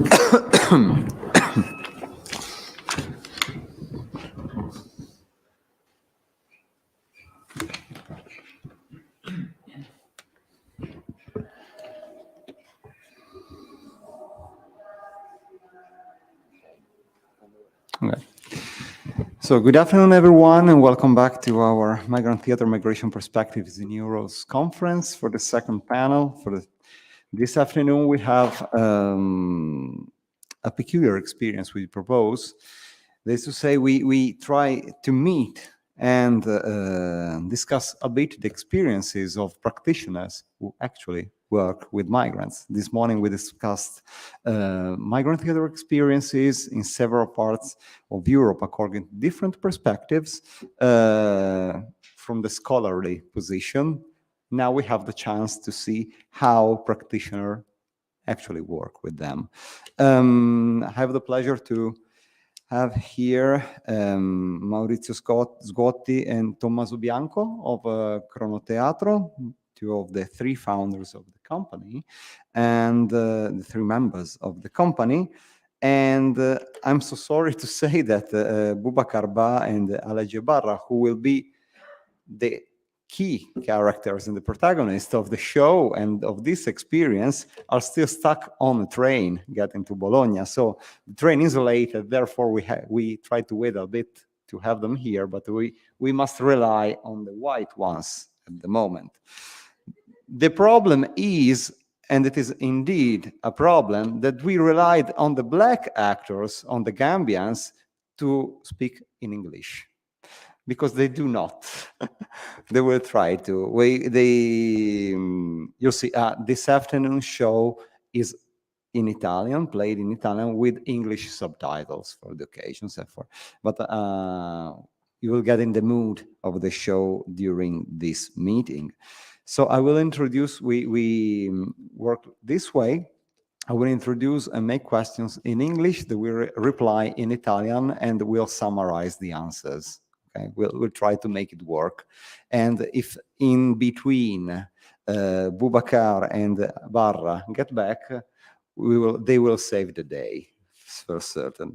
Okay. So good afternoon, everyone, and welcome back to our Migrantheatre Migration Perspectives in Euros conference for the second panel. This afternoon, we have a peculiar experience we propose. That is to say, we try to meet and discuss a bit the experiences of practitioners who actually work with migrants. This morning we discussed migrant theater experiences in several parts of Europe according to different perspectives from the scholarly position. Now we have the chance to see how practitioners actually work with them. I have the pleasure to have here Maurizio Sgotti and Tommaso Bianco of Migrantheatre, two of the three founders of the company, and the three members of the company. And I'm so sorry to say that Boubacar Ba and Alege Barra, who will be the key characters and the protagonists of the show and of this experience, are still stuck on a train getting to Bologna. So the train is late, therefore we try to wait a bit to have them here, but we must rely on the white ones at the moment. The problem is, and it is indeed a problem, that we relied on the black actors, on the Gambians, to speak in English. Because they do not. They will try to. You'll see, this afternoon show is in Italian, played in Italian with English subtitles for the occasions. But you will get in the mood of the show during this meeting. So I will introduce, we work this way. I will introduce and make questions in English, that will reply in Italian, and we'll summarize the answers. Okay, we'll try to make it work. And if in between Boubacar and Barra get back, they will save the day, for certain.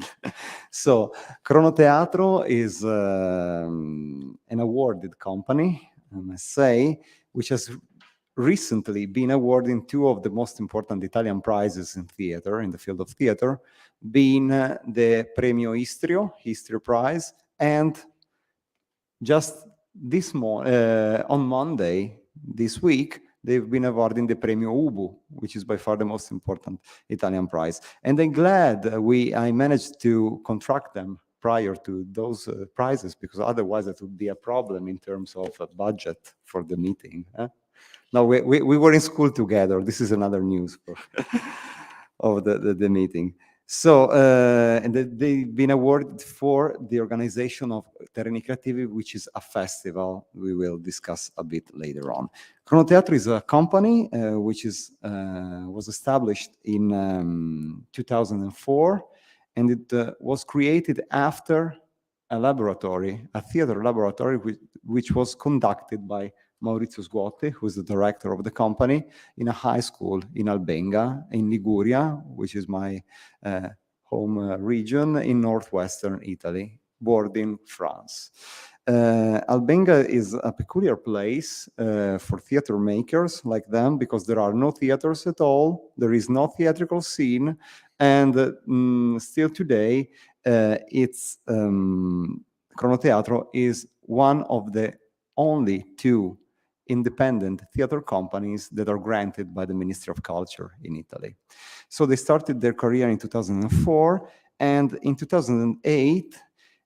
So Migrantheatre is an awarded company, I must say, which has recently been awarded two of the most important Italian prizes in theater, in the field of theater, being the Premio Istrio, Istrio Prize, and just this on Monday, this week, they've been awarding the Premio Ubu, which is by far the most important Italian prize. And I'm glad I managed to contract them prior to those prizes, because otherwise it would be a problem in terms of a budget for the meeting. No, we were in school together. This is another news of the meeting. So, and they've been awarded for the organization of Terreni Creativi, which is a festival we will discuss a bit later on. Migrantheatre is a company which was established in 2004, and it was created after a laboratory, a theater laboratory, which was conducted by Maurizio Sgotti, who is the director of the company, in a high school in Albenga, in Liguria, which is my home region in northwestern Italy, bordering France. Albenga is a peculiar place for theater makers like them, because there are no theaters at all, there is no theatrical scene, and still today, Migrantheatre is one of the only two independent theater companies that are granted by the Ministry of Culture in Italy. So they started their career in 2004, and in 2008,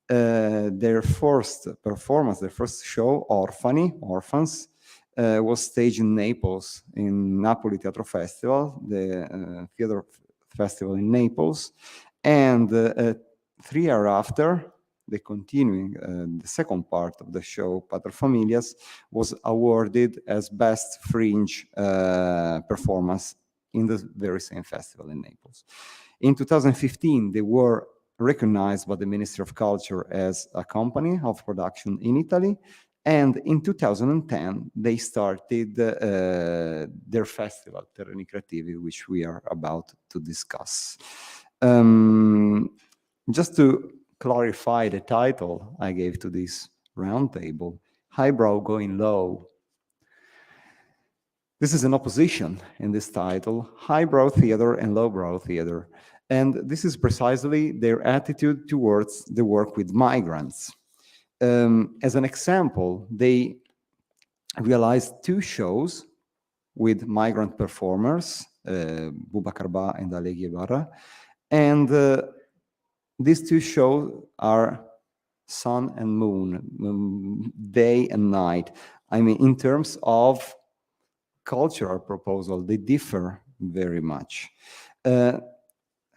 their first performance, their first show, Orphans, was staged in Naples, in Napoli Teatro Festival, the theater festival in Naples, and 3 years after, the continuing, the second part of the show, Paterfamilias, was awarded as Best Fringe Performance in the very same festival in Naples. In 2015, they were recognized by the Ministry of Culture as a company of production in Italy, And in 2010, they started their festival, Terreni Creativi, which we are about to discuss. Just to clarify the title I gave to this roundtable, Highbrow Going Low. This is an opposition in this title, highbrow theater and lowbrow theater. And this is precisely their attitude towards the work with migrants. As an example, they realized 2 shows with migrant performers, Boubacar Ba and Ale Guevara. And these 2 shows are sun and moon, day and night. I mean, in terms of cultural proposal, they differ very much.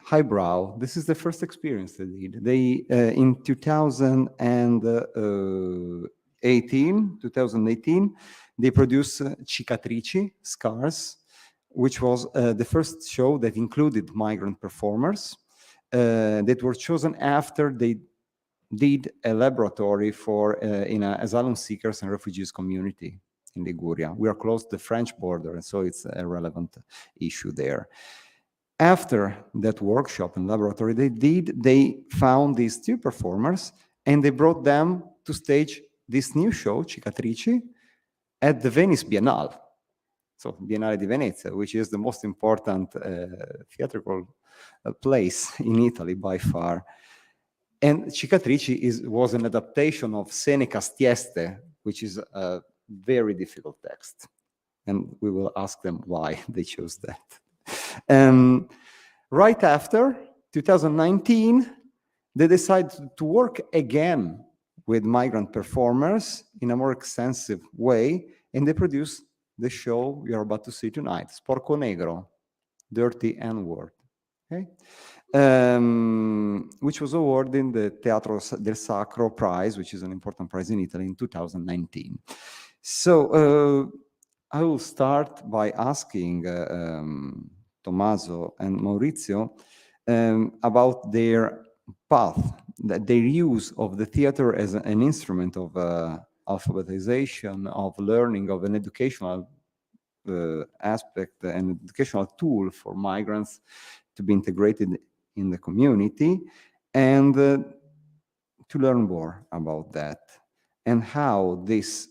Highbrow, this is the first experience they did. They, in 2018, they produced Cicatrici, Scars, which was the first show that included migrant performers that were chosen after they did a laboratory for in an asylum seekers and refugees community in Liguria. We are close to the French border, and so it's a relevant issue there. After that workshop and laboratory they found these 2 performers, and they brought them to stage this new show, Cicatrici, at the Venice Biennale. So Biennale di Venezia, which is the most important theatrical place in Italy by far. And Cicatrici was an adaptation of Seneca's Tieste, which is a very difficult text. And we will ask them why they chose that. Right after 2019, they decided to work again with migrant performers in a more extensive way, and they produced the show we are about to see tonight, Sporco Negro, Dirty N-Word, okay? Which was awarded the Teatro del Sacro Prize, which is an important prize in Italy, in 2019. So I will start by asking Tommaso and Maurizio about their path, their use of the theater as an instrument of alphabetization, of learning, of an educational aspect, an educational tool for migrants to be integrated in the community, and to learn more about that, and how this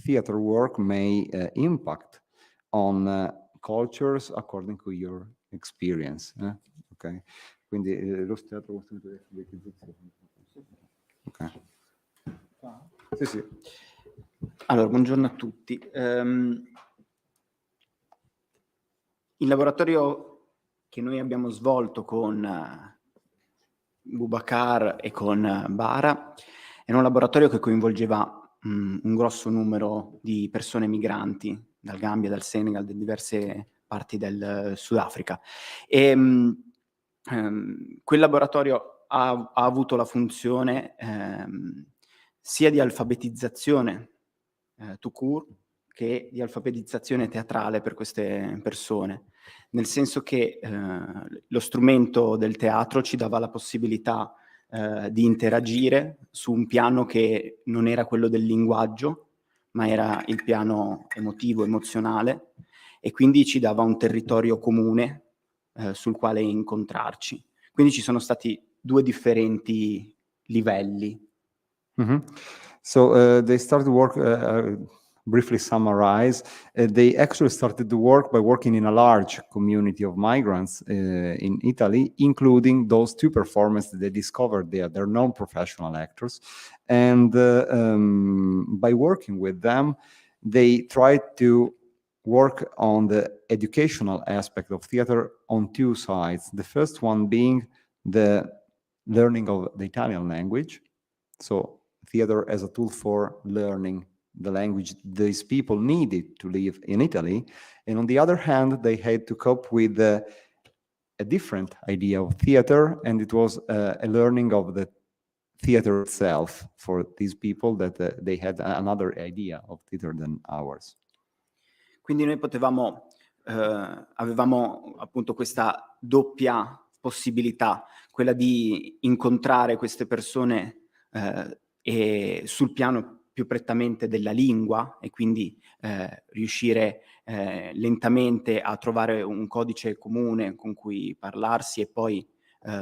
theater work may impact on cultures according to your experience. Ok, quindi lo teatro di alfabetizzazione. Ok. Sì, sì. Allora, buongiorno a tutti. Il laboratorio che noi abbiamo svolto con Boubacar e con Bara era un laboratorio che coinvolgeva un grosso numero di persone migranti dal Gambia, dal Senegal, da diverse parti del Sudafrica. E quel laboratorio ha avuto la funzione sia di alfabetizzazione tout court, che di alfabetizzazione teatrale per queste persone, nel senso che lo strumento del teatro ci dava la possibilità di interagire su un piano che non era quello del linguaggio, ma era il piano emotivo, emozionale, e quindi ci dava un territorio comune sul quale incontrarci. Quindi ci sono stati 2 differenti livelli. Mm-hmm. So they started work, briefly summarize, they actually started the work by working in a large community of migrants in Italy, including those 2 performers that they discovered there. They're non-professional actors. And by working with them, they tried to work on the educational aspect of theater on 2 sides. The first one being the learning of the Italian language. So theater as a tool for learning the language these people needed to live in Italy. And on the other hand, they had to cope with a different idea of theater, and it was a learning of the theater itself for these people, that they had another idea of theater than ours. Quindi noi avevamo appunto questa doppia possibilità, quella di incontrare queste persone e sul piano più prettamente della lingua e quindi riuscire lentamente a trovare un codice comune con cui parlarsi e poi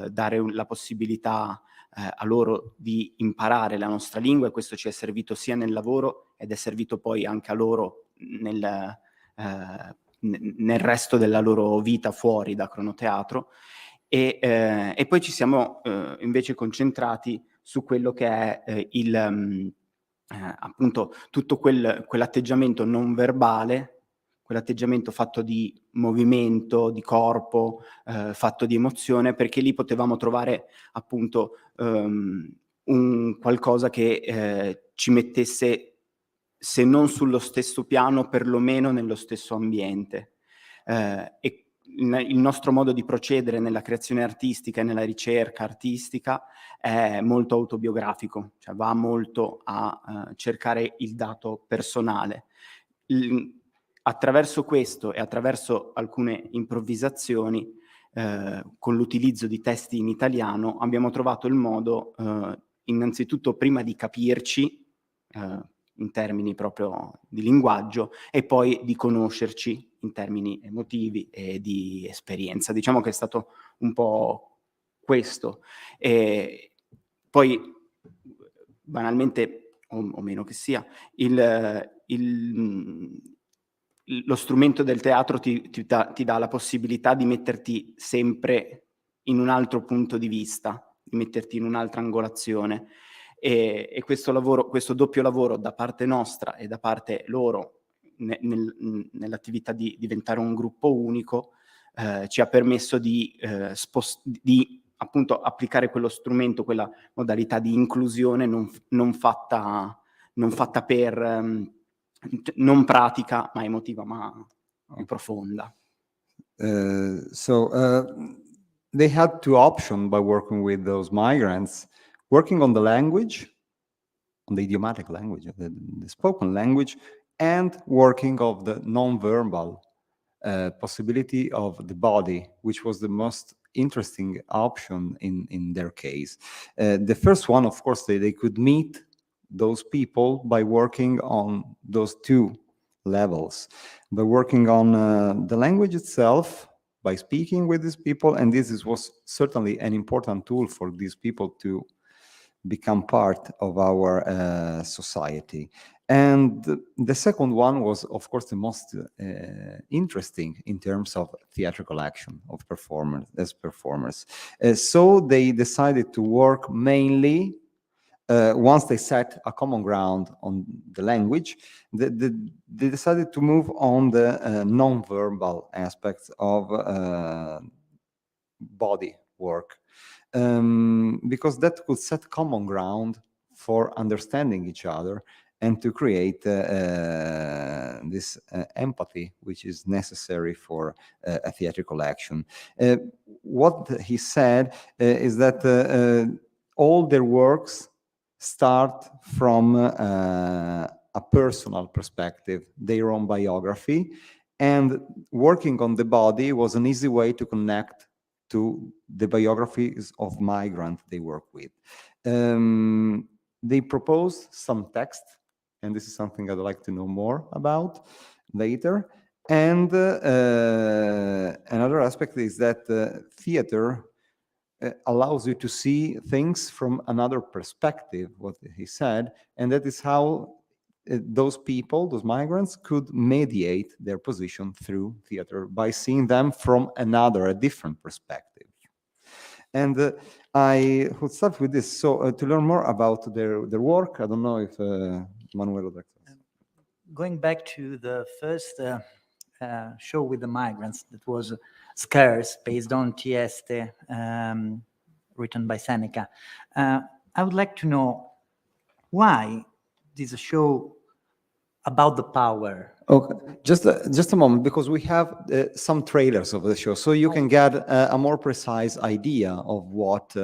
dare la possibilità a loro di imparare la nostra lingua, e questo ci è servito sia nel lavoro ed è servito poi anche a loro nel resto della loro vita fuori da Cronoteatro. E poi ci siamo invece concentrati su quello che è appunto tutto quell'atteggiamento non verbale, quell'atteggiamento fatto di movimento, di corpo, fatto di emozione, perché lì potevamo trovare appunto un qualcosa che ci mettesse, se non sullo stesso piano, perlomeno nello stesso ambiente. E il nostro modo di procedere nella creazione artistica e nella ricerca artistica è molto autobiografico, cioè va molto a cercare il dato personale. Attraverso questo e attraverso alcune improvvisazioni, con l'utilizzo di testi in italiano, abbiamo trovato il modo, innanzitutto prima di capirci, in termini proprio di linguaggio, e poi di conoscerci in termini emotivi e di esperienza. Diciamo che è stato un po' questo. Poi, banalmente, o meno che sia, lo strumento del teatro ti dà la possibilità di metterti sempre in un altro punto di vista, di metterti in un'altra angolazione. E questo doppio lavoro da parte nostra e da parte loro nell'attività di diventare un gruppo unico ci ha permesso di appunto applicare quello strumento, quella modalità di inclusione non fatta per non pratica ma emotiva, ma più profonda. So they had two options by working with those migrants: working on the language, on the idiomatic language, the spoken language, and working of the non-verbal possibility of the body, which was the most interesting option in their case. The first one, of course, they could meet those people by working on those two levels, by working on the language itself, by speaking with these people, and was certainly an important tool for these people to become part of our society. And the second one was, of course, the most interesting in terms of theatrical action of performers. So they decided to work mainly, once they set a common ground on the language, they decided to move on the non-verbal aspects of body work. Because that could set common ground for understanding each other and to create this empathy, which is necessary for a theatrical action. What he said is that all their works start from a personal perspective, their own biography, and working on the body was an easy way to connect to the biographies of migrants they work with. They proposed some text, and this is something I'd like to know more about later. And another aspect is that theater allows you to see things from another perspective, what he said, and that is how those people, those migrants, could mediate their position through theater by seeing them from a different perspective. And I would start with this. So to learn more about their work, I don't know if Manuel would like to. Going back to the first show with the migrants, that was Scarce, based on Tieste, written by Seneca. I would like to know why this show about the power. Okay, just a moment, because we have some trailers of the show, so you can get a more precise idea of what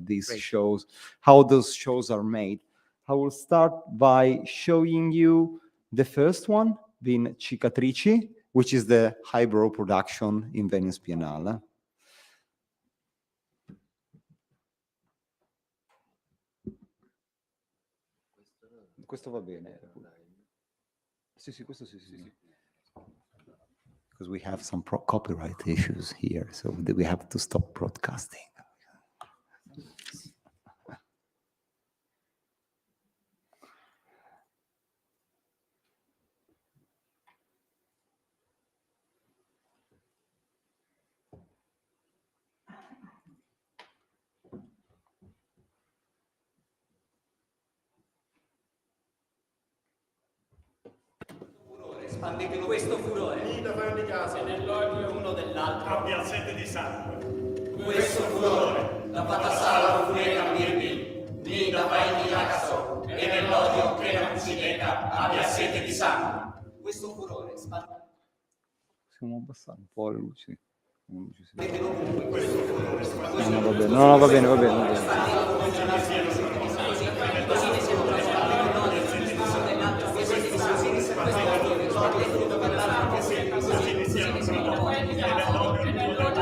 these shows, how those shows are made. I will start by showing you the first one, being Cicatrici, which is the highbrow production in Venice Biennale. Questo va bene. Sì, questo sì. Because we have some copyright issues here, so we have to stop broadcasting. Spandete questo furore. Nida fai ogni caso. E nell'odio uno dell'altro. Abbia sete di sangue. Questo furore. La fatta sala furia cambirvi. Nida fai ogni caso. E nell'odio che non si nega. Abbia sete di sangue. Questo furore. Possiamo abbassare un po' le luci. Spandete ovunque questo furore. No, va bene. Così ne siamo trasformati nell'odio.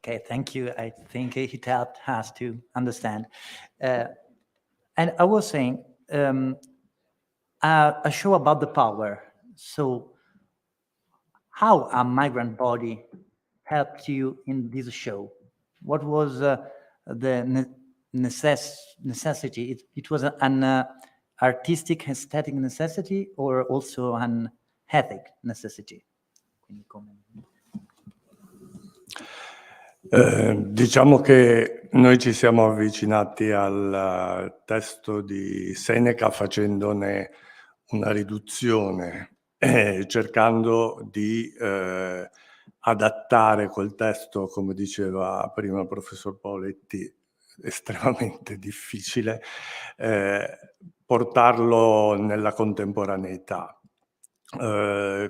Okay, thank you. I think it helped us to understand. And I was saying, a show about the power. So how a migrant body helped you in this show? What was the necessity? It was an artistic, aesthetic necessity or also an ethic necessity? Quindi come... Diciamo che noi ci siamo avvicinati al testo di Seneca facendone una riduzione, cercando di adattare quel testo, come diceva prima il professor Paoletti, estremamente difficile, portarlo nella contemporaneità.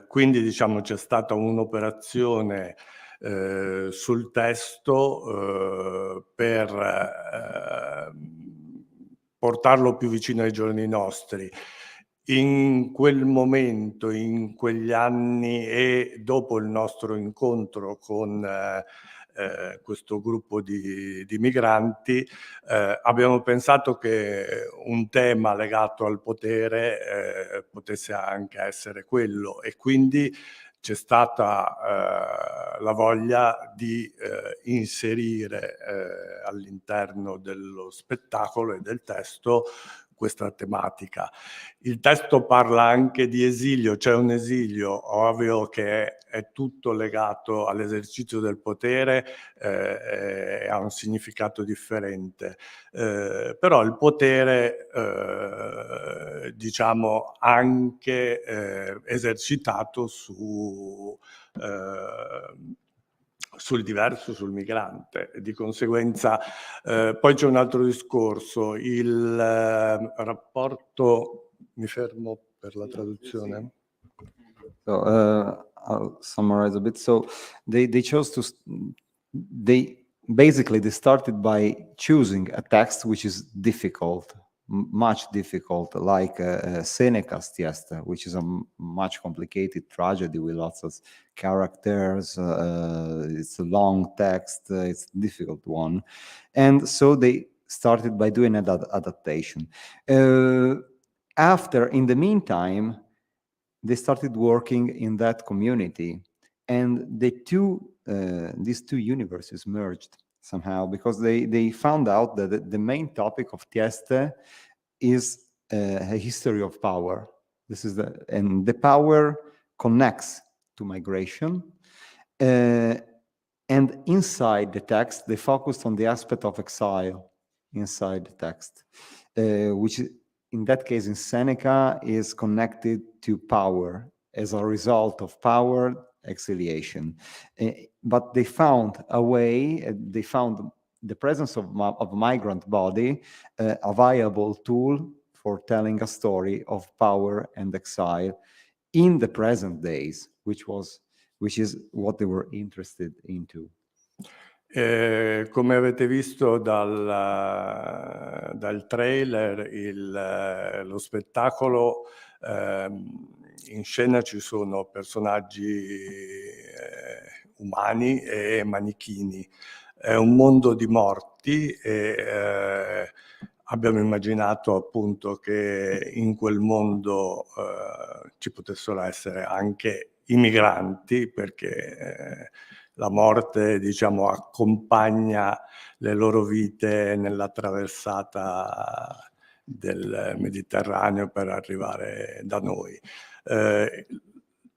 Quindi diciamo c'è stata un'operazione sul testo per portarlo più vicino ai giorni nostri. In quel momento, in quegli anni e dopo il nostro incontro con questo gruppo di migranti, abbiamo pensato che un tema legato al potere potesse anche essere quello, e quindi c'è stata la voglia di inserire all'interno dello spettacolo e del testo questa tematica. Il testo parla anche di esilio, c'è un esilio ovvio che è tutto legato all'esercizio del potere, ha un significato differente, però il potere diciamo anche esercitato sul diverso, sul migrante. Di conseguenza poi c'è un altro discorso, il rapporto, mi fermo per la traduzione. So I'll summarize a bit. So they chose to they started by choosing a text which is difficult, much difficult, like Seneca's Tiesta, which is a much complicated tragedy with lots of characters. It's a long text. It's a difficult one. And so they started by doing an adaptation. After, in the meantime, they started working in that community, and these two universes merged somehow, because they found out that the main topic of Tieste is a history of power. And the power connects to migration. And inside the text, they focused on the aspect of exile inside the text, which in that case, in Seneca, is connected to power. As a result of power, exiliation. But they found a way, they found the presence of a migrant body, a viable tool for telling a story of power and exile in the present days, which is what they were interested into. Come avete visto dal trailer, lo spettacolo, in scena ci sono personaggi umani e manichini. È un mondo di morti e abbiamo immaginato appunto che in quel mondo ci potessero essere anche i migranti, perché la morte, diciamo, accompagna le loro vite nella traversata del Mediterraneo per arrivare da noi.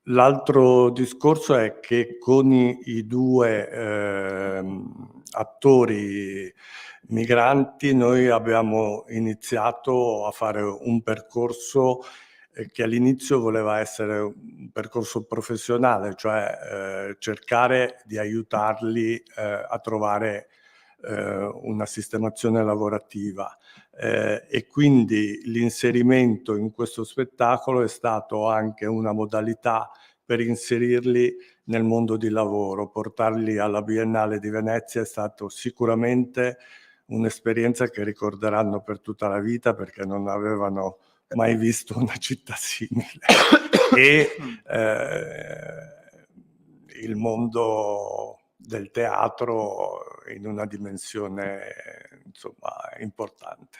L'altro discorso è che con i due attori migranti noi abbiamo iniziato a fare un percorso che all'inizio voleva essere un percorso professionale, cioè cercare di aiutarli a trovare una sistemazione lavorativa. E quindi l'inserimento in questo spettacolo è stato anche una modalità per inserirli nel mondo di lavoro. Portarli alla Biennale di Venezia è stato sicuramente un'esperienza che ricorderanno per tutta la vita, perché non avevano mai visto una città simile. E il mondo del teatro in una dimensione, insomma, importante.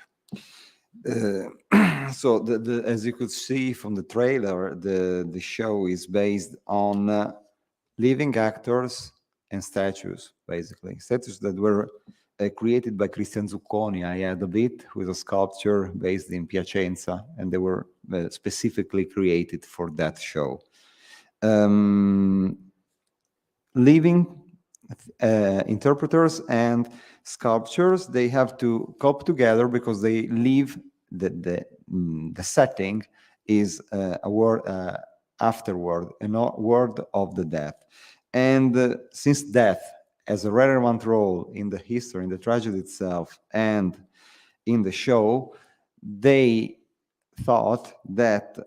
So as you could see from the trailer, the show is based on living actors and statues, basically. Statues that were created by Cristian Zucconi. I had a bit with a sculpture based in Piacenza, and they were specifically created for that show. Living interpreters and sculptures, they have to cope together because they live the setting is a word afterward, a word of the death. And since death has a relevant role in the history, in the tragedy itself, and in the show, they thought that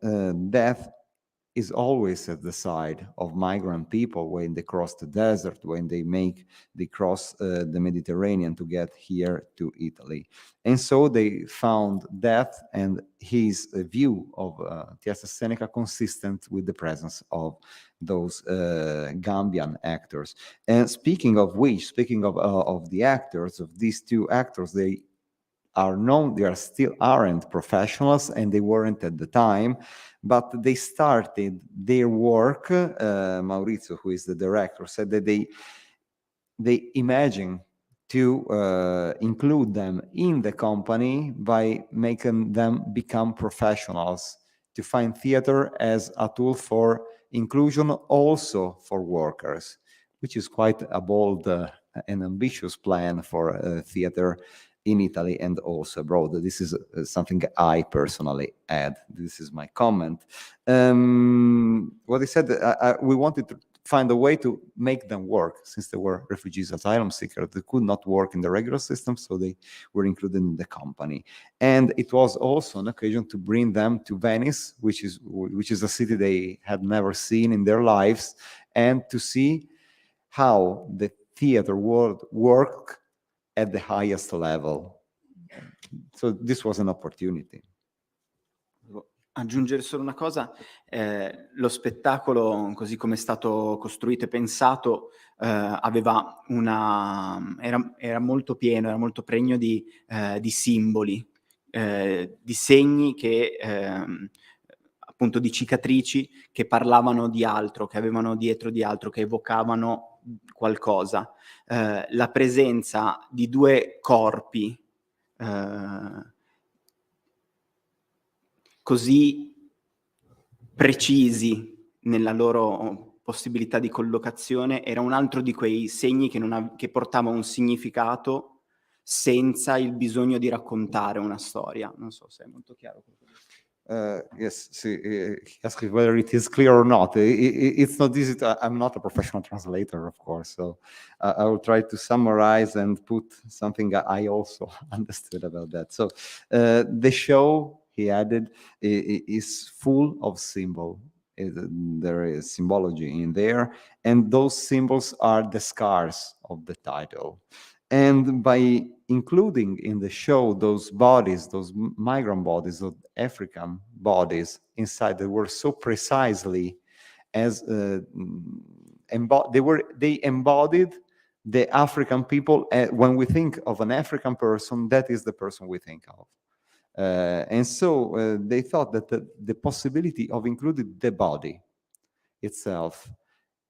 death is always at the side of migrant people when they cross the desert, when they cross the Mediterranean to get here to Italy. And so they found death and his view of Tiesta Seneca consistent with the presence of those Gambian actors. And speaking of the actors, of these two actors, they still aren't professionals, and they weren't at the time, but they started their work. Maurizio, who is the director, said that they imagine to include them in the company by making them become professionals, to find theater as a tool for inclusion also for workers, which is quite a bold and ambitious plan for theater in Italy and also abroad. This is something I personally add. This is my comment. What I said, we wanted to find a way to make them work, since they were refugees, asylum seekers. They could not work in the regular system, so they were included in the company. And it was also an occasion to bring them to Venice, which is a city they had never seen in their lives, and to see how the theater world worked at the highest level. So this was an opportunity. Aggiungere solo una cosa, lo spettacolo, così come è stato costruito e pensato, aveva era molto pieno, era molto pregno di simboli, di segni che, appunto di cicatrici che parlavano di altro, che avevano dietro di altro, che evocavano qualcosa. La presenza di due corpi così precisi nella loro possibilità di collocazione era un altro di quei segni che portava un significato senza il bisogno di raccontare una storia. Non so se è molto chiaro. Yes, see, he asked whether it is clear or not. It's not easy I'm not a professional translator, of course, so I will try to summarize and put something I also understood about that. So the show, he added, is full of symbol. There is symbology in there, and those symbols are the scars of the title. And by including in the show those bodies, those migrant bodies, those African bodies inside that were so precisely as they embodied the African people. When we think of an African person, that is the person we think of. And so they thought that the possibility of including the body itself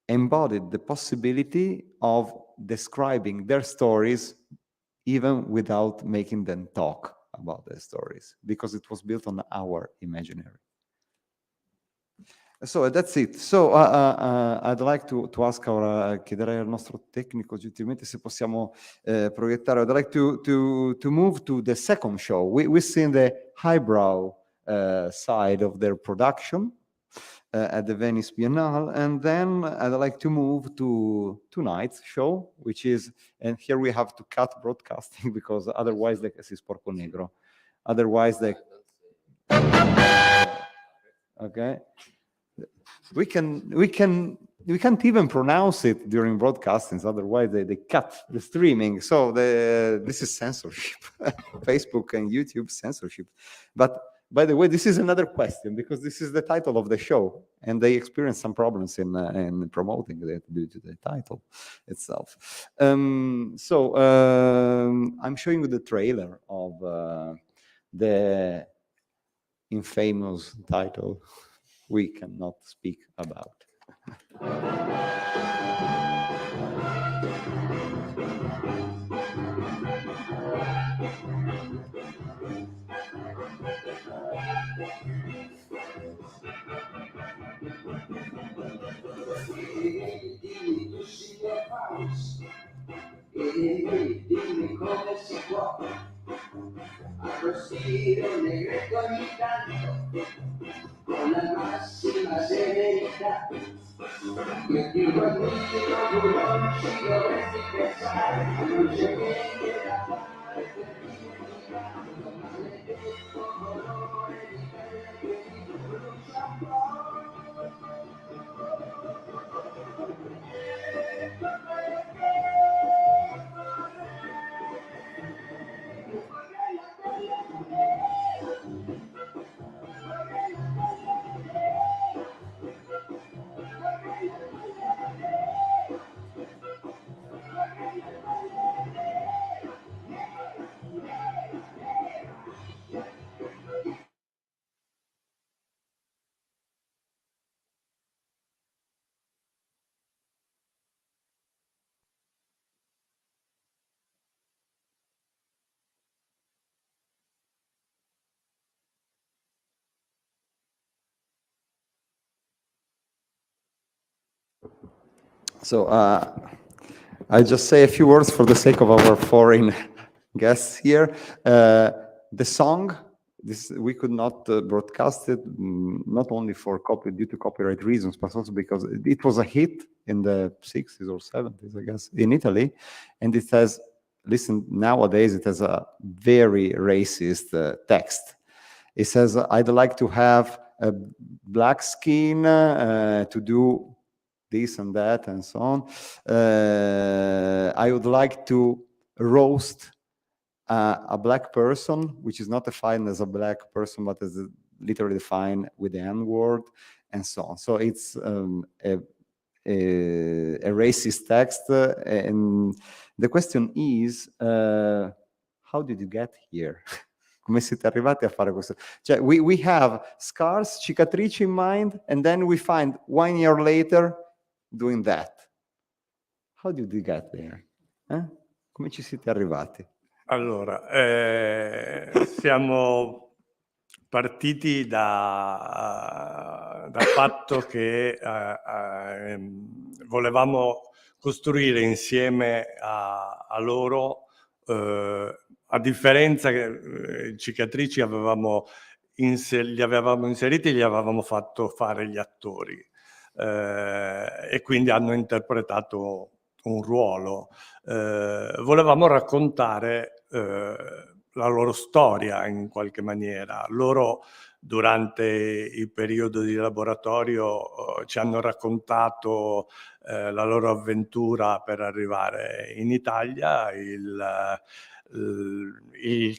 embodied the possibility of describing their stories even without making them talk about their stories, because it was built on our imaginary. So that's it. So I'd like to ask chiederei al nostro tecnico gentilmente se possiamo proiettare. I'd like to move to the second show. We've seen the highbrow side of their production at the Venice Biennale, and then I'd like to move to tonight's show, which is, and here we have to cut broadcasting because otherwise si sporco negro. Otherwise okay. We can't even pronounce it during broadcasting, otherwise they cut the streaming. So this is censorship. Facebook and YouTube censorship. But by the way, this is another question, because this is the title of the show, and they experienced some problems in promoting it due to the title itself. So I'm showing you the trailer of the infamous title we cannot speak about. Dimmi come si può arrostire un negretto ogni tanto con la massima serenità. Io dico a tutti, ma tu non ci dovresti pensare, non c'è niente da fare per dimenticare, maledetto colore di pelle che ti brucia un po'. So I'll just say a few words for the sake of our foreign guests here. The song, we could not broadcast it, not only due to copyright reasons, but also because it was a hit in the 60s or 70s, I guess, in Italy. And it has, listen, nowadays it has a very racist text. It says, I'd like to have a black skin to do this and that and so on. I would like to roast a black person, which is not defined as a black person, but as literally defined with the N word, and so on. So it's a racist text, and the question is, how did you get here? Come siete arrivati a fare questo? Cioè, we have scars, cicatrici in mind, and then we find 1 year later doing that. How did you get there? Come ci siete arrivati? Allora, siamo partiti dal fatto che volevamo costruire insieme a loro, a differenza che cicatrici li avevamo inseriti, gli avevamo fatto fare gli attori, e quindi hanno interpretato un ruolo. Volevamo raccontare la loro storia in qualche maniera. Loro durante il periodo di laboratorio ci hanno raccontato la loro avventura per arrivare in Italia, il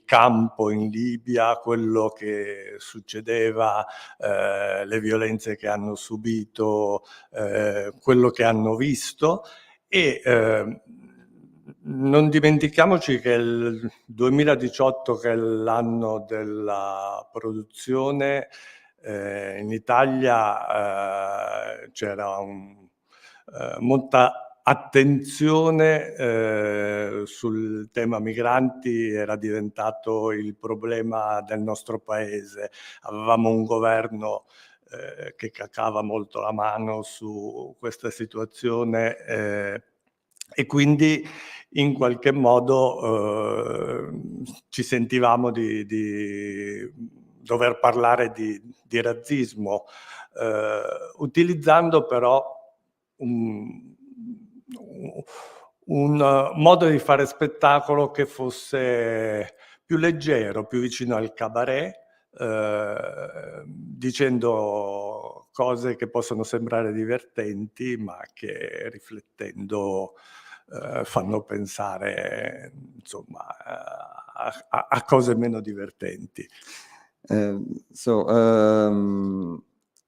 campo in Libia, quello che succedeva, le violenze che hanno subito, quello che hanno visto. E non dimentichiamoci che il 2018, che è l'anno della produzione, in Italia c'era molta attenzione sul tema migranti, era diventato il problema del nostro paese. Avevamo un governo che cacava molto la mano su questa situazione, e quindi in qualche modo ci sentivamo di dover parlare di razzismo, utilizzando però un modo di fare spettacolo che fosse più leggero, più vicino al cabaret, dicendo cose che possono sembrare divertenti, ma che riflettendo fanno pensare, insomma, a cose meno divertenti.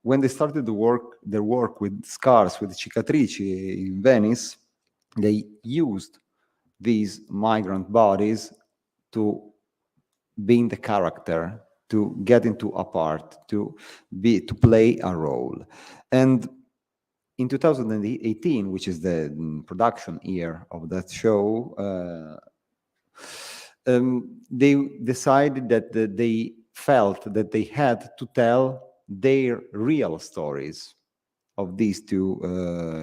When they started their work with scars, with cicatrici in Venice, they used these migrant bodies to be in the character, to get into a part, to play a role. And in 2018, which is the production year of that show, they decided that they felt that they had to tell their real stories of these two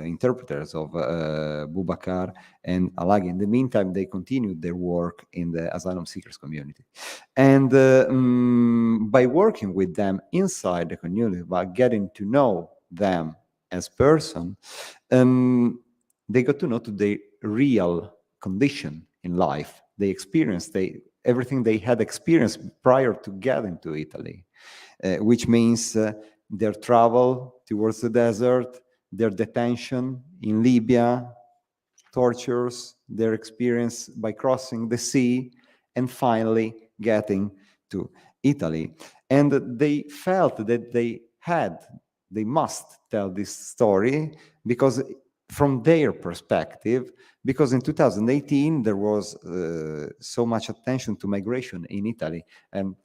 interpreters of Boubacar and Alaghi. In the meantime, they continued their work in the asylum seekers community. And by working with them inside the community, by getting to know them as person, they got to know to their real condition in life. They experienced everything they had experienced prior to getting to Italy, which means their travel towards the desert, their detention in Libya, tortures, their experience by crossing the sea, and finally getting to Italy. And they felt that they must tell this story because from their perspective, because in 2018 there was so much attention to migration in Italy, and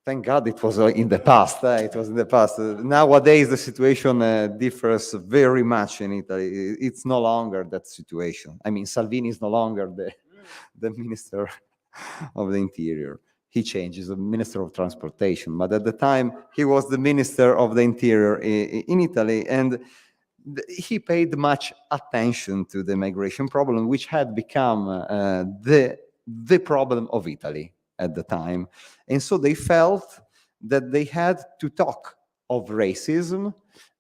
thank God it was in the past. It was in the past. Nowadays the situation differs very much in Italy. It's no longer that situation. I mean, Salvini is no longer the Minister of the Interior. He changed, he's the Minister of Transportation, but at the time he was the Minister of the Interior in Italy, and he paid much attention to the migration problem, which had become the problem of Italy at the time. And so they felt that they had to talk of racism,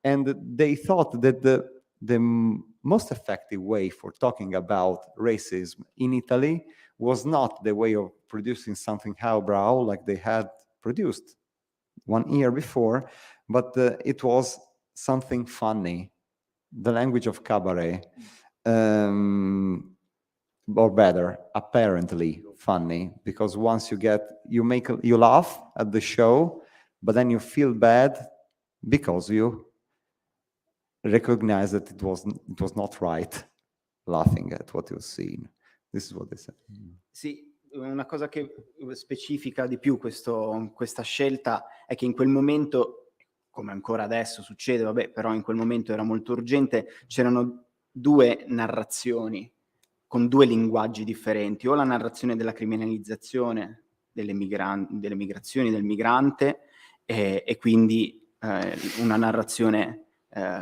and they thought that the most effective way for talking about racism in Italy was not the way of producing something highbrow like they had produced 1 year before, but it was something funny, the language of cabaret. or better, apparently funny, because once you laugh at the show, but then you feel bad because you recognize that it was not right laughing at what you've seen. This is what they said. Sì, una cosa che specifica di più questa scelta è che in quel momento, come ancora adesso succede, vabbè, però in quel momento era molto urgente, c'erano due narrazioni con due linguaggi differenti, o la narrazione della criminalizzazione delle migrazioni del migrante e quindi una narrazione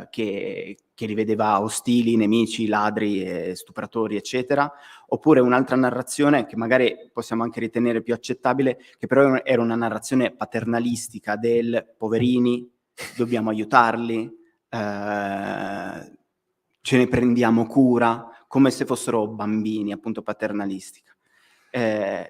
che li vedeva ostili, nemici, ladri, stupratori, eccetera, oppure un'altra narrazione che magari possiamo anche ritenere più accettabile, che però era una narrazione paternalistica del poverini, dobbiamo aiutarli, ce ne prendiamo cura, come se fossero bambini, appunto paternalistica.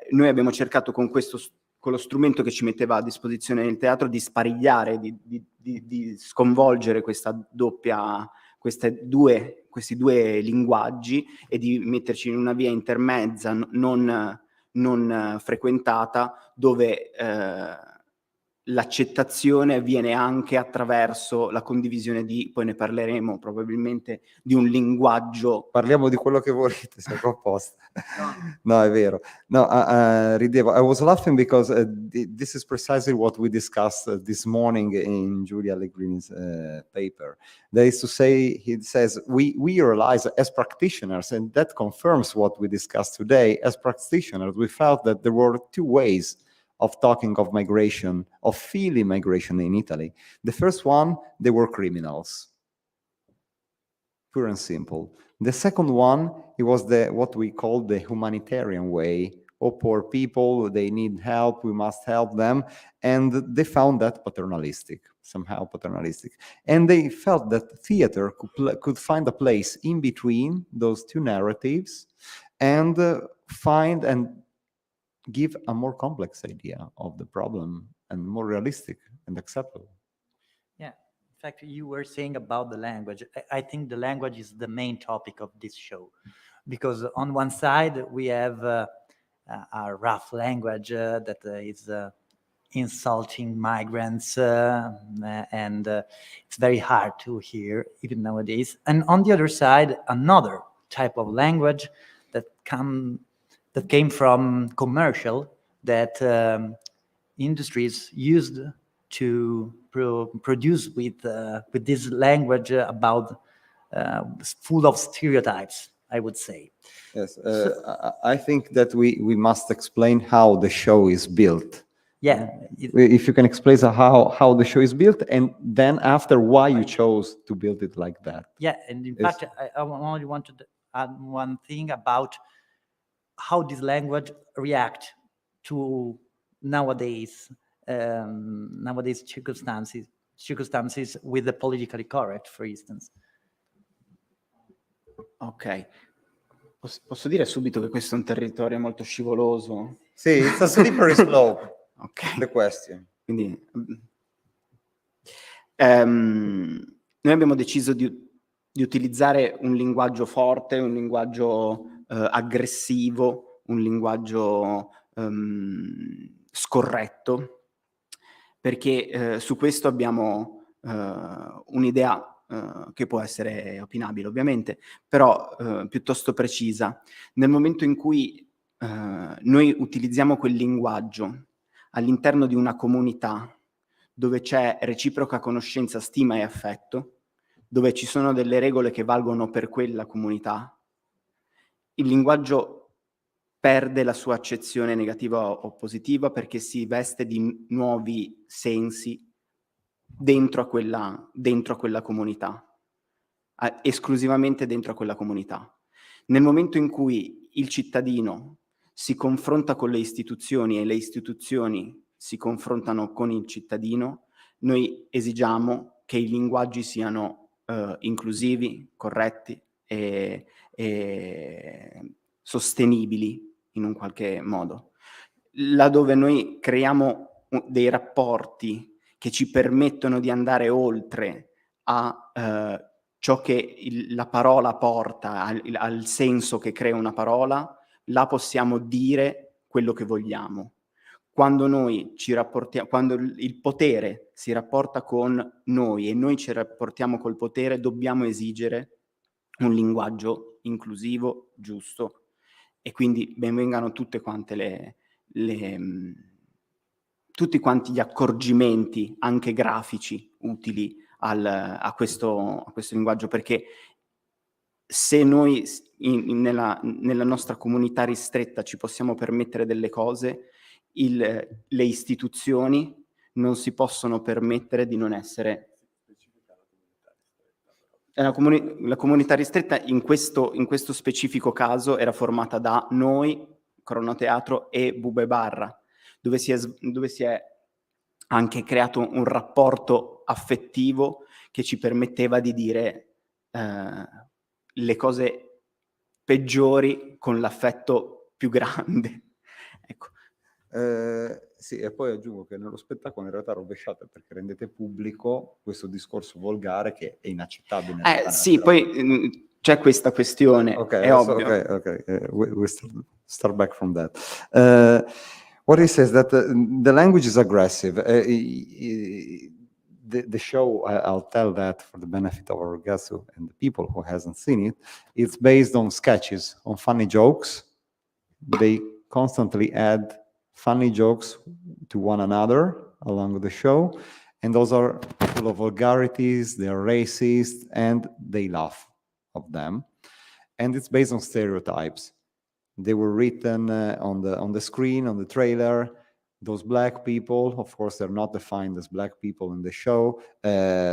Noi abbiamo cercato con lo strumento che ci metteva a disposizione nel teatro di sparigliare, di sconvolgere questi due linguaggi e di metterci in una via intermezza non frequentata, dove l'accettazione avviene anche attraverso la condivisione poi ne parleremo probabilmente, di un linguaggio. Parliamo di quello che volete, siamo a posto. No, è vero. No, ridevo. I was laughing because this is precisely what we discussed this morning in Giulia Allegrini's paper. That is to say, he says, we realize as practitioners, and that confirms what we discussed today, as practitioners, we felt that there were two ways of talking of migration, of feeling migration in Italy. The first one, they were criminals, pure and simple. The second one, it was what we call the humanitarian way. Oh, poor people, they need help, we must help them. And they found that paternalistic, somehow paternalistic. And they felt that theater could find a place in between those two narratives and find and give a more complex idea of the problem and more realistic and acceptable. Yeah, in fact, you were saying about the language. I think the language is the main topic of this show, because on one side we have a rough language that is insulting migrants, and it's very hard to hear even nowadays. And on the other side, another type of language that came from commercial, that industries used to produce with this language about full of stereotypes, I would say. Yes, I think that we must explain how the show is built. Yeah. If you can explain how the show is built, and then after why you chose to build it like that. Yeah, and in fact, I only wanted to add one thing about how this language react to nowadays circumstances with the politically correct, for instance. Ok, posso dire subito che questo è un territorio molto scivoloso? Sì, it's a slippery slope. Ok. The question. Quindi noi abbiamo deciso di utilizzare un linguaggio forte, un linguaggio aggressivo, un linguaggio scorretto, perché su questo abbiamo un'idea che può essere opinabile ovviamente, però piuttosto precisa. Nel momento in cui noi utilizziamo quel linguaggio all'interno di una comunità dove c'è reciproca conoscenza, stima e affetto, dove ci sono delle regole che valgono per quella comunità, il linguaggio perde la sua accezione negativa o positiva, perché si veste di nuovi sensi dentro a quella comunità, esclusivamente dentro a quella comunità. Nel momento in cui il cittadino si confronta con le istituzioni e le istituzioni si confrontano con il cittadino, noi esigiamo che i linguaggi siano inclusivi, corretti e sostenibili in un qualche modo. Laddove noi creiamo dei rapporti che ci permettono di andare oltre a ciò che la parola porta, al senso che crea una parola, là possiamo dire quello che vogliamo. Quando noi ci rapportiamo, quando il potere si rapporta con noi e noi ci rapportiamo col potere, dobbiamo esigere un linguaggio inclusivo, giusto, e quindi benvengano tutte quante tutti quanti gli accorgimenti, anche grafici, utili a questo linguaggio, perché se noi nella nostra comunità ristretta ci possiamo permettere delle cose, le istituzioni non si possono permettere di non essere... La comunità ristretta in questo specifico caso era formata da noi, Cronoteatro e Bube Barra, dove si è anche creato un rapporto affettivo che ci permetteva di dire le cose peggiori con l'affetto più grande. Ecco. Sì, e poi aggiungo che nello spettacolo in realtà rovesciate perché rendete pubblico questo discorso volgare che è inaccettabile. Sì, poi c'è questa questione, è ovvio. Okay. We start back from that. What he says that the language is aggressive. The show, I'll tell that for the benefit of our guests and the people who hasn't seen it, it's based on sketches, on funny jokes. They constantly add funny jokes to one another along the show, and those are full of vulgarities, they are racist, and they laugh of them. And it's based on stereotypes. They were written on the screen, on the trailer. Those black people, of course, they're not defined as black people in the show,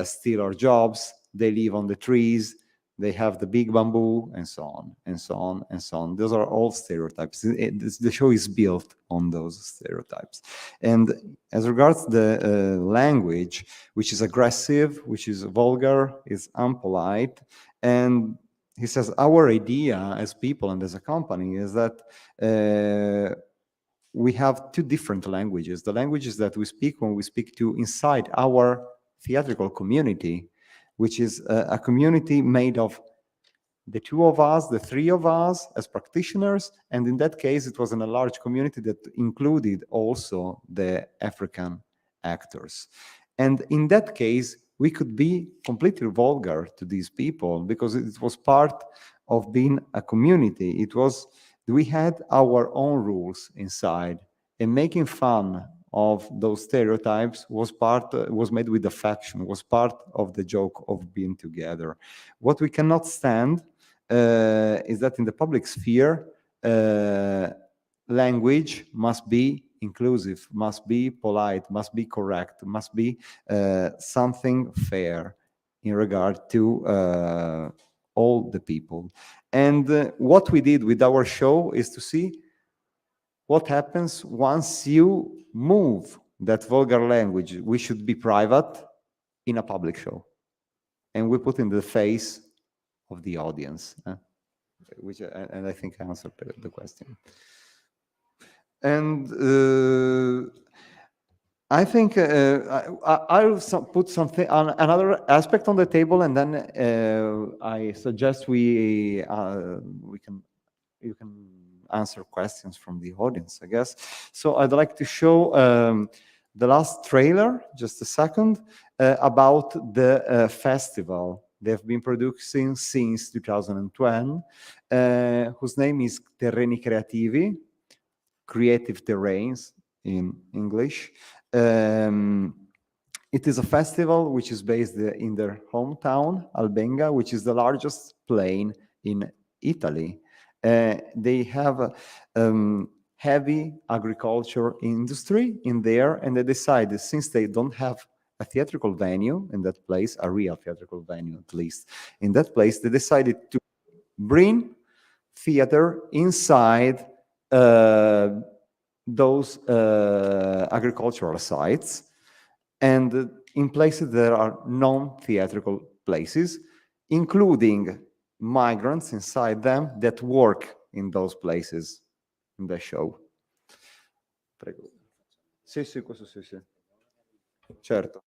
steal our jobs, they live on the trees, they have the big bamboo, and so on, and so on, and so on. Those are all stereotypes. The show is built on those stereotypes. And as regards the language, which is aggressive, which is vulgar, is unpolite, and he says our idea as people and as a company is that we have two different languages. The languages that we speak when we speak to inside our theatrical community, which is a community made of the two of us, the three of us as practitioners, and in that case, it was in a large community that included also the African actors. And in that case, we could be completely vulgar to these people because it was part of being a community. We had our own rules inside, and making fun of those stereotypes was made with affection, was part of the joke of being together. What we cannot stand is that in the public sphere, language must be inclusive, must be polite, must be correct, must be something fair in regard to all the people. And what we did with our show is to see what happens once you move that vulgar language. We should be private in a public show. And we put in the face of the audience, and I think I answered the question. And I think I'll put something on another aspect on the table, and then I suggest you can answer questions from the audience, I guess. So I'd like to show the last trailer, just a second, about the festival they've been producing since 2010, whose name is Terreni Creativi, Creative Terrains in English. It is a festival which is based in their hometown, Albenga, which is the largest plain in Italy. They have heavy agriculture industry in there, and they decided, since they don't have a theatrical venue in that place, a real theatrical venue at least, in that place, they decided to bring theater inside those agricultural sites, and in places there are non-theatrical places, including migrants inside them that work in those places in the show. Prego. Sì, questo sì. Certo.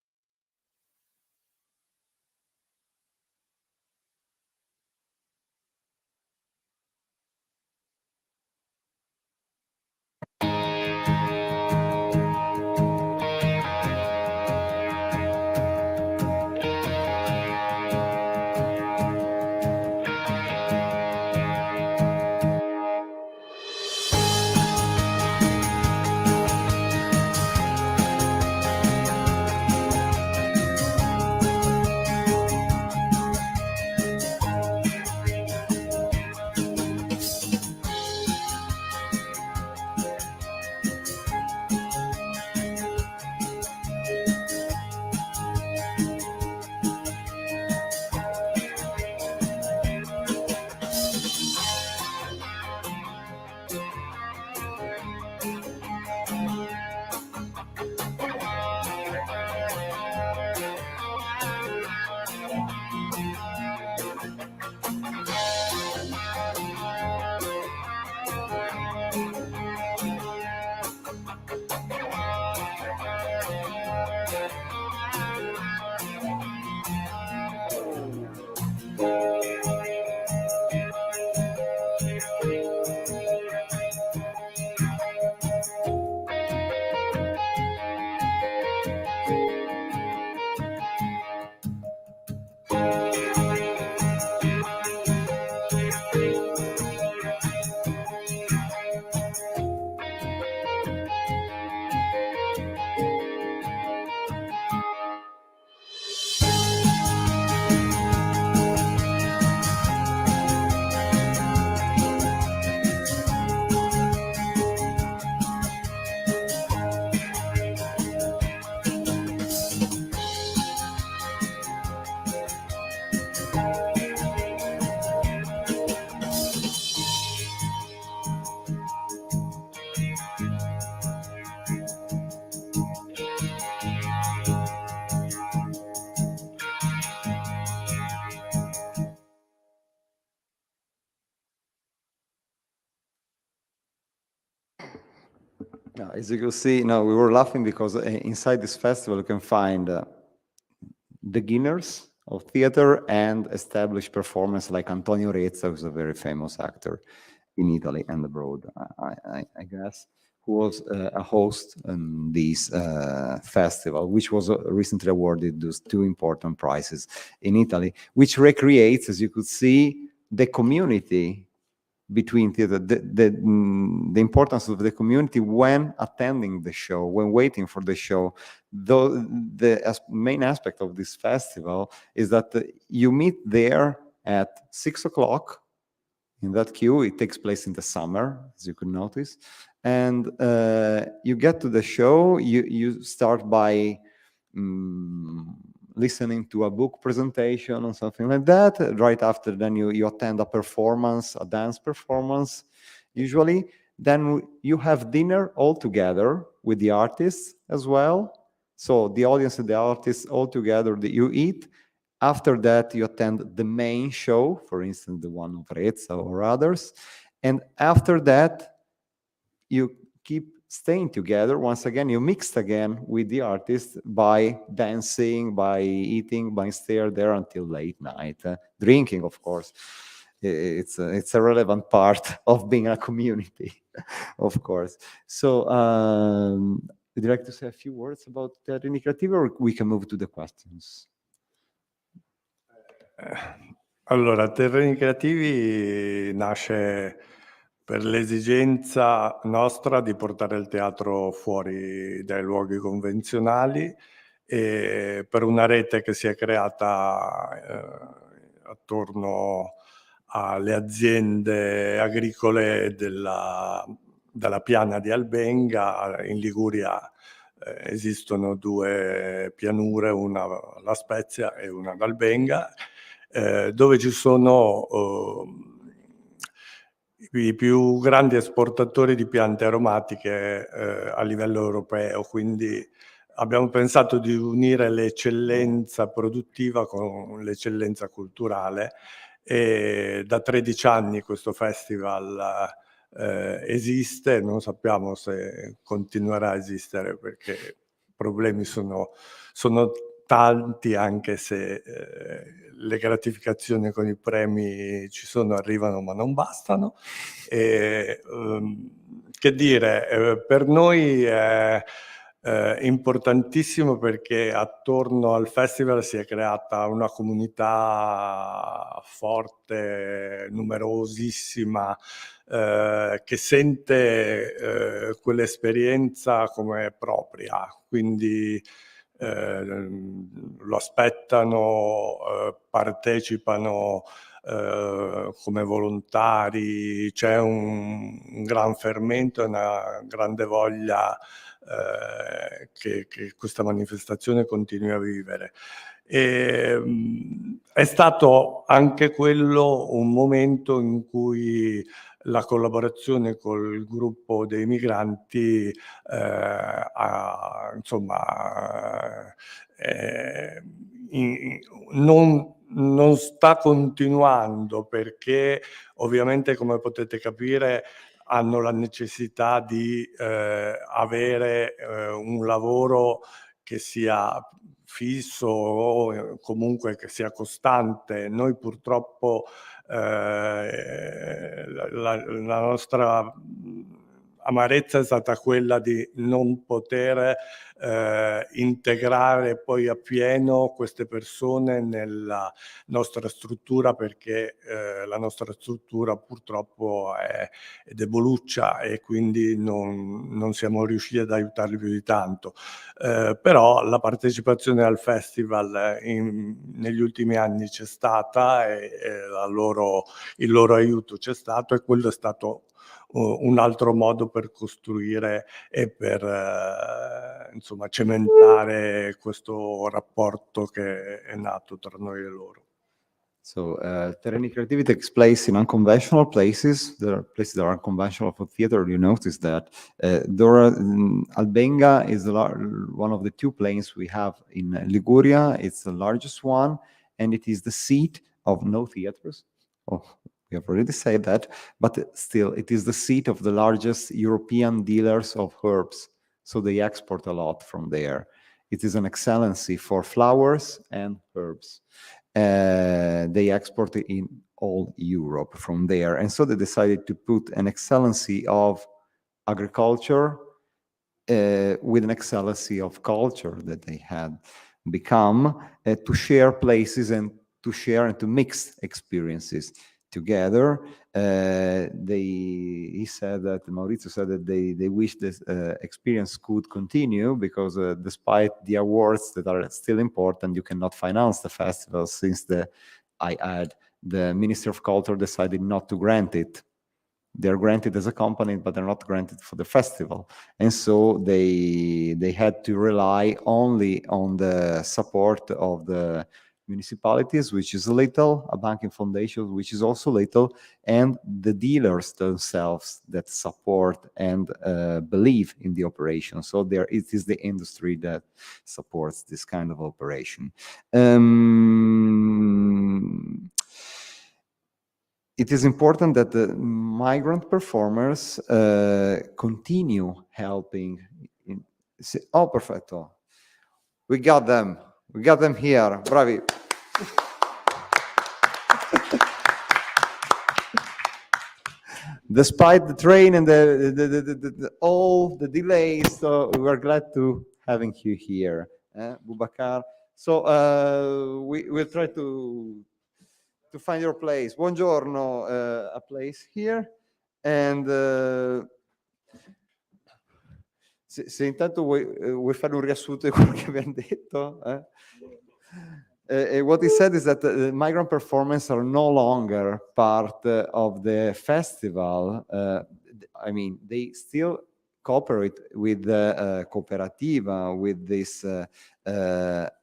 Now, as you can see, now we were laughing because inside this festival you can find beginners of theater and established performers like Antonio Rezza, who's a very famous actor in Italy and abroad, I guess, who was a host in this festival, which was recently awarded those 2 important prizes in Italy, which recreates, as you could see, the community between theater, the importance of the community when attending the show, when waiting for the show. Though the main aspect of this festival is that you meet there at 6 o'clock in that queue. It takes place in the summer, as you could notice. And you get to the show, you start by listening to a book presentation or something like that. Right after, then you attend a performance, a dance performance, usually. Then you have dinner all together with the artists as well. So the audience and the artists all together, you eat. After that, you attend the main show, for instance, the one of Rezza or others. And after that, you keep staying together. Once again, you mixed again with the artist by dancing, by eating, by staying there until late night. Drinking, of course. It's a relevant part of being a community, of course. So would you like to say a few words about Teatro Iniziative, or we can move to the questions? Allora, Terreni Creativi nasce per l'esigenza nostra di portare il teatro fuori dai luoghi convenzionali e per una rete che si è creata attorno alle aziende agricole della piana di Albenga. In Liguria esistono 2 pianure, una La Spezia e una ad Albenga, dove ci sono i più grandi esportatori di piante aromatiche a livello europeo, quindi abbiamo pensato di unire l'eccellenza produttiva con l'eccellenza culturale, e da 13 anni questo festival esiste. Non sappiamo se continuerà a esistere perché i problemi sono tanti, anche se le gratificazioni con i premi ci sono, arrivano, ma non bastano. Che dire, per noi è importantissimo perché attorno al festival si è creata una comunità forte, numerosissima, che sente quell'esperienza come propria, quindi lo aspettano, partecipano come volontari. C'è un gran fermento e una grande voglia che questa manifestazione continui a vivere. È stato anche quello un momento in cui la collaborazione col gruppo dei migranti non sta continuando, perché ovviamente, come potete capire, hanno la necessità di avere un lavoro che sia fisso o comunque che sia costante. Noi purtroppo la nostra amarezza è stata quella di non poter integrare poi appieno queste persone nella nostra struttura, perché la nostra struttura purtroppo è deboluccia e quindi non siamo riusciti ad aiutarli più di tanto. Però la partecipazione al festival negli ultimi anni c'è stata e il loro aiuto c'è stato, e quello è stato un altro modo per costruire e per cementare questo rapporto che è nato tra noi e loro. So Terreni Creativity takes place in unconventional places. There are places that are unconventional for theater. You notice that Albenga is one of the 2 planes we have in Liguria. It's the largest one, and it is the seat of no theaters. Oh, We have already said that, but still, it is the seat of the largest European dealers of herbs. So they export a lot from there. It is an excellency for flowers and herbs. They export it in all Europe from there. And so they decided to put an excellency of agriculture with an excellency of culture that they had become to share places and to share and to mix experiences together. He said that, Maurizio said that they wish this experience could continue because despite the awards that are still important, you cannot finance the festival since the Ministry of Culture decided not to grant it. They're granted as a company, but they're not granted for the festival. And so they had to rely only on the support of the municipalities, which is little, a banking foundation, which is also little, and the dealers themselves that support and believe in the operation. So there it is the industry that supports this kind of operation. It is important that the migrant performers continue helping. Oh, perfetto. We got them. We got them here. Bravi. Despite the train and all the delays, so we're glad to having you here, Boubacar. So we'll try to find your place. Buongiorno, a place here. And se intanto vuoi fare un riassunto di quello che abbiamo detto? What he said is that the migrant performance are no longer part of the festival. I mean, they still cooperate with the cooperativa, with this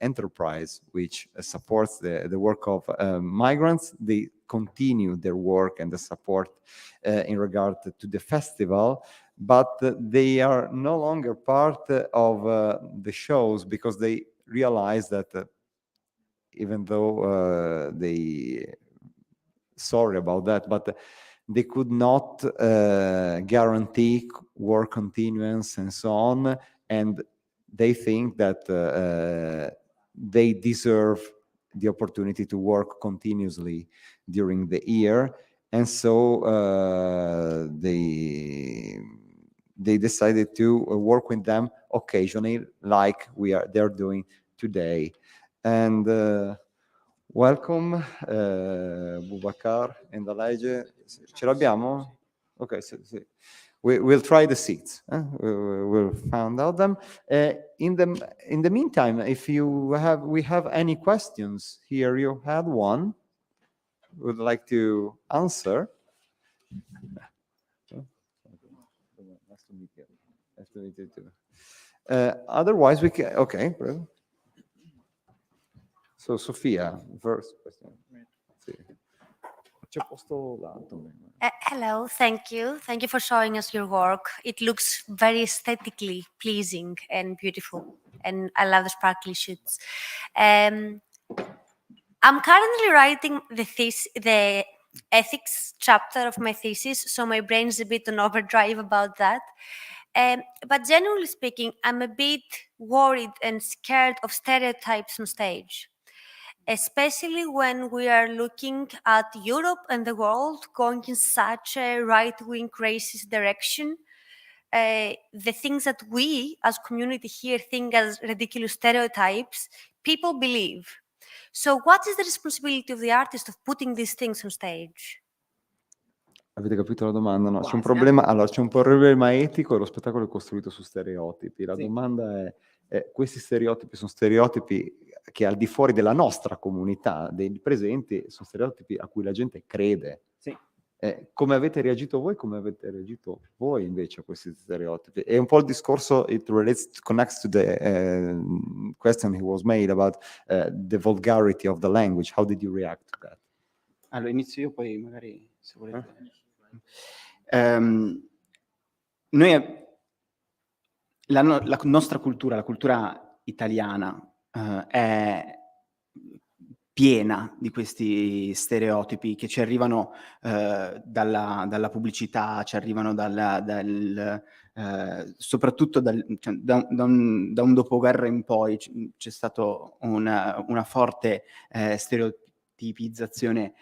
enterprise which supports the work of migrants. They continue their work and the support in regard to the festival, but they are no longer part of the shows because they realize that even though sorry about that, but they could not guarantee work continuance and so on, and they think that they deserve the opportunity to work continuously during the year, and so they decided to work with them occasionally, like they're doing today. And welcome, Boubacar and Alege. Ce l'abbiamo? Okay, so we'll try the seats. We'll find out them. In the meantime, if we have any questions here, you had one. Would like to answer. Nice to meet you. Nice to meet you too. Otherwise, we can. Okay, bro. So, Sofia, first question. Hello, thank you. Thank you for showing us your work. It looks very aesthetically pleasing and beautiful, and I love the sparkly shoots. I'm currently writing the ethics chapter of my thesis, so my brain's a bit on overdrive about that. But generally speaking, I'm a bit worried and scared of stereotypes on stage, especially when we are looking at Europe and the world going in such a right-wing racist direction. The things that we as community here think as ridiculous stereotypes, people believe. So what is the responsibility of the artist of putting these things on stage? Avete capito la domanda? No, c'è un problema. Allora, c'è un problema etico e lo spettacolo è costruito su stereotipi. La domanda è questi stereotipi sono stereotipi che al di fuori della nostra comunità, dei presenti, sono stereotipi a cui la gente crede. Sì. Come avete reagito voi? Come avete reagito voi invece a questi stereotipi? E un po' il discorso, connects to the question he was made about the vulgarity of the language. How did you react to that? Allora, inizio io, poi magari se volete. La nostra cultura, la cultura italiana, è piena di questi stereotipi che ci arrivano dalla pubblicità, ci arrivano soprattutto cioè, da un dopoguerra in poi c'è stato una forte stereotipizzazione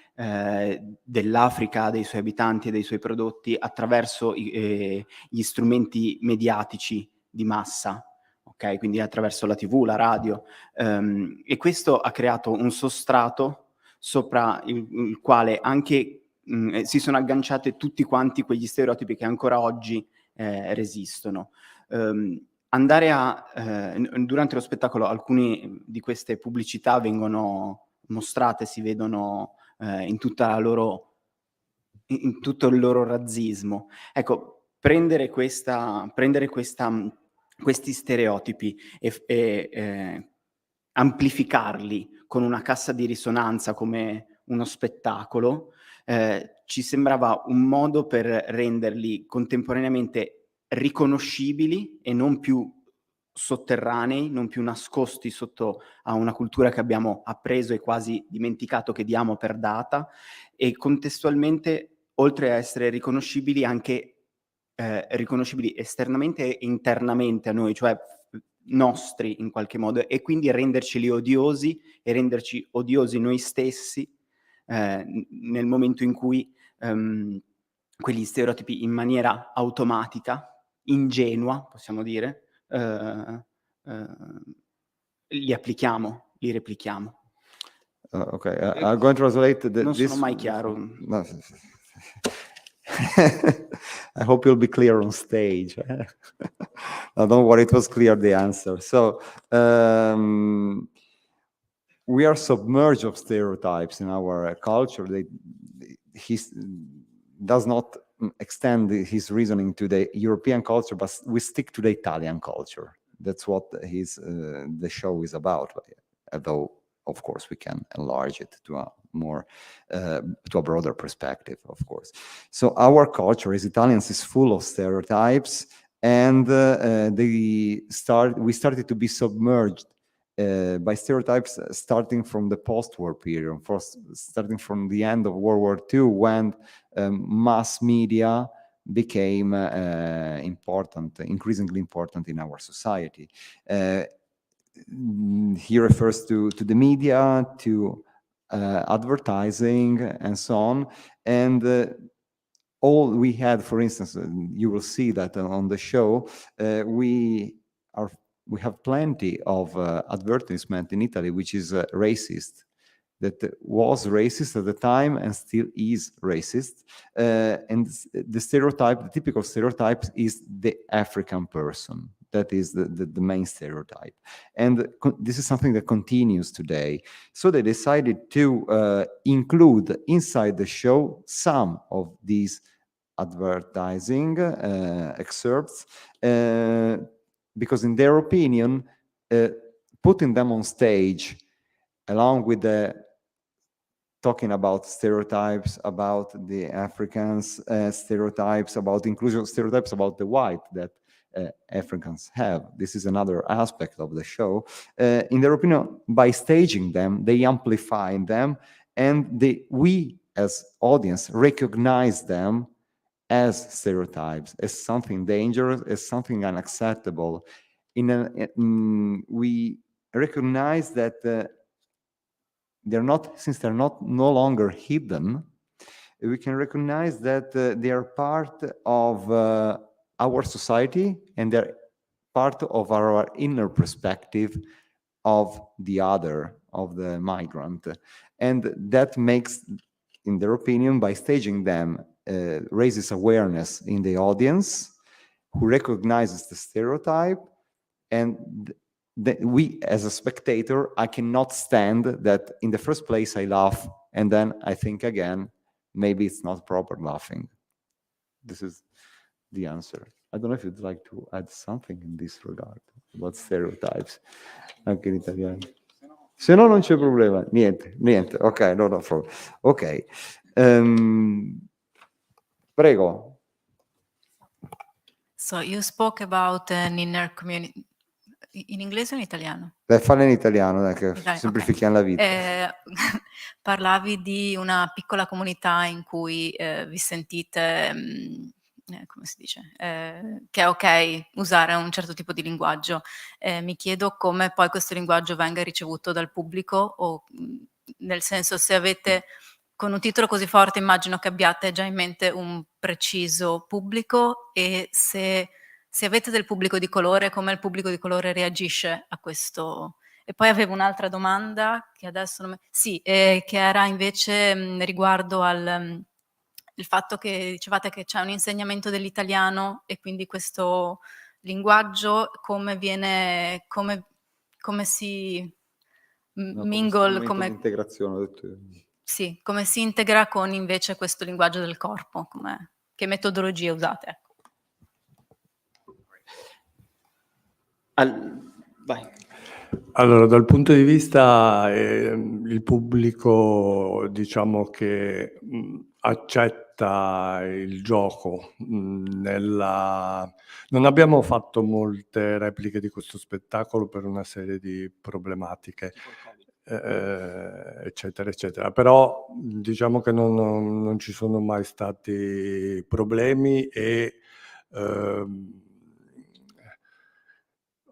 dell'Africa, dei suoi abitanti e dei suoi prodotti attraverso gli strumenti mediatici di massa. Okay, quindi attraverso la TV, la radio, e questo ha creato un sostrato sopra il quale anche si sono agganciate tutti quanti quegli stereotipi che ancora oggi resistono. Durante lo spettacolo alcune di queste pubblicità vengono mostrate, si vedono in tutto il loro razzismo. Ecco, prendere questi stereotipi e amplificarli con una cassa di risonanza come uno spettacolo, ci sembrava un modo per renderli contemporaneamente riconoscibili e non più sotterranei, non più nascosti sotto a una cultura che abbiamo appreso e quasi dimenticato, che diamo per data, e contestualmente, oltre a essere riconoscibili, anche riconoscibili esternamente e internamente a noi, cioè nostri in qualche modo, e quindi renderceli odiosi e renderci odiosi noi stessi nel momento in cui quegli stereotipi in maniera automatica, ingenua, possiamo dire, li applichiamo, li replichiamo. Okay, I'm going to translate Non this. sono mai chiaro. No. I hope you'll be clear on stage. No, don't worry, it was clear, the answer. So we are submerged of stereotypes in our culture. He does not extend his reasoning to the European culture, but we stick to the Italian culture. That's what the show is about, although of course we can enlarge it to a more to a broader perspective, of course. So our culture as Italians is full of stereotypes, and we started to be submerged by stereotypes starting from the post-war period, starting from the end of World War II, when mass media became increasingly important in our society. He refers to the media, to advertising, and so on. And all we had, for instance, you will see that on the show, we have plenty of advertisement in Italy, which is racist, that was racist at the time and still is racist. And the typical stereotype is the African person. That is the main stereotype. And this is something that continues today. So they decided to include inside the show some of these advertising excerpts, because in their opinion, putting them on stage, along with talking about stereotypes about the Africans, stereotypes about inclusion, stereotypes about the white that Africans have. This is another aspect of the show. In their opinion, by staging them, they amplify them, and we as audience recognize them as stereotypes, as something dangerous, as something unacceptable. We recognize that since they're no longer hidden, we can recognize that they are part of our society, and they're part of our inner perspective of the other, of the migrant. And that makes, in their opinion, by staging them, raises awareness in the audience, who recognizes the stereotype. And we, as a spectator, I cannot stand that in the first place I laugh, and then I think again, maybe it's not proper laughing. This is the answer. I don't know if you'd like to add something in this regard about stereotypes, anche in italiano. Se no, non c'è problema. Niente. Ok, no problem. Ok. Prego. So you spoke about an inner community. In inglese o in italiano? Falla in italiano, dai, che Italiano, semplifichiamo la vita. Parlavi di una piccola comunità in cui vi sentite, come si dice, che è ok usare un certo tipo di linguaggio. Mi chiedo come poi questo linguaggio venga ricevuto dal pubblico, o nel senso, se avete, con un titolo così forte, immagino che abbiate già in mente un preciso pubblico, e se avete del pubblico di colore, come il pubblico di colore reagisce a questo. E poi avevo un'altra domanda che adesso non che era invece riguardo al il fatto che dicevate che c'è un insegnamento dell'italiano, e quindi questo linguaggio come si mingle, come Integrazione, ho detto io. sì, come si integra con invece questo linguaggio del corpo, che metodologie usate, ecco. Vai. Allora, dal punto di vista il pubblico, diciamo che accetta il gioco. Non abbiamo fatto molte repliche di questo spettacolo per una serie di problematiche, eccetera, eccetera. Però diciamo che non ci sono mai stati problemi, e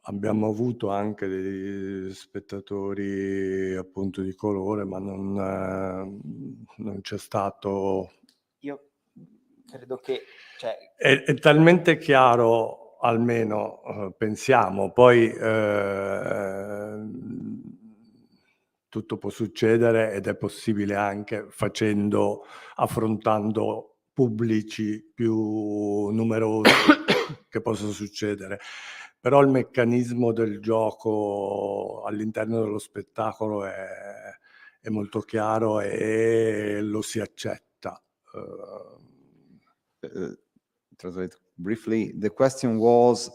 abbiamo avuto anche degli spettatori appunto di colore, ma non c'è stato. Io credo che... È talmente chiaro, almeno pensiamo, poi tutto può succedere, ed è possibile anche affrontando pubblici più numerosi che possa succedere. Però il meccanismo del gioco all'interno dello spettacolo è molto chiaro, e lo si accetta. Translate briefly. The question was,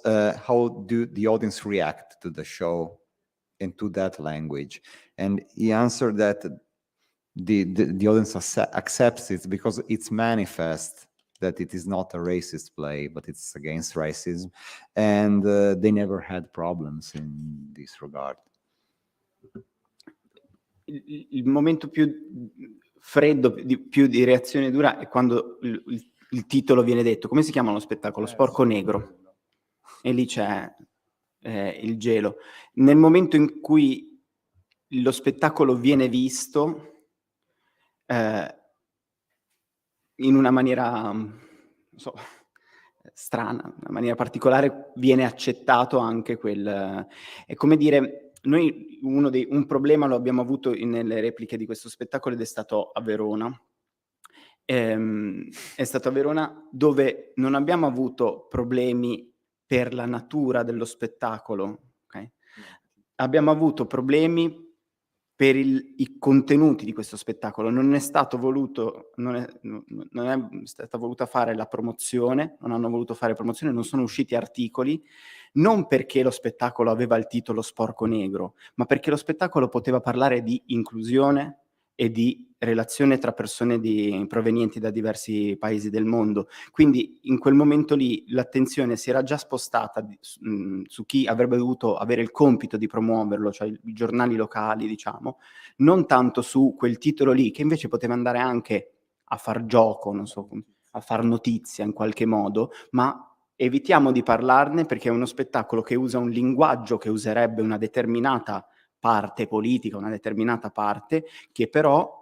how do the audience react to the show and to that language? And he answered that the audience accepts it because it's manifest that it is not a racist play, but it's against racism, and they never had problems in this regard. Il momento più freddo, più di reazione dura, è quando il titolo viene detto. Come si chiama lo spettacolo? Sporco Negro. E lì c'è il gelo. Nel momento in cui lo spettacolo viene visto in una maniera, non so, strana, in una maniera particolare, viene accettato anche quel... È come dire, noi un problema lo abbiamo avuto nelle repliche di questo spettacolo, ed è stato a Verona. È stato a Verona, dove non abbiamo avuto problemi per la natura dello spettacolo, okay? Abbiamo avuto problemi per i contenuti di questo spettacolo. Non è stata voluta fare la promozione, non hanno voluto fare promozione, non sono usciti articoli, non perché lo spettacolo aveva il titolo Sporco Negro, ma perché lo spettacolo poteva parlare di inclusione e di relazione tra persone provenienti da diversi paesi del mondo. Quindi in quel momento lì l'attenzione si era già spostata su chi avrebbe dovuto avere il compito di promuoverlo, cioè i giornali locali, diciamo, non tanto su quel titolo lì, che invece poteva andare anche a far gioco, non so, a far notizia in qualche modo, ma evitiamo di parlarne perché è uno spettacolo che usa un linguaggio che userebbe una determinata parte politica, una determinata parte, che però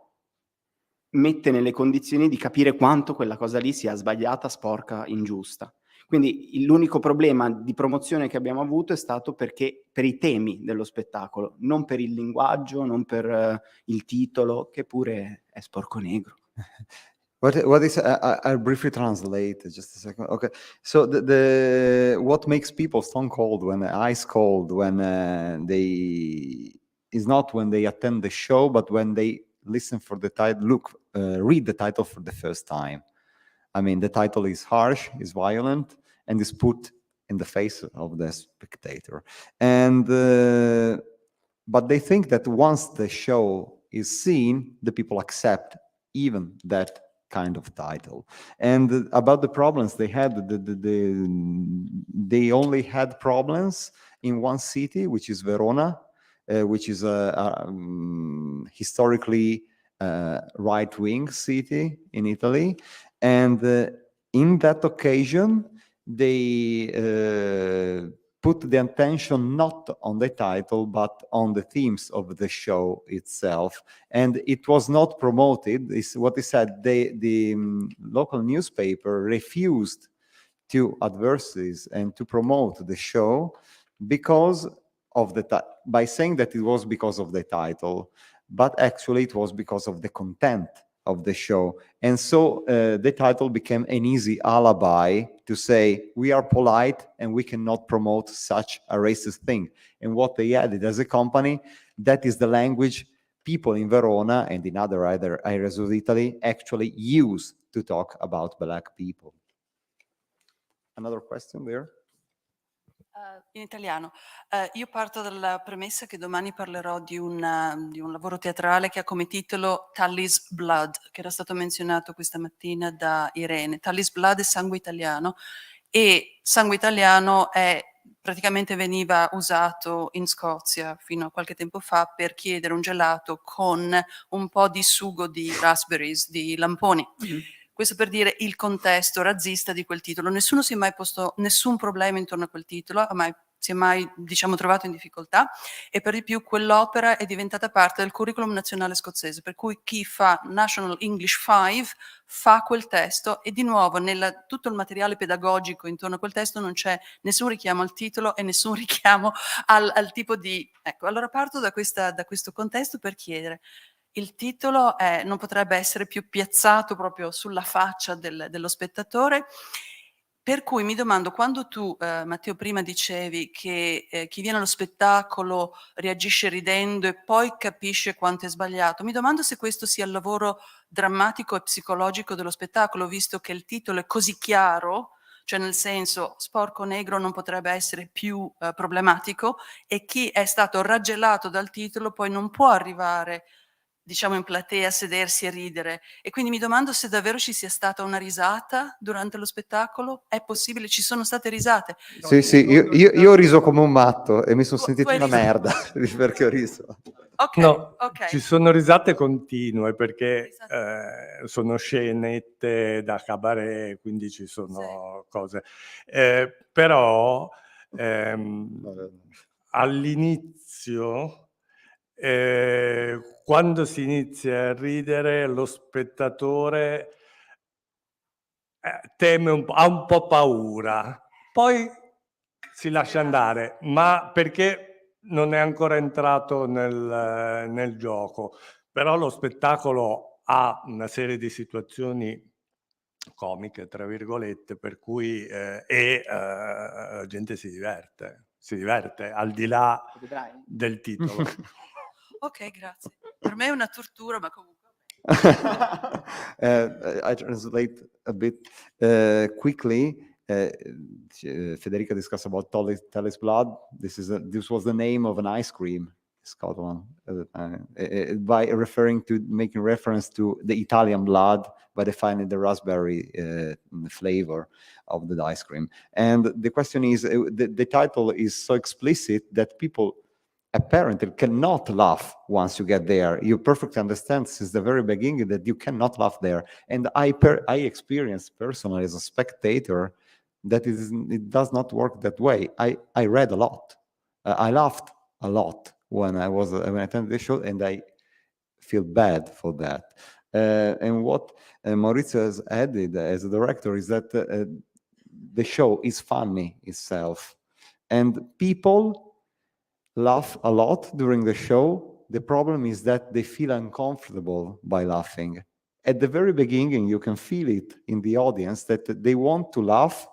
mette nelle condizioni di capire quanto quella cosa lì sia sbagliata, sporca, ingiusta. Quindi l'unico problema di promozione che abbiamo avuto è stato per i temi dello spettacolo, non per il linguaggio, non per il titolo, che pure è sporco negro. What is? I'll briefly translate. Just a second. Okay. So what makes people stone cold, when ice cold, when is not when they attend the show, but when they listen for the title, read the title for the first time. I mean, the title is harsh, is violent, and is put in the face of the spectator. And but they think that once the show is seen, the people accept even that kind of title. And about the problems they had, they only had problems in one city, which is Verona, which is historically right-wing city in Italy. And in that occasion, they put the attention not on the title, but on the themes of the show itself. And it was not promoted. Is what he said. The local newspaper refused to advertise and to promote the show because of by saying that it was because of the title, but actually it was because of the content of the show. And so the title became an easy alibi to say, we are polite and we cannot promote such a racist thing. And what they added as a company, that is the language people in Verona and in other areas of Italy actually use to talk about Black people. Another question there? In italiano. Io parto dalla premessa che domani parlerò di un lavoro teatrale che ha come titolo Tully's Blood, che era stato menzionato questa mattina da Irene. Tully's Blood è sangue italiano, e sangue italiano praticamente veniva usato in Scozia fino a qualche tempo fa per chiedere un gelato con un po' di sugo di raspberries, di lamponi. Questo per dire il contesto razzista di quel titolo. Nessuno si è mai posto nessun problema intorno a quel titolo, si è mai, diciamo, trovato in difficoltà, e per di più quell'opera è diventata parte del curriculum nazionale scozzese, per cui chi fa National English 5 fa quel testo, e di nuovo tutto il materiale pedagogico intorno a quel testo non c'è nessun richiamo al titolo e nessun richiamo al tipo di... Ecco, allora parto da questo contesto per chiedere: il titolo non potrebbe essere più piazzato proprio sulla faccia dello spettatore, per cui mi domando, quando tu, Matteo, prima dicevi che chi viene allo spettacolo reagisce ridendo e poi capisce quanto è sbagliato, mi domando se questo sia il lavoro drammatico e psicologico dello spettacolo, visto che il titolo è così chiaro, cioè nel senso sporco negro non potrebbe essere più problematico, e chi è stato raggelato dal titolo poi non può arrivare, diciamo, in platea, sedersi e ridere. E quindi mi domando se davvero ci sia stata una risata durante lo spettacolo. È possibile? Ci sono state risate? Sì, io ho riso come un matto e mi sono sentito hai una riso? merda perché ho riso. Ok, No, ok. ci sono risate continue perché Risate. sono scenette da cabaret, quindi ci sono cose. Però all'inizio, quando si inizia a ridere, lo spettatore teme ha un po' paura, poi si lascia andare, ma perché non è ancora entrato nel gioco. Però lo spettacolo ha una serie di situazioni comiche, tra virgolette, per cui la gente si diverte al di là del titolo. Ok, grazie. Per me è una tortura, ma comunque... I translate a bit quickly. Federica discussed about Tully's Blood. This was the name of an ice cream in Scotland, by making reference to the Italian blood, by defining the raspberry flavor of the ice cream. And the question is, the title is so explicit that people apparently cannot laugh once you get there. You perfectly understand since the very beginning that you cannot laugh there. And I experienced personally as a spectator that it does not work that way. I read a lot. I laughed a lot when I attended the show, and I feel bad for that. And what Maurizio has added as a director is that the show is funny itself, and people laugh a lot during the show. The problem is that they feel uncomfortable by laughing. At the very beginning, you can feel it in the audience that they want to laugh,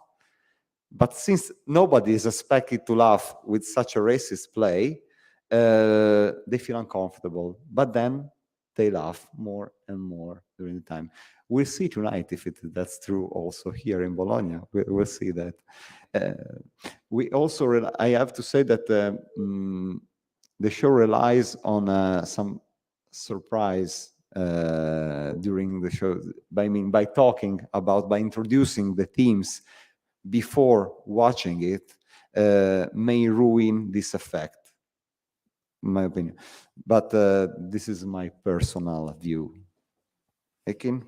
but since nobody is expected to laugh with such a racist play, they feel uncomfortable. But then they laugh more and more during the time. We'll see tonight if that's true also here in Bologna. We'll see that. We also, I have to say that the show relies on some surprise during the show. By introducing the themes before watching it. may ruin this effect, in my opinion. But this is my personal view. Ekin?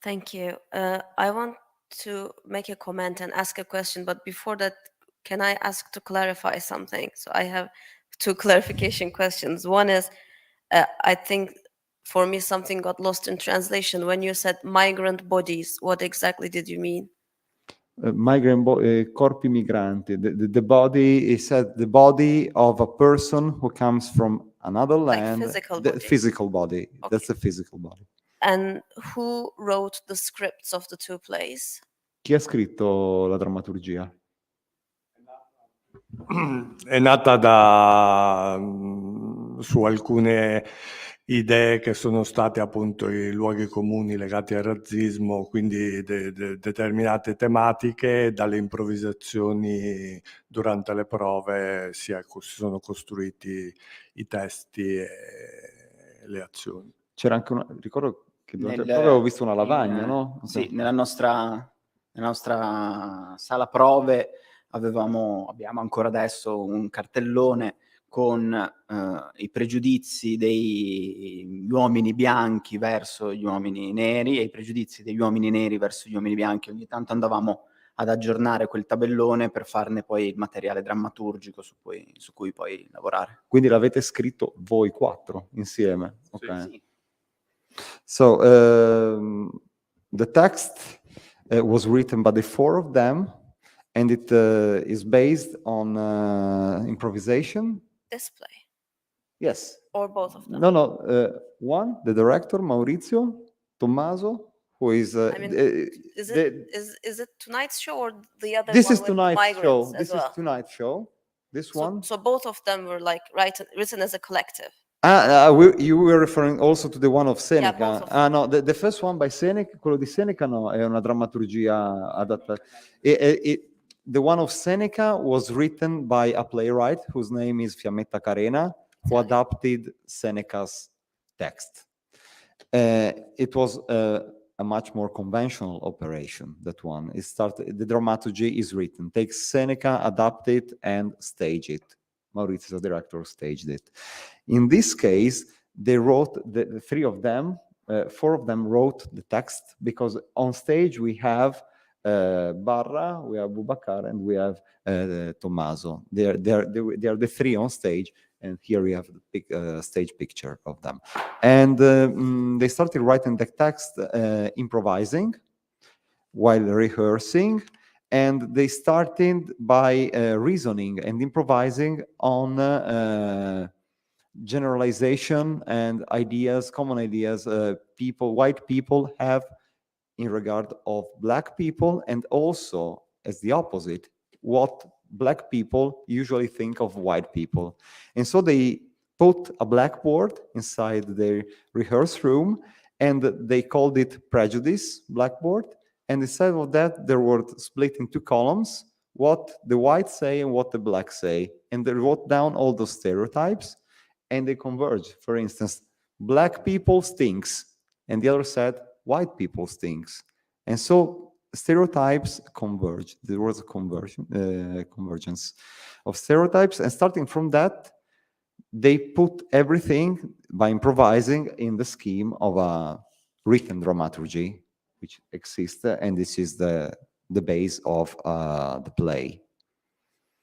Thank you. I want to make a comment and ask a question, but before that, can I ask to clarify something? So I have two clarification questions. One is, I think for me something got lost in translation. When you said migrant bodies, what exactly did you mean? Corpi migranti. The body, he said, the body of a person who comes from another Like land. physical The body. physical body. Okay. That's the physical body. And who wrote the scripts of the two plays? Chi ha scritto la drammaturgia? È nata su alcune idee che sono state appunto i luoghi comuni legati al razzismo, quindi determinate tematiche, dalle improvvisazioni durante le prove si sono costruiti i testi e le azioni. C'era anche una... Ricordo che durante Nel- le prove avevo visto una lavagna, in- no? Sì, nella nostra sala prove abbiamo ancora adesso un cartellone con i pregiudizi degli uomini bianchi verso gli uomini neri e i pregiudizi degli uomini neri verso gli uomini bianchi. Ogni tanto andavamo ad aggiornare quel tabellone per farne poi il materiale drammaturgico su cui poi lavorare. Quindi l'avete scritto voi quattro insieme? Ok. Sì. So the text was written by the four of them, and it is based on improvisation. This play, Yes. or both of them? No. One, the director, Maurizio Tommaso, who is. I mean, is it tonight's show or the other This one is with tonight's migrants show. as This well? is tonight's show. This one. So both of them were like written as a collective. You were referring also to the one of Seneca. both of them. No, the first one by Seneca, quello di Seneca no, è una drammaturgia adatta. The one of Seneca was written by a playwright whose name is Fiammetta Carena, who adapted Seneca's text. It was a much more conventional operation, that one. The dramaturgy is written, takes Seneca, adapt it, and stage it. Maurizio, the director, staged it. In this case, they wrote, the three of them, four of them wrote the text, because on stage we have Barra, we have Boubacar, and we have Tommaso. They are the three on stage, and here we have the big stage picture of them. And they started writing the text, improvising while rehearsing, and they started by reasoning and improvising on generalization and ideas, common ideas white people have in regard of black people, and also as the opposite, what black people usually think of white people. And so they put a blackboard inside their rehearse room, and they called it Prejudice Blackboard. And instead of that, they were split into columns, what the whites say and what the blacks say. And they wrote down all those stereotypes, and they converge. For instance, black people stinks, and the other said, white people stinks. And so stereotypes converge. There was a convergence of stereotypes. And starting from that, they put everything by improvising in the scheme of a written dramaturgy, which exists, and this is the base of the play.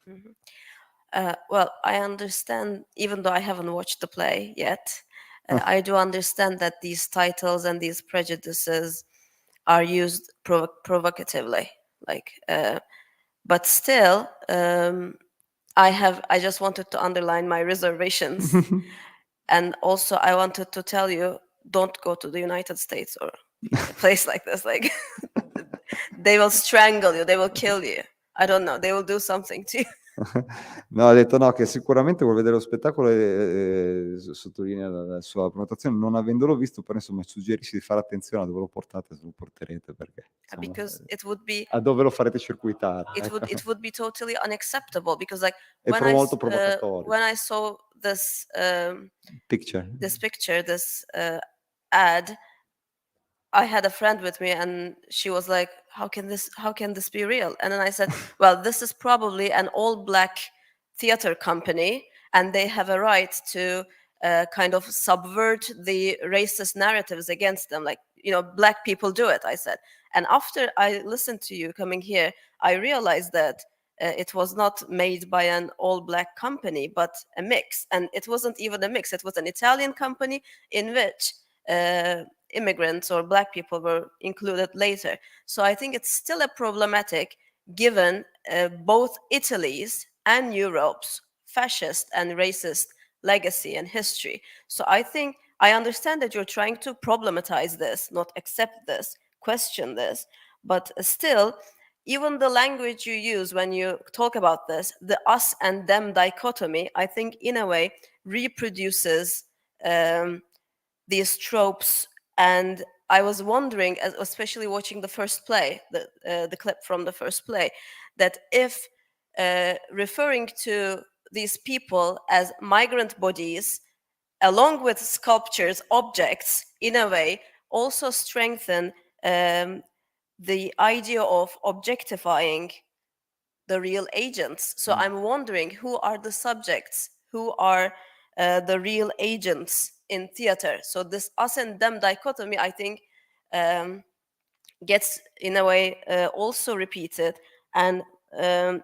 Mm-hmm. Well, I understand, even though I haven't watched the play yet, I do understand that these titles and these prejudices are used provocatively, but still, I just wanted to underline my reservations, and also I wanted to tell you, don't go to the United States or a place like this. Like, they will strangle you, they will kill you. I don't know, they will do something to you. No, ha detto no, che sicuramente vuole vedere lo spettacolo e sottolinea la sua prenotazione, non avendolo visto, però insomma suggerisce di fare attenzione a dove lo portate, se lo porterete, perché insomma, Because it would be, a dove lo farete circuitare. it would be totally unacceptable, because like È molto provocatorio. when I saw this Picture. ad, I had a friend with me, and she was like, how can this be real? And then I said, well, this is probably an all-black theater company, and they have a right to kind of subvert the racist narratives against them. Like, black people do it, I said. And after I listened to you coming here, I realized that it was not made by an all-black company, but a mix. And it wasn't even a mix. It was an Italian company in which immigrants or black people were included later. So I think it's still a problematic, given both Italy's and Europe's fascist and racist legacy and history. So I think I understand that you're trying to problematize this, not accept this, question this, but still, even the language you use when you talk about this, the us and them dichotomy, I think in a way reproduces these tropes. And I was wondering, especially watching the first play, the clip from the first play, that if referring to these people as migrant bodies, along with sculptures, objects, in a way, also strengthen the idea of objectifying the real agents. So I'm wondering, who are the subjects? Who are the real agents in theater? So this us and them dichotomy, I think, gets in a way also repeated. And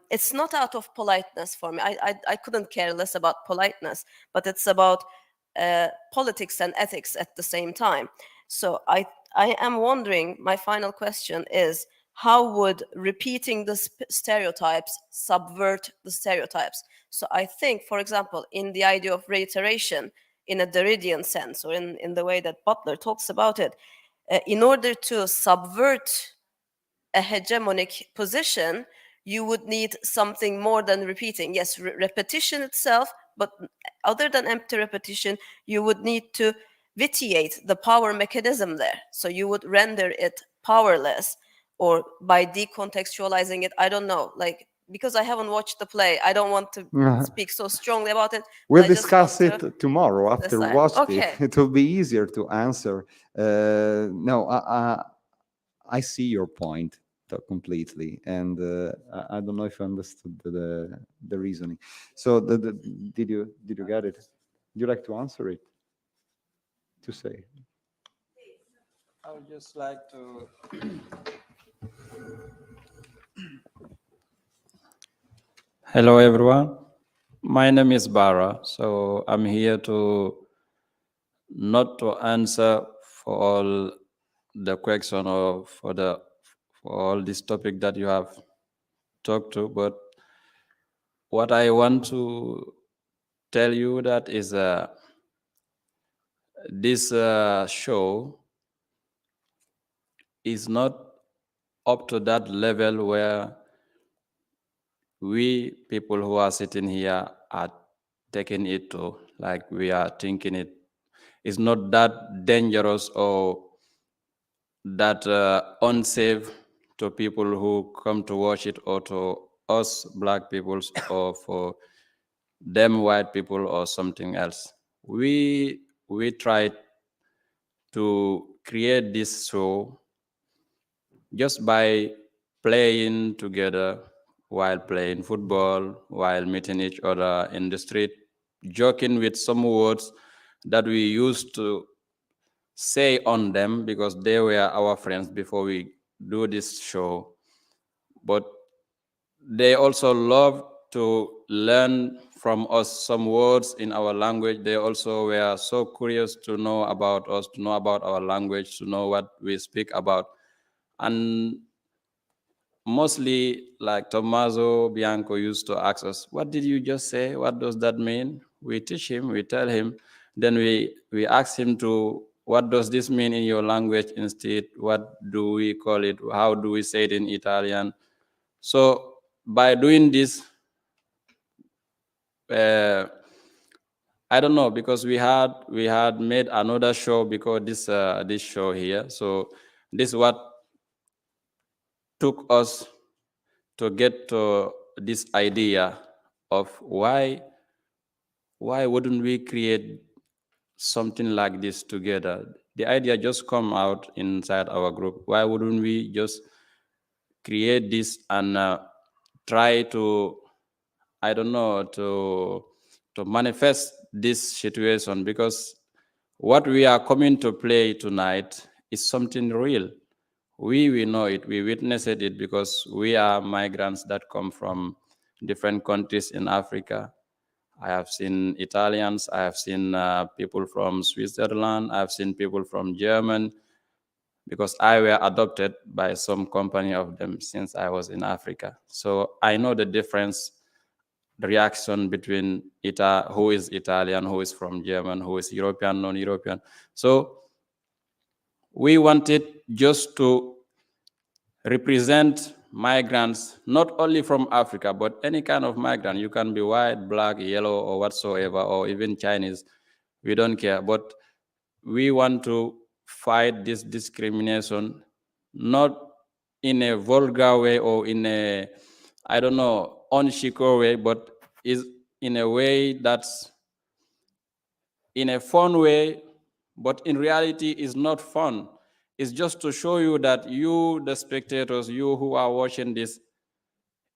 it's not out of politeness for me. I couldn't care less about politeness, but it's about politics and ethics at the same time. So I am wondering, my final question is, how would repeating the stereotypes subvert the stereotypes? So I think, for example, in the idea of reiteration, in a Derridian sense, or in the way that Butler talks about it, in order to subvert a hegemonic position, you would need something more than repeating. Yes, repetition itself, but other than empty repetition, you would need to vitiate the power mechanism there. So you would render it powerless, or by decontextualizing it, I don't know, like, because I haven't watched the play, I don't want to speak so strongly about it. We'll discuss it tomorrow after decide. watching Okay. it. It will be easier to answer. No, I see your point completely, and I don't know if I understood the reasoning. So, did you get it? Would you like to answer it? To say? I would just like to Hello everyone, my name is Bara, so I'm here to not to answer for all the question or for all this topic that you have talked to, but what I want to tell you that is this show is not up to that level where we people who are sitting here are taking it to, like we are thinking it is not that dangerous or that unsafe to people who come to watch it, or to us black people, or for them white people or something else. We tried to create this show just by playing together, while playing football, while meeting each other in the street, joking with some words that we used to say on them because they were our friends before we do this show. But they also love to learn from us some words in our language. They also were so curious to know about us, to know about our language, to know what we speak about. And mostly, like Tommaso Bianco used to ask us, what did you just say? What does that mean? We teach him, we tell him, then we ask him to, what does this mean in your language instead? What do we call it? How do we say it in Italian? So by doing this, I don't know, because we had made another show because this show here. So this is what took us to get to this idea of why wouldn't we create something like this together? the idea just come out inside our group. Why wouldn't we just create this and try to, I don't know, to manifest this situation? Because what we are coming to play tonight is something real. We know it, we witnessed it, because we are migrants that come from different countries in Africa. I have seen Italians, I have seen people from Switzerland, I have seen people from Germany, because I were adopted by some company of them since I was in Africa. So I know the difference, the reaction between who is Italian, who is from German, who is European, non-European. So we wanted just to represent migrants, not only from Africa, but any kind of migrant. You can be white, black, yellow, or whatsoever, or even Chinese. We don't care. But we want to fight this discrimination, not in a vulgar way or in a, I don't know, unsecure way, but is in a way that's in a fun way, but in reality is not fun. It's just to show you that you, the spectators, you who are watching this,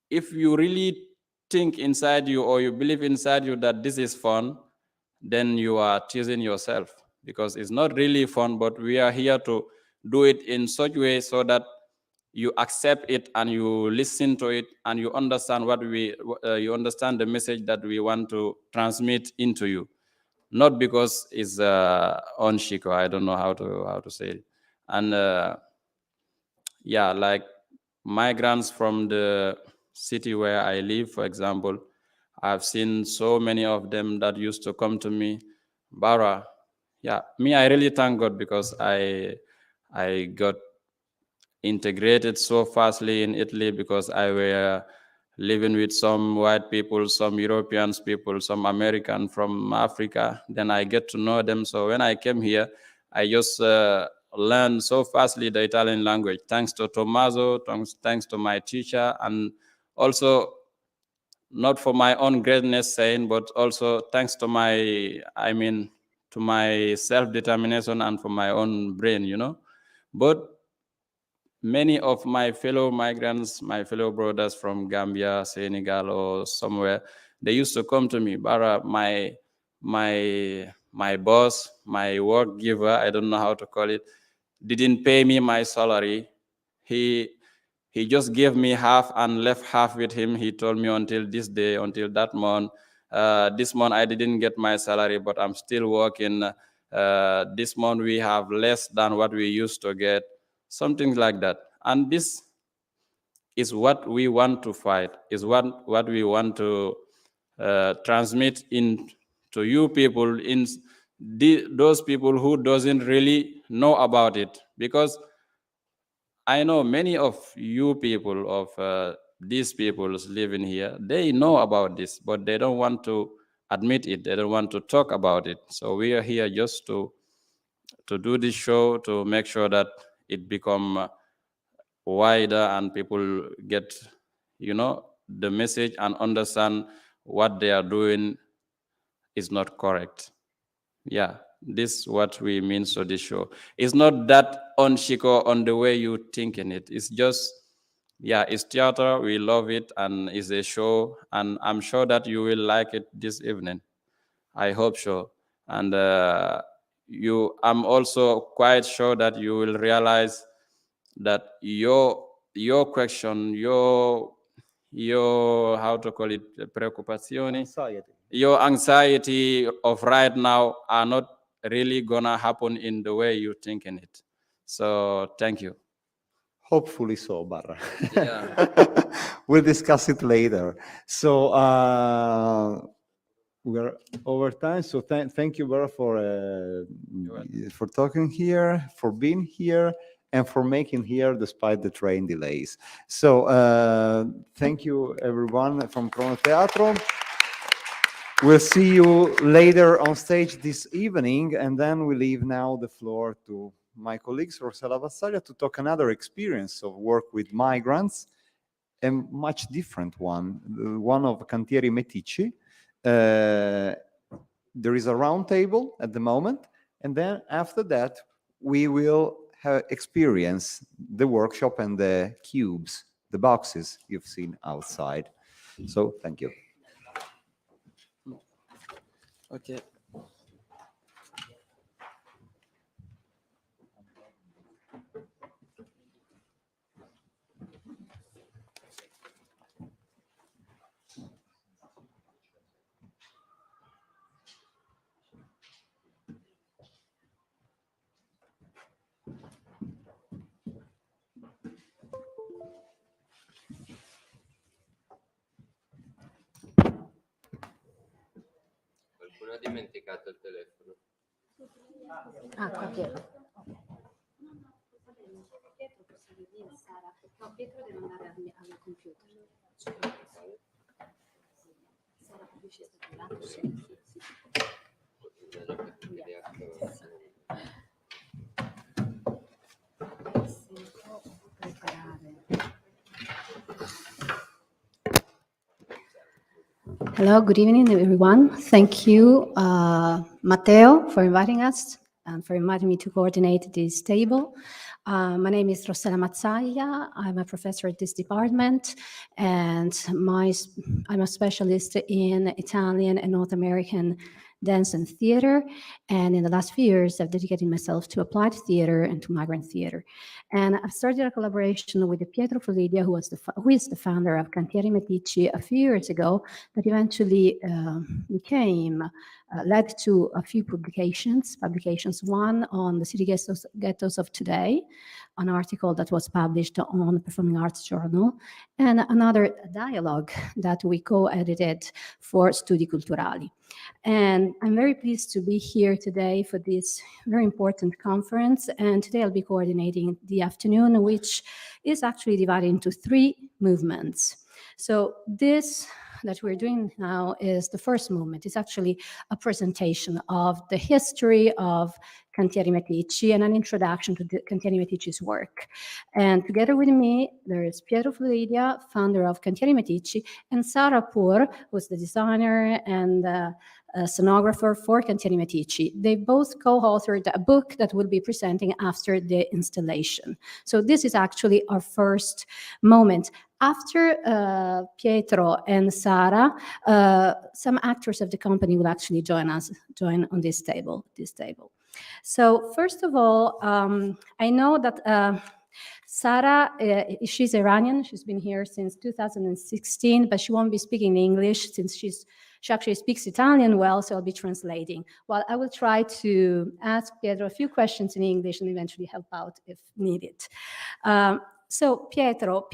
if you really think inside you or you believe inside you that this is fun, then you are teasing yourself, because it's not really fun, but we are here to do it in such a way so that you accept it and you listen to it and you understand you understand the message that we want to transmit into you. Not because it's unshick, or I don't know how to say it. And yeah, like migrants from the city where I live, for example, I've seen so many of them that used to come to me, Bara. Yeah, I really thank God, because I got integrated so fastly in Italy, because I were living with some white people, some Europeans people, some American from Africa. Then I get to know them. So when I came here, I just learned so fastly the Italian language, thanks to Tommaso, thanks to my teacher, and also not for my own greatness saying, but also thanks to my self-determination and for my own brain, But many of my fellow migrants, my fellow brothers from Gambia, Senegal, or somewhere, they used to come to me, Bara, my boss, my work giver, I don't know how to call it, didn't pay me my salary. He just gave me half and left half with him. He told me until this day, until that month, this month I didn't get my salary, but I'm still working. This month we have less than what we used to get. Something like that. And this is what we want to fight, is what we want to transmit to you people, those people who doesn't really know about it. Because I know many of you people, of these people living here, they know about this, but they don't want to admit it. They don't want to talk about it. So we are here just to do this show, to make sure that it become wider and people get, the message and understand what they are doing is not correct. Yeah, this is what we mean. So this show is not that on Chico on the way you thinking it. It's just, it's theater. We love it, and it's a show, and I'm sure that you will like it this evening. I hope so. And I'm also quite sure that you will realize that your question, your how to call it, preoccupazioni, your anxiety of right now are not really gonna happen in the way you're thinking it. So thank you. Hopefully so, Barra. Yeah. We'll discuss it later. So we're over time. So thank you, Barra, for talking here, for being here, and for making here despite the train delays. So thank you, everyone from Migrantheatre. We'll see you later on stage this evening, and then we leave now the floor to my colleagues, Rossella Vassaglia, to talk another experience of work with migrants, a much different one, the one of Cantieri Meticci. There is a round table at the moment, and then after that, we will experience the workshop and the cubes, the boxes you've seen outside. So thank you. Okay. Qualcuno ha dimenticato il telefono. Ah, qua Pietro. No, Pietro deve andare al computer. Sara riesce a lato? Sì. Hello, good evening, everyone. Thank you, Matteo, for inviting us and for inviting me to coordinate this table. My name is Rossella Mazzaglia. I'm a professor at this department, and I'm a specialist in Italian and North American dance and theater. And in the last few years, I've dedicated myself to applied theater and to migrant theater. And I've started a collaboration with Pietro Folidia, who is the founder of Cantieri Medici a few years ago, that eventually led to a few publications, one on the city ghettos of today, an article that was published on the Performing Arts Journal, and another dialogue that we co-edited for Studi Culturali. And I'm very pleased to be here today for this very important conference. And today I'll be coordinating the afternoon, which is actually divided into 3 movements. So this that we're doing now is the first movement. It's actually a presentation of the history of Cantieri Medici and an introduction to Cantieri Medici's work. And together with me, there is Pietro Folidia, founder of Cantieri Medici, and Sara Pur, who's the designer and scenographer for Cantieri Medici. They both co-authored a book that we'll be presenting after the installation. So this is actually our first moment. After Pietro and Sara, some actors of the company will actually join on this table. So first of all, I know that Sara, she's Iranian. She's been here since 2016, but she won't be speaking English since she actually speaks Italian well, so I'll be translating. Well, I will try to ask Pietro a few questions in English and eventually help out if needed. So Pietro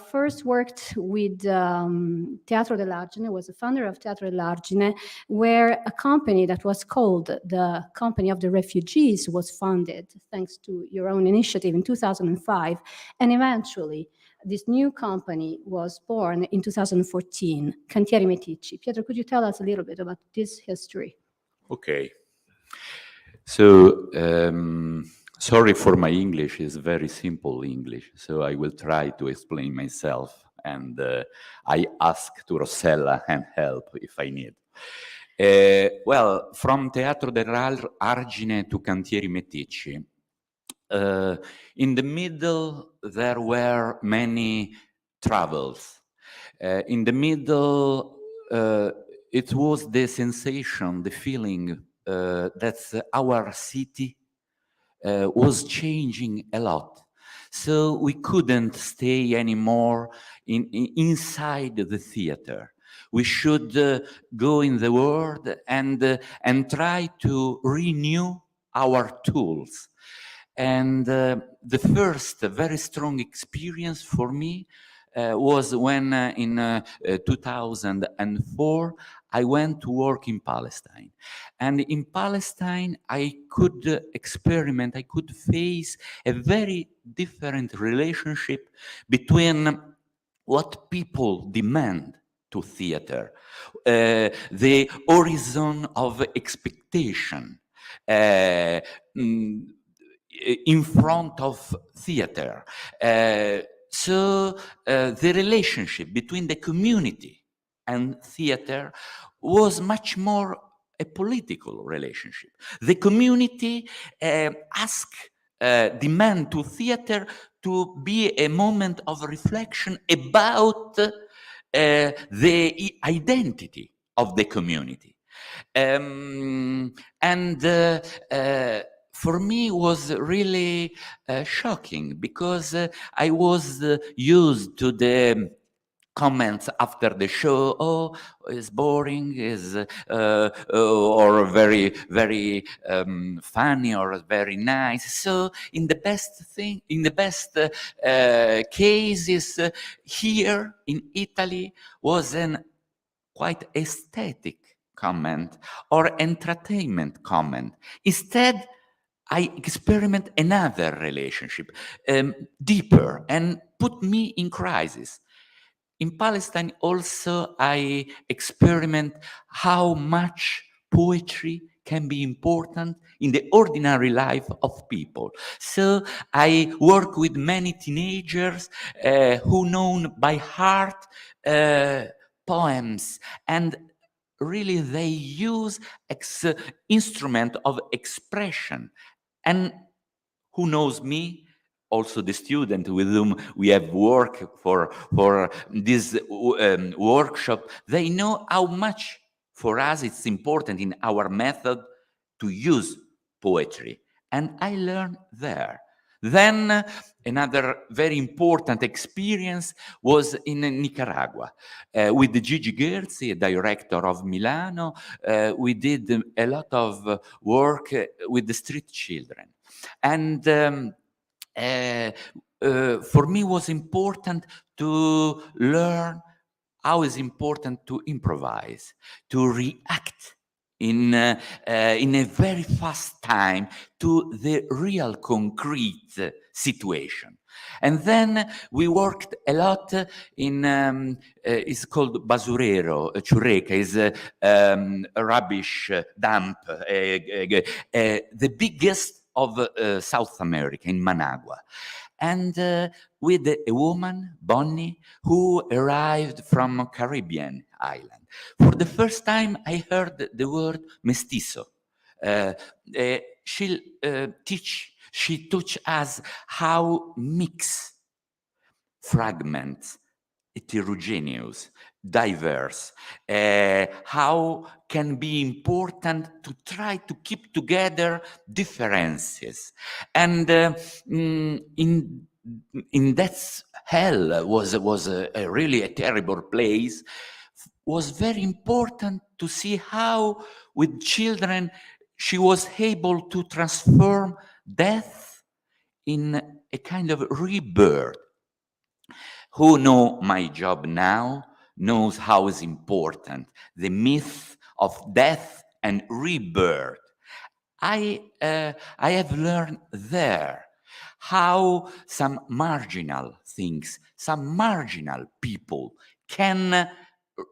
first worked with Teatro dell'Argine, was the founder of Teatro dell'Argine, where a company that was called the Company of the Refugees was founded, thanks to your own initiative in 2005. And eventually, this new company was born in 2014, Cantieri Medici. Pietro, could you tell us a little bit about this history? Okay. So, sorry for my English, it's very simple English, so I will try to explain myself, and I ask to Rossella and help if I need. Well, from Teatro dell'Argine to Cantieri Medici, in the middle there were many travels. In the middle, it was the sensation, the feeling that our city was changing a lot. So we couldn't stay anymore inside the theater. We should go in the world and try to renew our tools. And the first very strong experience for me was when in 2004, I went to work in Palestine. And in Palestine, I could experiment, I could face a very different relationship between what people demand to theater, the horizon of expectation in front of theater. So the relationship between the community and theater was much more a political relationship. The community demand to theater to be a moment of reflection about the identity of the community. For me was really shocking, because I was used to the comments after the show, oh, it's boring, or very, very funny, or very nice. So in the best cases, here in Italy was an quite aesthetic comment or entertainment comment. Instead, I experiment another relationship, deeper, and put me in crisis. In Palestine also, I experiment how much poetry can be important in the ordinary life of people. So I work with many teenagers who know by heart poems, and really they use instrument of expression. And who knows me? Also the student with whom we have worked for this workshop, they know how much for us it's important in our method to use poetry. And I learned there. Then another very important experience was in Nicaragua. With Gigi Gerzi, a director of Milano, we did a lot of work with the street children. And for me was important to learn how it's important to improvise, to react in a very fast time to the real concrete situation. And then we worked a lot in, it's called basurero, churreca, is a rubbish dump, the biggest of South America, in Managua. And with a woman, Bonnie, who arrived from Caribbean island. For the first time, I heard the word mestizo. She taught us how mix fragments, heterogeneous, diverse, how can be important to try to keep together differences. And in that hell was really a terrible place, was very important to see how with children she was able to transform death in a kind of rebirth. Who know my job now knows how is important the myth of death and rebirth. I have learned there how some marginal things, some marginal people can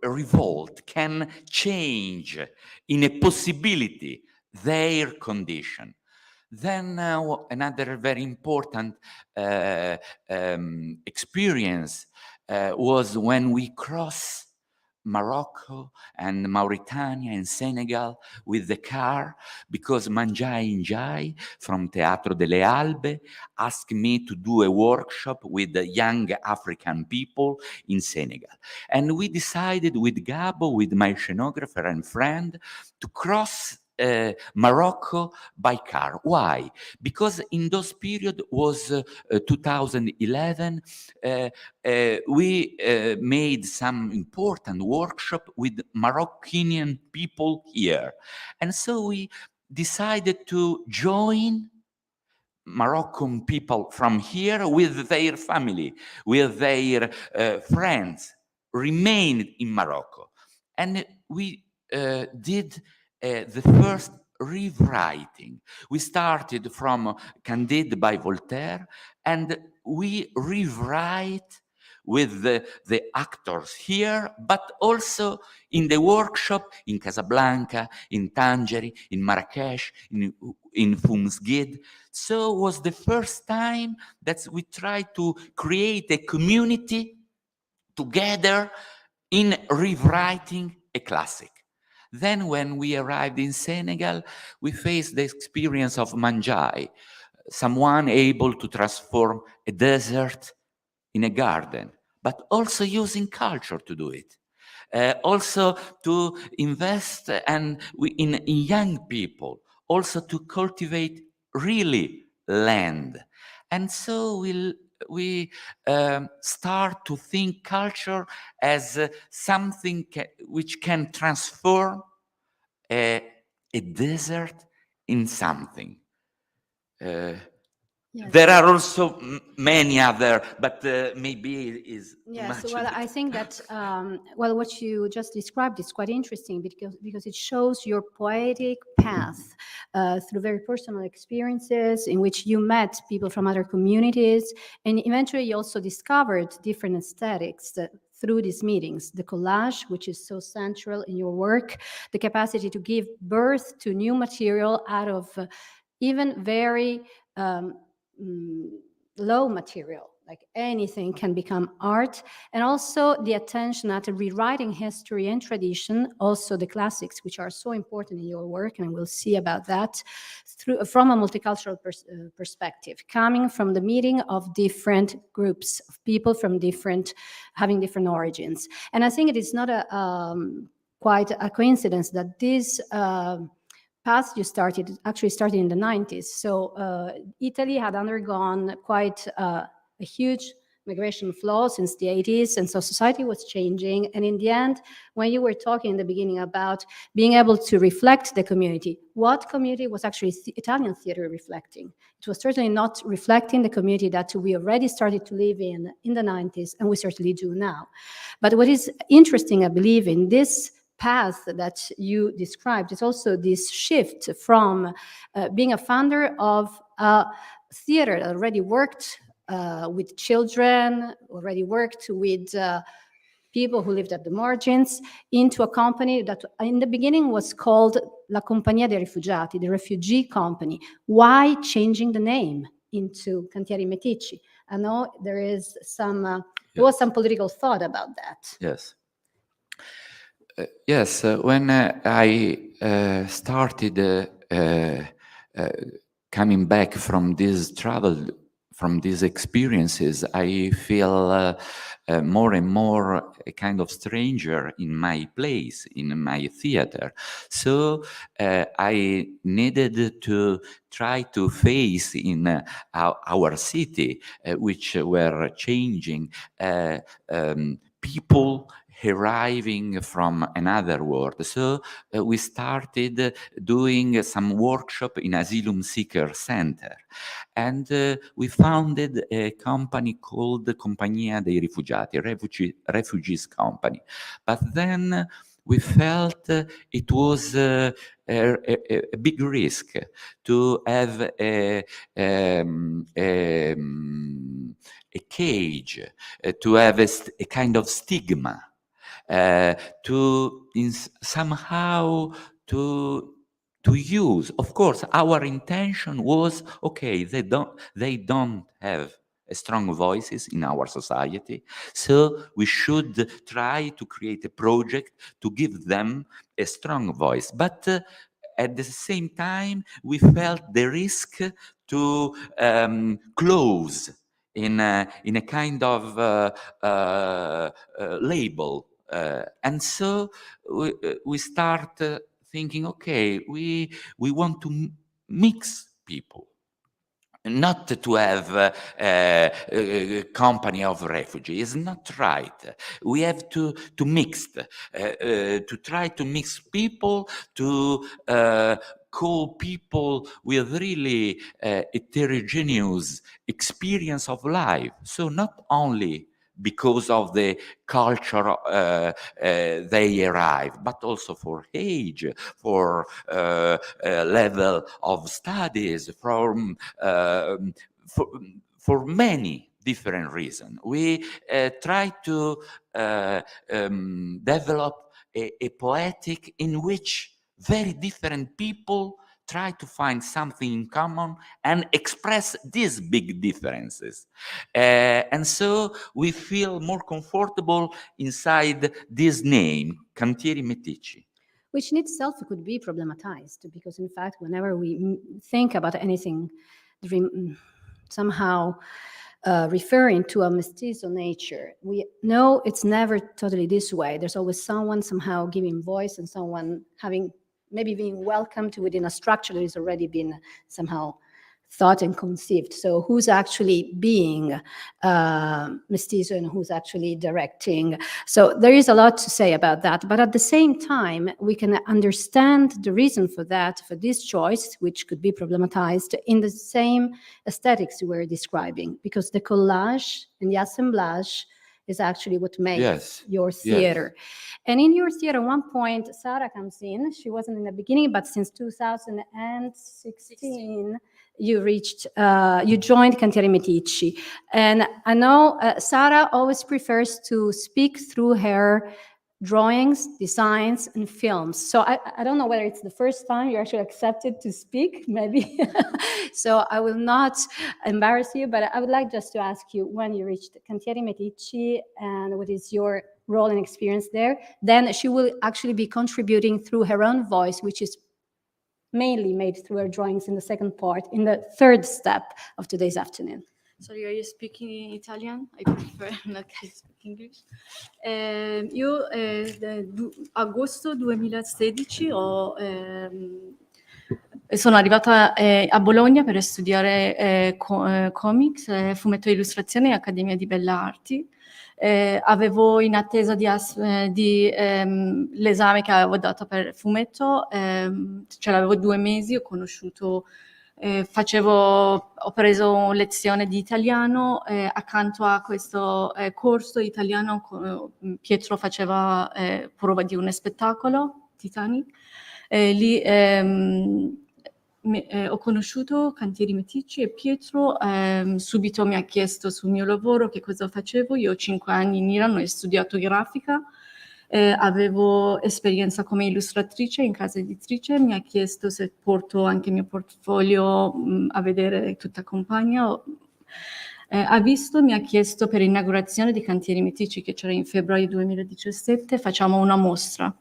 revolt, can change in a possibility their condition. Then another very important experience was when we crossed Morocco and Mauritania and Senegal with the car, because Manjai Njai from Teatro delle Albe asked me to do a workshop with the young African people in Senegal. And we decided with Gabo, with my scenographer and friend, to cross Morocco by car. Why? Because in those period was 2011. We made some important workshop with Moroccan people here, and so we decided to join Moroccan people from here with their family, with their friends, remained in Morocco, and we did the first rewriting. We started from Candide by Voltaire, and we rewrite with the actors here, but also in the workshop in Casablanca, in Tangier, in Marrakesh, in Fumsgid. So it was the first time that we tried to create a community together in rewriting a classic. Then when we arrived in Senegal, we faced the experience of Manjai, someone able to transform a desert in a garden, but also using culture to do it. Also to invest in young people, also to cultivate really land. And so we start to think culture as something which can transform a desert in something. Yes. There are also many other, but maybe is Yes, much. well, I think that, well, what you just described is quite interesting because it shows your poetic path through very personal experiences in which you met people from other communities, and eventually you also discovered different aesthetics through these meetings. The collage, which is so central in your work, the capacity to give birth to new material out of even very low material, like anything can become art, and also the attention at rewriting history and tradition, also the classics, which are so important in your work, and we'll see about that, from a multicultural perspective, coming from the meeting of different groups of people from having different origins. And I think it is not quite a coincidence that this path you actually started in the 90s. So Italy had undergone quite a huge migration flow since the 80s, and so society was changing. And in the end, when you were talking in the beginning about being able to reflect the community, what community was actually Italian theater reflecting? It was certainly not reflecting the community that we already started to live in the 90s, and we certainly do now. But what is interesting, I believe, in this path that you described is also this shift from being a founder of a theater that already worked with children, already worked with people who lived at the margins, into a company that in the beginning was called La Compagnia dei Rifugiati, the refugee company. Why changing the name into Cantieri Meticci? I know there is there was some political thought about that. Yes. Yes, when I started coming back from this travel, from these experiences, I feel more and more a kind of stranger in my place, in my theater. So I needed to try to face in our city, which were changing, people arriving from another world. So we started doing some workshop in Asylum Seeker Center. And we founded a company called Compagnia dei Rifugiati, refugees company. But then we felt it was a big risk to have a cage, to have a kind of stigma, somehow to use. Of course, our intention was, okay, they don't have strong voices in our society, so we should try to create a project to give them a strong voice. But at the same time, we felt the risk to close in a kind of label. And so we start thinking, okay, we want to mix people, not to have a company of refugees. It's not right. We have to mix, to try to mix people, to call people with really heterogeneous experience of life. So not only because of the culture they arrive, but also for age, for level of studies, for many different reasons. We try to develop a poetic in which very different people try to find something in common and express these big differences. And so we feel more comfortable inside this name, Cantieri Meticci. which in itself could be problematized, because in fact, whenever we think about anything somehow referring to a mestizo nature, we know it's never totally this way. There's always someone somehow giving voice and someone having maybe being welcomed within a structure that has already been somehow thought and conceived. So who's actually being mestizo and who's actually directing? So there is a lot to say about that. But at the same time, we can understand the reason for that, for this choice, which could be problematized in the same aesthetics we were describing, because the collage and the assemblage is actually what makes your theater. And in your theater, at one point, Sara comes in. She wasn't in the beginning, but since 2016, you joined Cantieri Metici. And I know Sara always prefers to speak through her drawings, designs, and films. So I don't know whether it's the first time you're actually accepted to speak, maybe. So I will not embarrass you, but I would like just to ask you, when you reached Cantieri Metici and what is your role and experience there, then she will actually be contributing through her own voice, which is mainly made through her drawings in the second part, in the third step of today's afternoon. Sorry, are you speaking in Italian? I prefer not to speak English. Io agosto 2016 sono arrivata a Bologna per studiare comics, fumetto e illustrazione e Accademia di Belle Arti. Avevo in attesa di l'esame che avevo dato per fumetto, ce l'avevo 2 mesi, ho conosciuto, ho preso lezione di italiano, accanto a questo corso italiano Pietro faceva prova di uno spettacolo, Titanic, lì ho conosciuto Cantieri Metici e Pietro subito mi ha chiesto sul mio lavoro che cosa facevo. Io ho 5 anni in Iran, ho studiato grafica, avevo esperienza come illustratrice in casa editrice, mi ha chiesto se porto anche il mio portfolio a vedere tutta compagna. Ha visto, mi ha chiesto per l'inaugurazione di Cantieri Metici, che c'era in febbraio 2017, facciamo una mostra.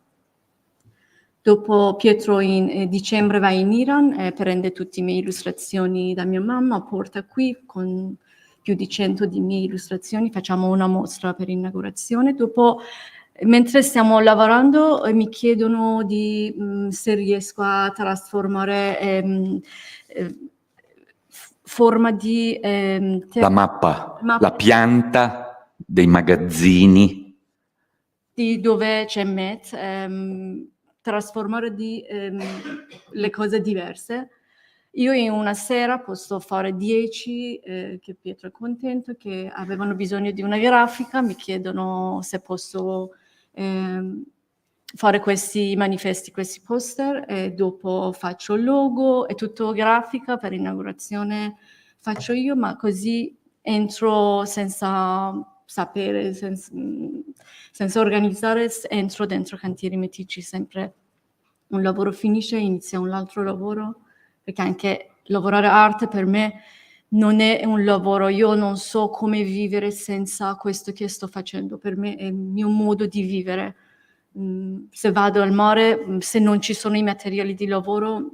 Dopo Pietro in dicembre va in Iran, prende tutte le mie illustrazioni da mia mamma, porta qui con più di 100 di mie illustrazioni, facciamo una mostra per l'inaugurazione. Dopo, mentre stiamo lavorando, mi chiedono se riesco a trasformare forma di... la mappa, la pianta dei magazzini. Di dove c'è Met, trasformare le cose diverse. Io in una sera posso fare 10, che Pietro è contento, che avevano bisogno di una grafica, mi chiedono se posso fare questi manifesti, questi poster, e dopo faccio il logo, è tutto grafica, per l'inaugurazione faccio io, ma così entro senza sapere, senza organizzare, entro dentro Cantieri Metici, sempre un lavoro finisce, inizia un altro lavoro, perché anche lavorare arte per me non è un lavoro, io non so come vivere senza questo che sto facendo, per me è il mio modo di vivere. Se vado al mare, se non ci sono i materiali di lavoro,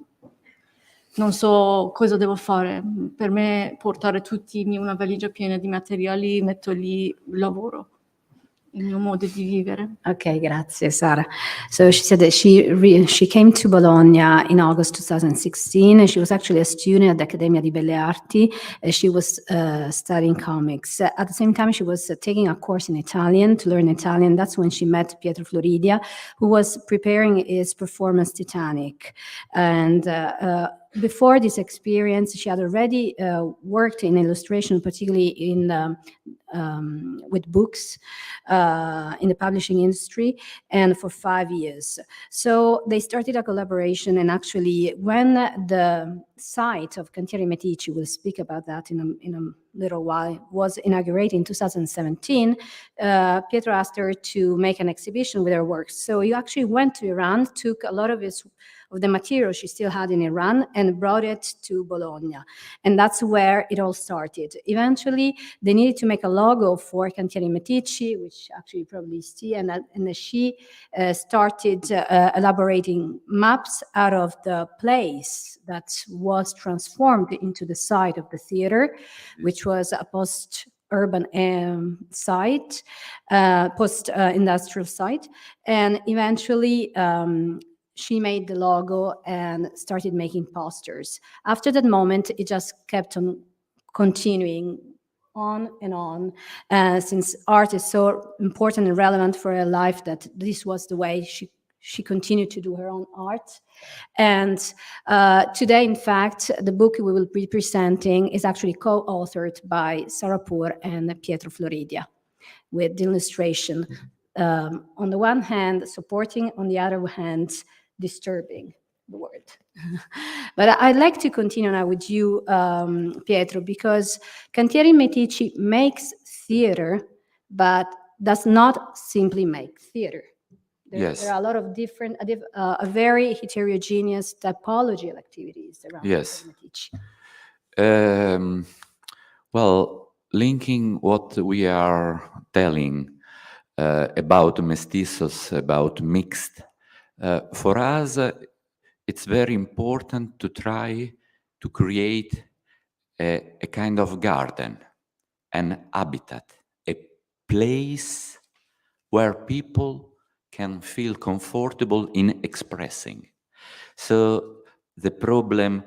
non so cosa devo fare. Per me portare tutti una valigia piena di materiali, metto lì, lavoro. Il mio modo di vivere. Okay, grazie Sara. So she said that she came to Bologna in August 2016, and she was actually a student at the Accademia di Belle Arti. She was studying comics. At the same time, she was taking a course in Italian to learn Italian. That's when she met Pietro Floridia, who was preparing his performance Titanic. And before this experience, she had already worked in illustration, particularly with books in the publishing industry, and for 5 years. So they started a collaboration, and actually when the site of Cantieri Metici, we'll speak about that in a little while, was inaugurated in 2017, Pietro asked her to make an exhibition with her works. So you actually went to Iran, took a lot of his of the material she still had in Iran and brought it to Bologna. And that's where it all started. Eventually, they needed to make a logo for Cantieri Medici, which actually probably is T, and she started elaborating maps out of the place that was transformed into the site of the theater, which was a post-urban site, post-industrial site. And eventually, she made the logo and started making posters. After that moment, it just kept on continuing on and on, since art is so important and relevant for her life that this was the way she continued to do her own art. And today, in fact, the book we will be presenting is actually co-authored by Sarah Poor and Pietro Floridia, with the illustration on the one hand supporting, on the other hand disturbing the word. But I'd like to continue now with you, Pietro, because Cantieri Medici makes theater, but does not simply make theater. There are a lot of different, a very heterogeneous typology of activities around Cantieri Medici. Well, linking what we are telling about mestizos, about mixed, for us, it's very important to try to create a kind of garden, an habitat, a place where people can feel comfortable in expressing. So the problem,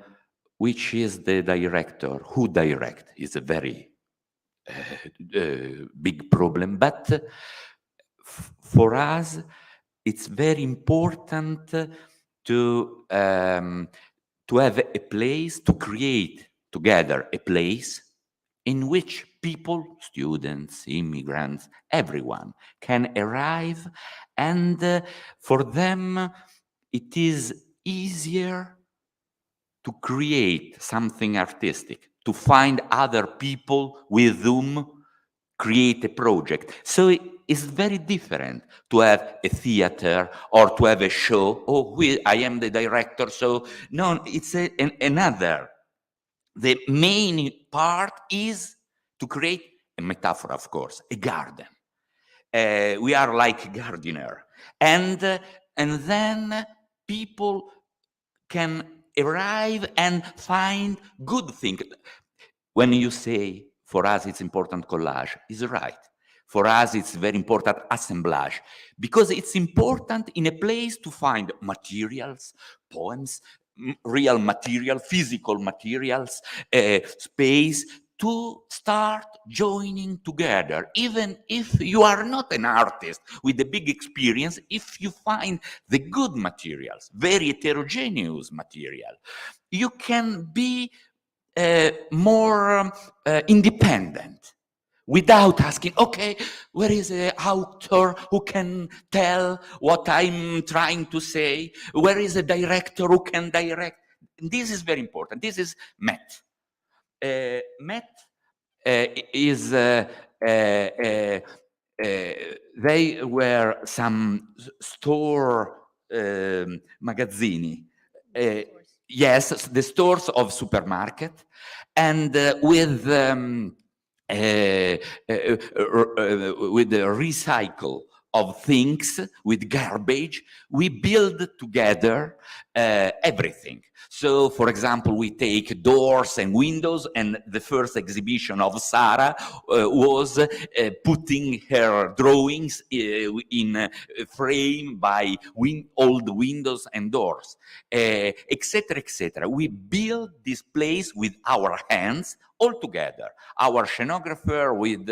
which is the director, who direct, is a very big problem. But for us, it's very important to have a place, to create together a place in which people, students, immigrants, everyone can arrive, and for them it is easier to create something artistic, to find other people with whom create a project. So it's very different to have a theater or to have a show. Oh, I am the director, so no, it's another. The main part is to create a metaphor, of course, a garden. We are like gardener, and then people can arrive and find good things. When you say, for us it's important collage, is right. For us it's very important assemblage, because it's important in a place to find materials, poems, real material, physical materials, space, to start joining together. Even if you are not an artist with a big experience, if you find the good materials, very heterogeneous material, you can be more independent, without asking, okay, where is an author who can tell what I'm trying to say? Where is a director who can direct? This is very important. This is Met. Met is, they were some store magazzini. Yes, the stores of supermarket, and with the recycle of things, with garbage, we build together everything. So, for example, we take doors and windows, and the first exhibition of Sarah was putting her drawings in a frame by old windows and doors, etc., etc. We build this place with our hands, all together. Our scenographer with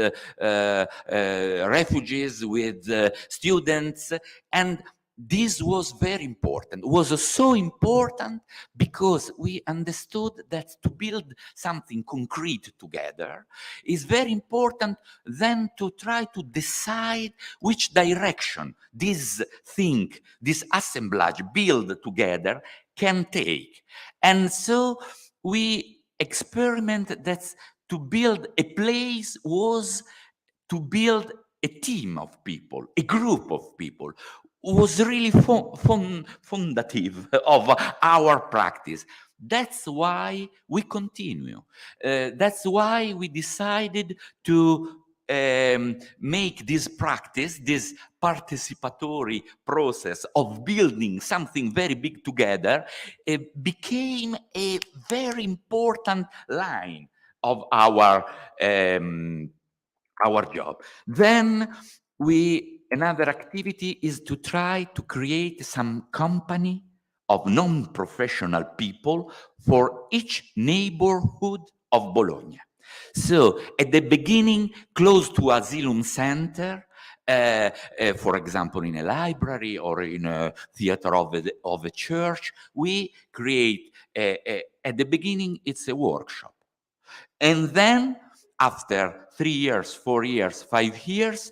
refugees, with students, and this was very important. It was so important because we understood that to build something concrete together is very important then to try to decide which direction this thing, this assemblage built together can take. And so we experiment that to build a place was to build a team of people, a group of people. was really fundative of our practice. That's why we continue. That's why we decided to make this practice, this participatory process of building something very big together, became a very important line of our job. Then another activity is to try to create some company of non-professional people for each neighborhood of Bologna. So at the beginning, close to Asylum Center, for example, in a library or in a theater of a church, we create, at the beginning, it's a workshop. And then after 3 years, 4 years, 5 years,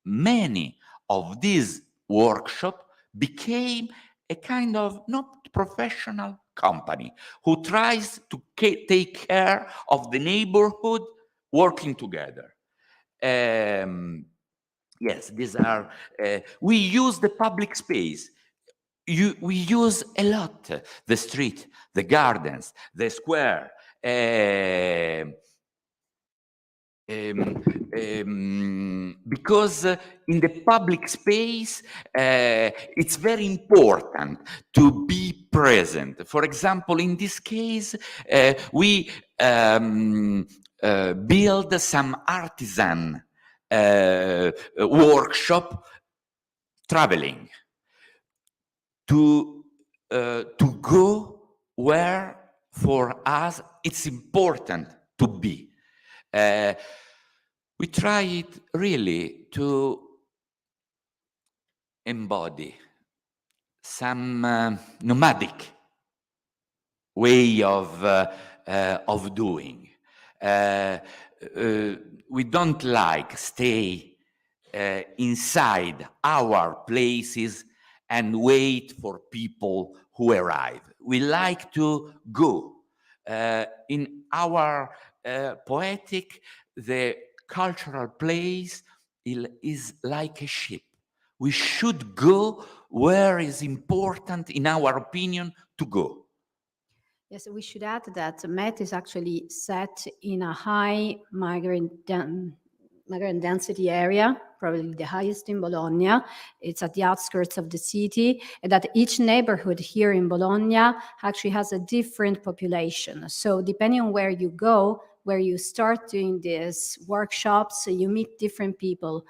many of these workshops became a kind of not professional company who tries to take care of the neighborhood working together. Yes, these are, we use the public space. We use a lot the street, the gardens, the square, because in the public space, it's very important to be present. For example, in this case, we build some artisan workshop traveling to go where for us it's important to be. We try really to embody some nomadic way of doing. We don't like stay inside our places and wait for people who arrive. We like to go. In our poetic, the cultural place is like a ship. We should go where is important, in our opinion, to go. Yes, we should add that Met is actually set in a high migrant density area, probably the highest in Bologna. It's at the outskirts of the city, and that each neighborhood here in Bologna actually has a different population. So depending on where you go, where you start doing these workshops, you meet different people.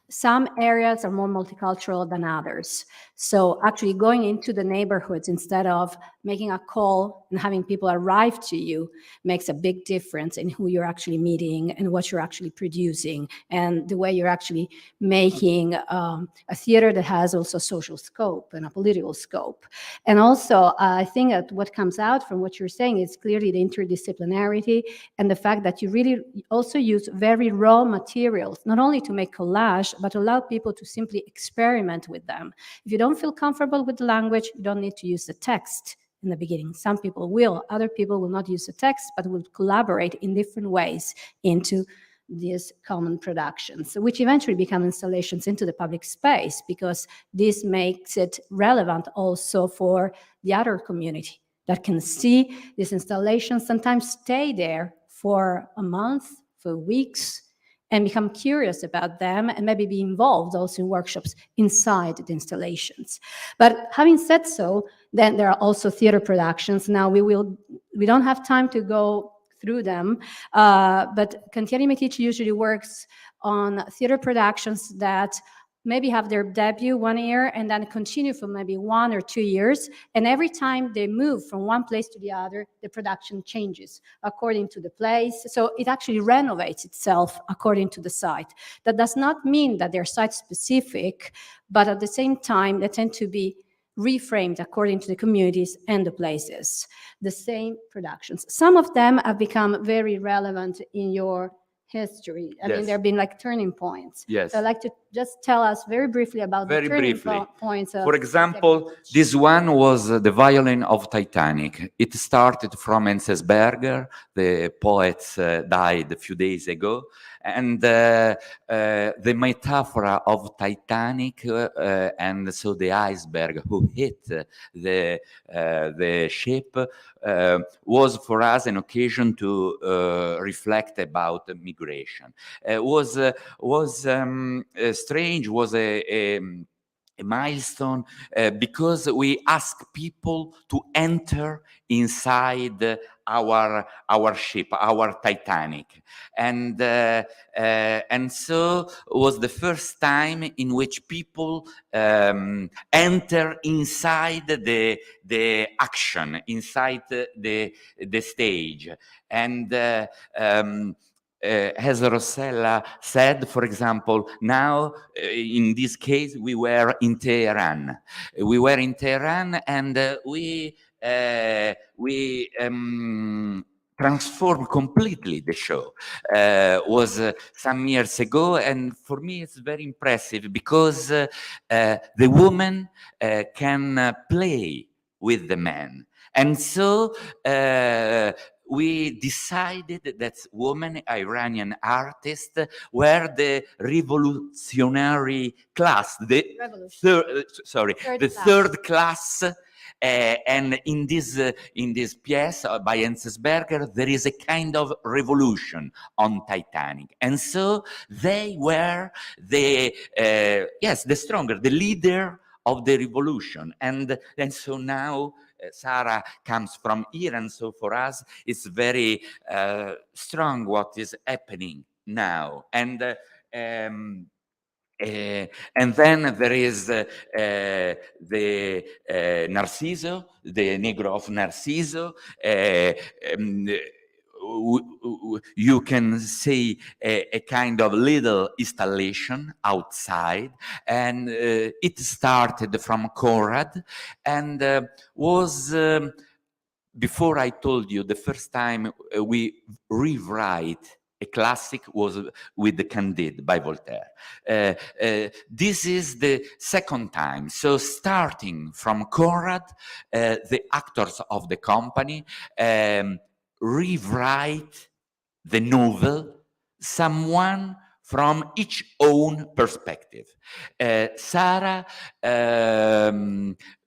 Some areas are more multicultural than others. So actually going into the neighborhoods instead of making a call and having people arrive to you makes a big difference in who you're actually meeting and what you're actually producing and the way you're actually making a theater that has also social scope and a political scope. And also, I think that what comes out from what you're saying is clearly the interdisciplinarity and the fact that you really also use very raw materials, not only to make collage, but allow people to simply experiment with them. If you don't feel comfortable with the language, you don't need to use the text in the beginning. Some people will, other people will not use the text, but will collaborate in different ways into these common productions, which eventually become installations into the public space, because this makes it relevant also for the other community that can see these installations, sometimes stay there for a month, for weeks, and become curious about them and maybe be involved also in workshops inside the installations. But having said so, then there are also theater productions. Now we don't have time to go through them, but Cantieri Medici usually works on theater productions that maybe have their debut 1 year and then continue for maybe 1 or 2 years. And every time they move from one place to the other, the production changes according to the place. So it actually renovates itself according to the site. That does not mean that they're site specific, but at the same time, they tend to be reframed according to the communities and the places. The same productions. Some of them have become very relevant in your history. I mean, there have been like turning points. Yes. So I'd like to just tell us very briefly about Very the turning briefly. points. For example, this one was the violin of Titanic. It started from Enzensberger. The poet died a few days ago. And the metaphor of Titanic and so the iceberg who hit the ship was for us an occasion to reflect about migration. Was strange, was a milestone because we ask people to enter inside our ship, our Titanic, and so was the first time in which people enter inside the action, inside the stage, and as Rossella said, for example, now in this case we were in Tehran. We were in Tehran, and we transformed completely the show. Was some years ago, and for me it's very impressive because the woman can play with the man, and so we decided that women, Iranian artists, were the revolutionary class, the third class. And in this piece by Enzensberger, there is a kind of revolution on Titanic, and so they were the stronger, the leader of the revolution, and so now. Sarah comes from Iran, so for us it's very strong what is happening now. And then there is the Narciso, the Negro of Narciso. You can see a kind of little installation outside, and it started from Conrad, and was before I told you the first time we rewrite a classic was with the Candide by Voltaire. This is the second time. So starting from Conrad, the actors of the company rewrite the novel, someone from each own perspective. Sarah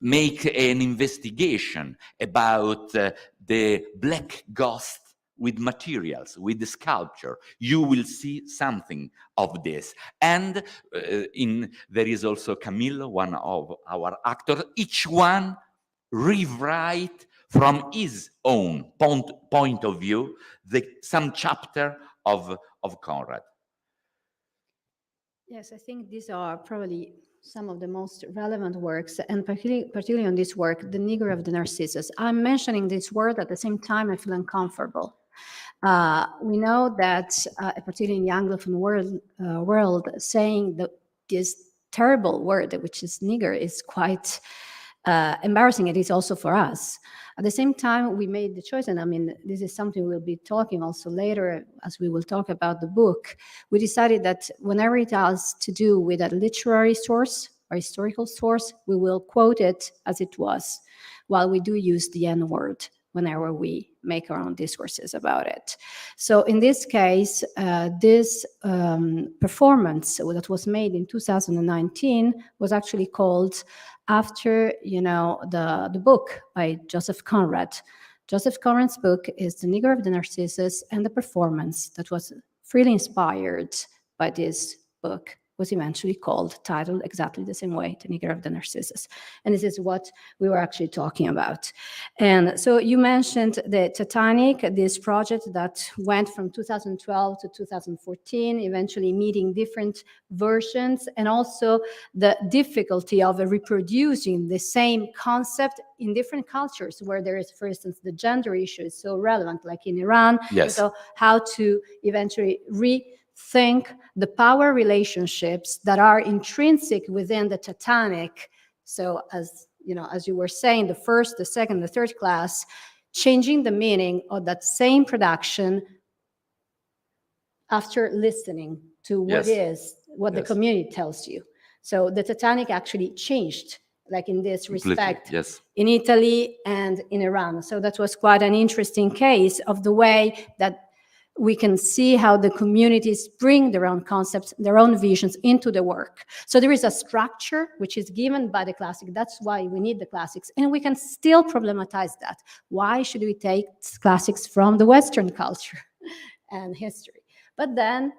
make an investigation about the black ghost with materials, with the sculpture. You will see something of this. And there is also Camillo, one of our actors. Each one rewrite from his own point of view some chapter of Conrad. Yes, I think these are probably some of the most relevant works, and particularly on this work, The Negro of the Narcissus. I'm mentioning this word at the same time I feel uncomfortable. We know that, particularly in the Anglophone world, saying this terrible word, which is nigger, is quite embarrassing. It is also for us. At the same time, we made the choice, and I mean, this is something we'll be talking also later as we will talk about the book. We decided that whenever it has to do with a literary source or historical source, we will quote it as it was, while we do use the N-word whenever we make our own discourses about it. So in this case, this performance that was made in 2019 was actually called after, the book by Joseph Conrad. Joseph Conrad's book is The Negro of the Narcissus, and the performance that was freely inspired by this book was eventually titled exactly the same way, The Negro of the Narcissus. And this is what we were actually talking about. And so you mentioned the Titanic, this project that went from 2012 to 2014, eventually meeting different versions, and also the difficulty of reproducing the same concept in different cultures where there is, for instance, the gender issue is so relevant, like in Iran. Yes. So how to eventually rethink the power relationships that are intrinsic within the Titanic. So as you were saying, the first, the second, the third class, changing the meaning of that same production after listening to what is what the Yes. community tells you. So the Titanic actually changed, like in this Completely, respect, yes. in Italy and in Iran. So that was quite an interesting case of the way that we can see how the communities bring their own concepts, their own visions into the work. So there is a structure which is given by the classic. That's why we need the classics. And we can still problematize that. Why should we take classics from the Western culture and history? But then,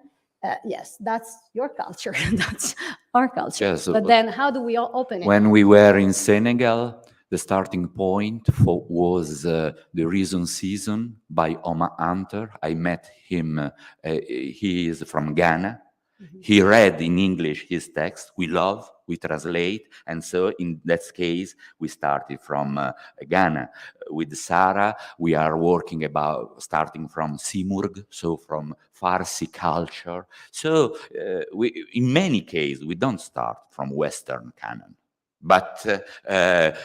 yes, that's your culture. That's our culture. Yes, but then how do we all open it? When we were in Senegal, the starting point was the Reason Season by Omar Hunter. I met him. He is from Ghana. He read in English his text. We love, we translate. And so in that case, we started from Ghana. With Sarah, we are working about starting from Simurg, so from Farsi culture. So in many cases, we don't start from Western canon, but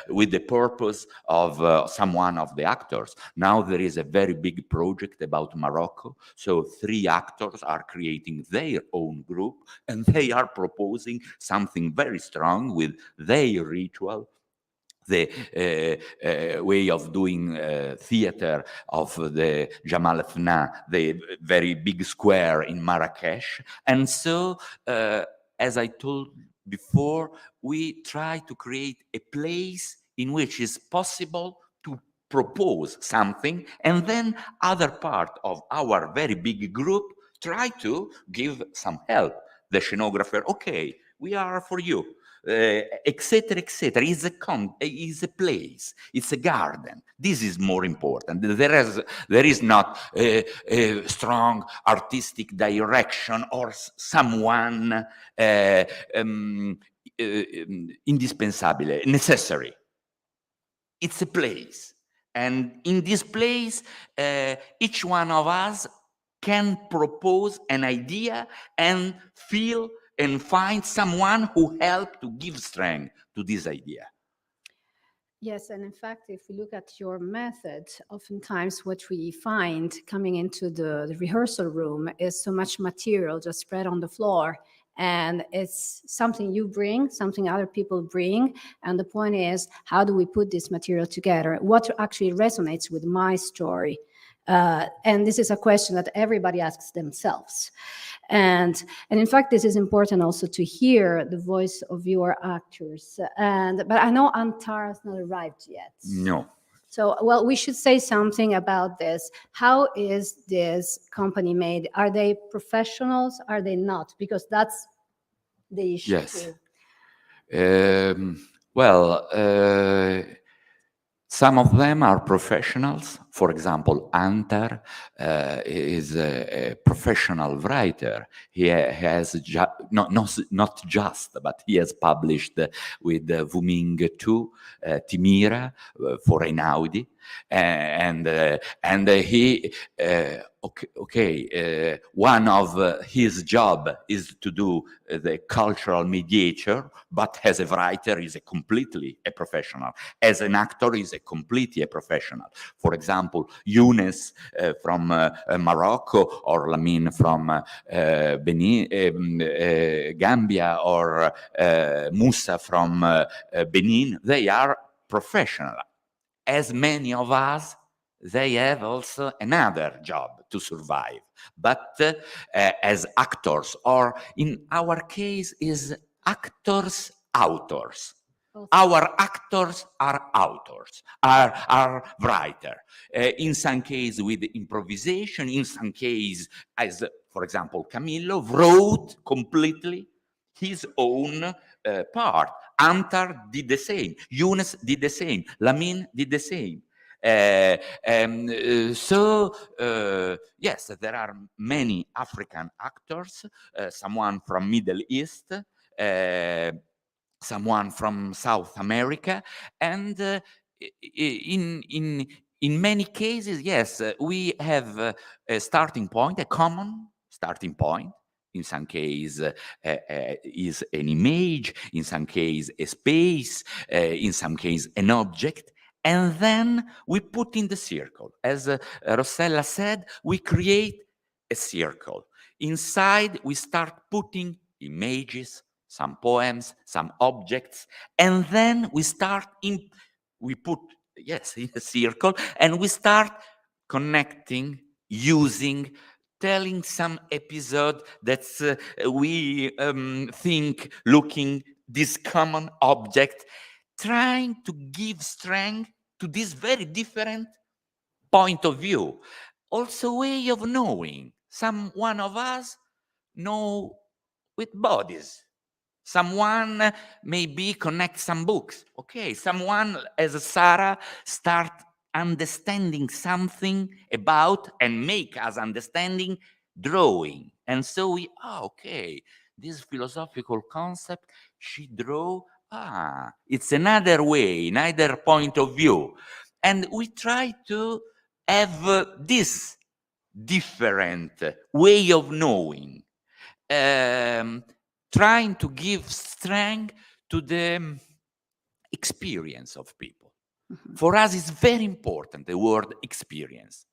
with the purpose of someone of the actors. Now there is a very big project about Morocco. So 3 actors are creating their own group, and they are proposing something very strong with their ritual, the way of doing theater of the Jamal Fna, the very big square in Marrakesh. And so, as I told before, we try to create a place in which it's possible to propose something, and then other part of our very big group try to give some help. The scenographer, okay, we are for you. Etc., etc. Is a place. It's a garden. This is more important. There is not a strong artistic direction or someone indispensable, necessary. It's a place, and in this place, each one of us can propose an idea and feel and find someone who helped to give strength to this idea. Yes, and in fact, if we look at your method, oftentimes what we find coming into the rehearsal room is so much material just spread on the floor. And it's something you bring, something other people bring. And the point is, how do we put this material together? What actually resonates with my story? And this is a question that everybody asks themselves. And in fact, this is important also to hear the voice of your actors. But I know Antar has not arrived yet. No. So, well, we should say something about this. How is this company made? Are they professionals? Are they not? Because that's the issue. Yes. Some of them are professionals. For example, Antar is a professional writer. He has not just, but he has published with Wuming 2, Timira for Einaudi, and he. One of his job is to do the cultural mediator, but as a writer is completely a professional. As an actor is completely a professional. For example, Younes from Morocco, or Lamine from Benin, Gambia, or Musa from Benin, they are professional. As many of us, they have also another job to survive. But as actors, or in our case is actors, authors. Our actors are authors, are writers. In some cases with improvisation, in some cases, as for example, Camillo wrote completely his own part. Antar did the same. Younes did the same. Lamine did the same. Yes, there are many African actors, someone from Middle East, someone from South America, and in many cases, yes, we have a starting point, a common starting point. In some cases, is an image. In some cases, a space. In some cases, an object. And then we put in the circle. As Rossella said, we create a circle. Inside, we start putting images, some poems, some objects, and then we put, yes, in a circle, and we start connecting, using, telling some episode that we think, looking this common object, trying to give strength to this very different point of view. Also way of knowing. One of us know with bodies. Someone maybe connect some books. Okay, someone, as Sarah, start understanding something about and make us understanding drawing. And so okay, this philosophical concept, she draw, it's another way, another point of view. And we try to have this different way of knowing, trying to give strength to the experience of people. For us, it's very important, the word experience.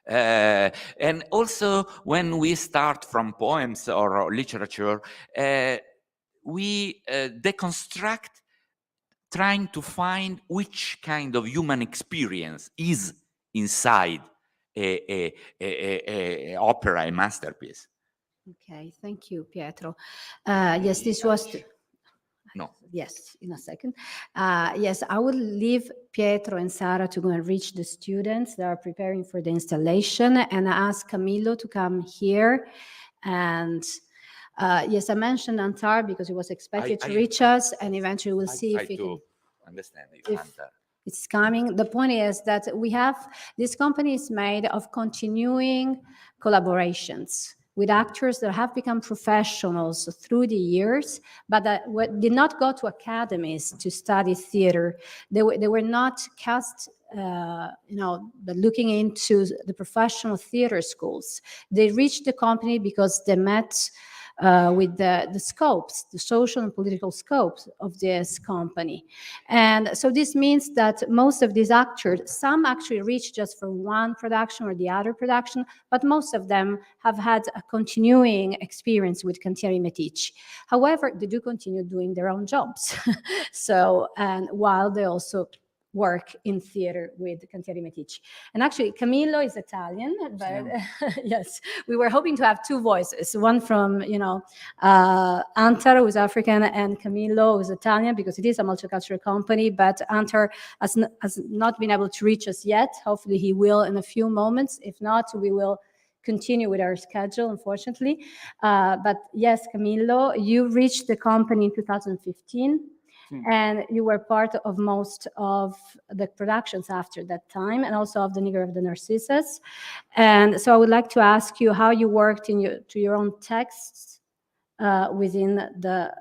And also, when we start from poems or literature, we deconstruct, trying to find which kind of human experience is inside a opera, a masterpiece. Okay, thank you, Pietro. Yes, this was... No. Yes, in a second. Yes, I will leave Pietro and Sara to go and reach the students that are preparing for the installation, and I ask Camillo to come here. And yes, I mentioned Antar because he was expected to reach us, and eventually we'll see if he can... Understand if Antar. It's coming. The point is that we have, this company is made of continuing collaborations with actors that have become professionals through the years, but that did not go to academies to study theater. They were not cast, but looking into the professional theater schools. They reached the company because they met with the scopes, the social and political scopes of this company. And so this means that most of these actors, some actually reach just for one production or the other production, but most of them have had a continuing experience with Cantieri Medici. However, they do continue doing their own jobs. So, and while they also work in theater with Cantieri Medici. And actually, Camillo is Italian, but yes, we were hoping to have two voices, one from, Antar, who's African, and Camillo, who's Italian, because it is a multicultural company, but Antar has not been able to reach us yet. Hopefully he will in a few moments. If not, we will continue with our schedule, unfortunately. But yes, Camillo, you reached the company in 2015. And you were part of most of the productions after that time, and also of The Nigger of the Narcissus. And so I would like to ask you how you worked to your own texts within the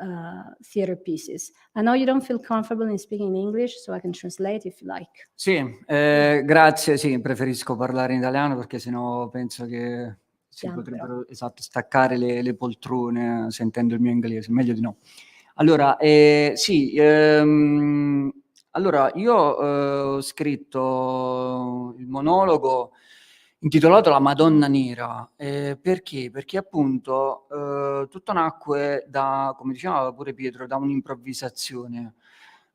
theater pieces. I know you don't feel comfortable in speaking in English, so I can translate if you like. Sì, grazie, sì, preferisco parlare in italiano perché sennò penso che si potrebbero staccare le poltrone sentendo il mio inglese, meglio di no. Allora, sì, allora io ho scritto il monologo intitolato La Madonna Nera. Perché? Perché appunto tutto nacque da, come diceva pure Pietro, da un'improvvisazione.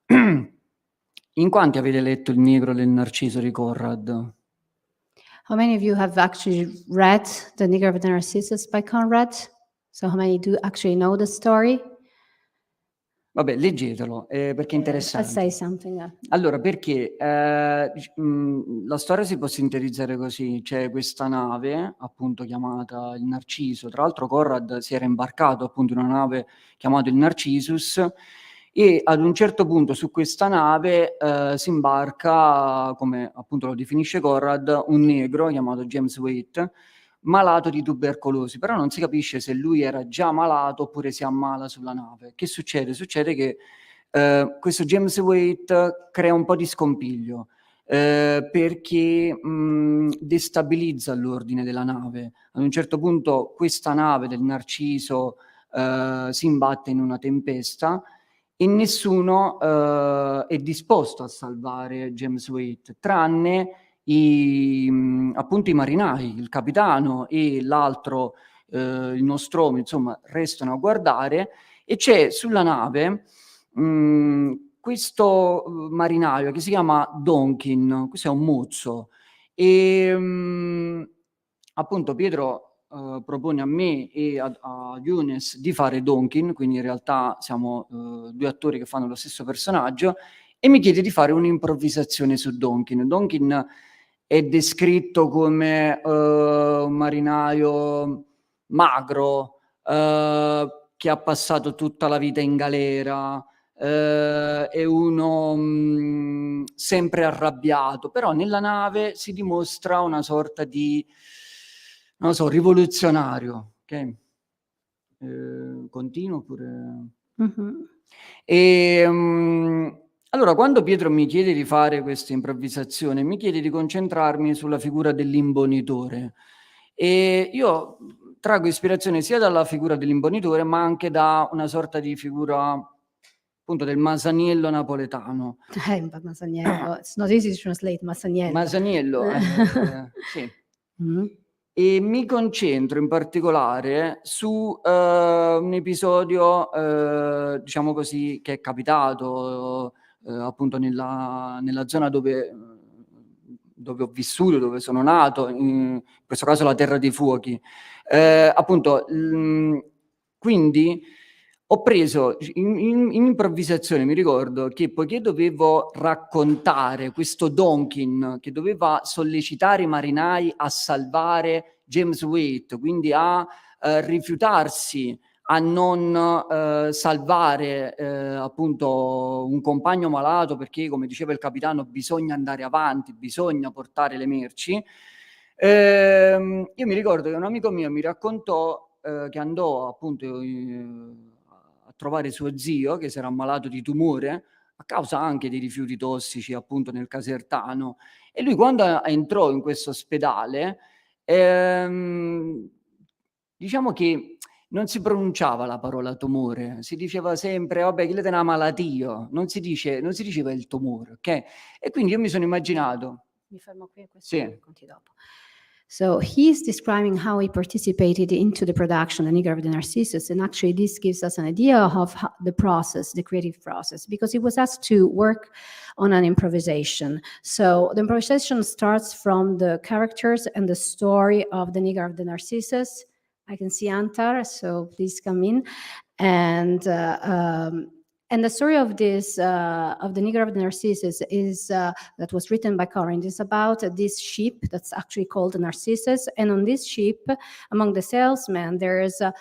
In quanti avete letto Il Negro del Narciso di Conrad? How many of you have actually read The Nigger of the Narcissus by Conrad? So how many do actually know the story? Vabbè, leggetelo, perché è interessante. I'll say something. Allora, perché la storia si può sintetizzare così. C'è questa nave, appunto, chiamata il Narciso. Tra l'altro Conrad si era imbarcato, appunto, in una nave chiamata il Narcissus, e ad un certo punto su questa nave si imbarca, come appunto lo definisce Conrad, un negro chiamato James Waite, malato di tubercolosi, però non si capisce se lui era già malato oppure si ammala sulla nave. Che succede? Succede che questo James Waite crea un po' di scompiglio perché destabilizza l'ordine della nave. Ad un certo punto questa nave del Narciso si imbatte in una tempesta e nessuno è disposto a salvare James Waite, tranne appunto i marinai, il capitano e l'altro il nostromo, insomma, restano a guardare, e c'è sulla nave questo marinaio che si chiama Donkin, questo è un mozzo, e appunto Pietro propone a me e a Younes di fare Donkin, quindi in realtà siamo due attori che fanno lo stesso personaggio, e mi chiede di fare un'improvvisazione su Donkin. Donkin è descritto come un marinaio magro, che ha passato tutta la vita in galera, è uno sempre arrabbiato, però nella nave si dimostra una sorta di, non lo so, rivoluzionario. Ok? Continuo oppure... Allora, quando Pietro mi chiede di fare questa improvvisazione, mi chiede di concentrarmi sulla figura dell'imbonitore. E io traggo ispirazione sia dalla figura dell'imbonitore, ma anche da una sorta di figura, appunto, del Masaniello napoletano. But Masaniello, it's not easy to translate Masaniello. Masaniello, sì. E mi concentro in particolare su un episodio, diciamo così, che è capitato appunto nella zona dove ho vissuto, dove sono nato, in questo caso la Terra dei Fuochi. Appunto, quindi ho preso in improvvisazione, mi ricordo che poiché dovevo raccontare questo Donkin che doveva sollecitare i marinai a salvare James Waite, quindi a rifiutarsi a non salvare appunto un compagno malato, perché come diceva il capitano bisogna andare avanti, bisogna portare le merci. Io mi ricordo che un amico mio mi raccontò che andò appunto a trovare suo zio che si era ammalato di tumore a causa anche dei rifiuti tossici appunto nel Casertano, e lui quando entrò in questo ospedale diciamo che non si pronunciava la parola tumore, si diceva sempre vabbè chi le te una malattia, non si diceva il tumore, ok? E quindi io mi sono immaginato. Mi fermo qui a questo. Sì. Conti dopo. So he's describing how he participated into the production, The Nigger of the Narcissus, and actually this gives us an idea of the process, the creative process, because he was asked to work on an improvisation. So the improvisation starts from the characters and the story of The Nigger of the Narcissus. I can see Antar, so please come in. And the story of this, of The Nigger of the Narcissus is, that was written by Corinth, is about this ship that's actually called the Narcissus. And on this ship, among the salesmen, there is a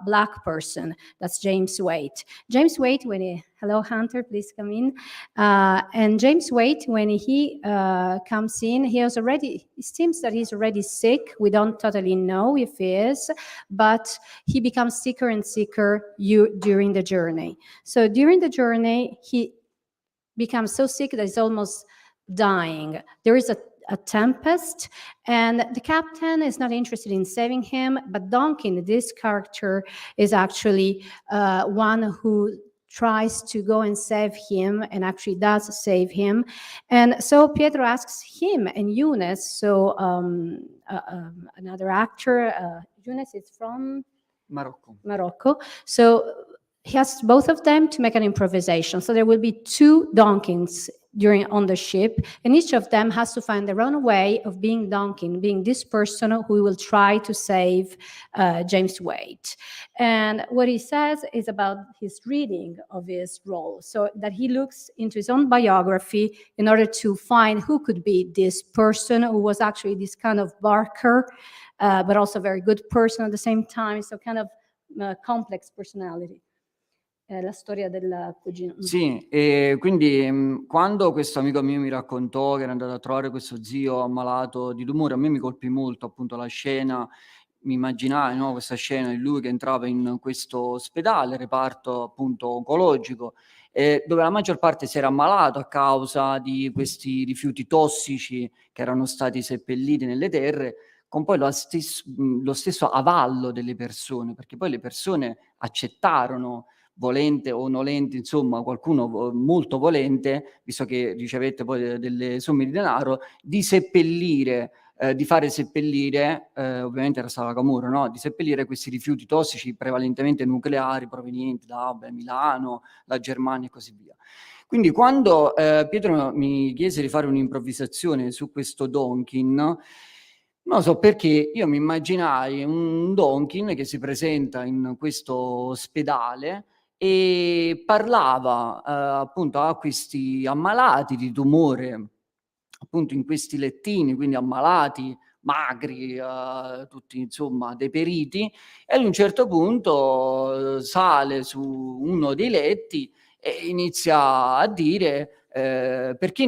black person, that's James Waite. James Waite, hello Hunter, please come in. And James Waite, when he comes in, it seems that he's already sick. We don't totally know if he is, but he becomes sicker and sicker during the journey. So during the journey, he becomes so sick that he's almost dying. There is a tempest, and the captain is not interested in saving him, but Donkin, this character, is actually one who tries to go and save him, and actually does save him. And so Pietro asks him and Younes, so another actor, Younes is from Morocco. So he asks both of them to make an improvisation. So there will be two Donkins on the ship, and each of them has to find their own way of being Donkin, being this person who will try to save James Waite. And what he says is about his reading of his role, so that he looks into his own biography in order to find who could be this person who was actually this kind of barker, but also very good person at the same time, so kind of complex personality. La storia del cugino. Sì, e quindi quando questo amico mio mi raccontò che era andato a trovare questo zio ammalato di tumore, a me mi colpì molto appunto la scena, mi immaginai, no, questa scena di lui che entrava in questo ospedale, reparto appunto oncologico, dove la maggior parte si era ammalato a causa di questi rifiuti tossici che erano stati seppelliti nelle terre, con poi lo stesso avallo delle persone, perché poi le persone accettarono, volente o nolente, insomma qualcuno molto volente, visto che ricevette poi delle somme di denaro, di seppellire di fare seppellire, ovviamente era stata Camorra, no? Di seppellire questi rifiuti tossici prevalentemente nucleari provenienti da Milano, la Germania e così via. Quindi quando Pietro mi chiese di fare un'improvvisazione su questo Donkin, non lo so perché io mi immaginai un Donkin che si presenta in questo ospedale e parlava appunto a questi ammalati di tumore, appunto in questi lettini, quindi ammalati, magri, tutti insomma deperiti, e ad un certo punto sale su uno dei letti e inizia a dire perché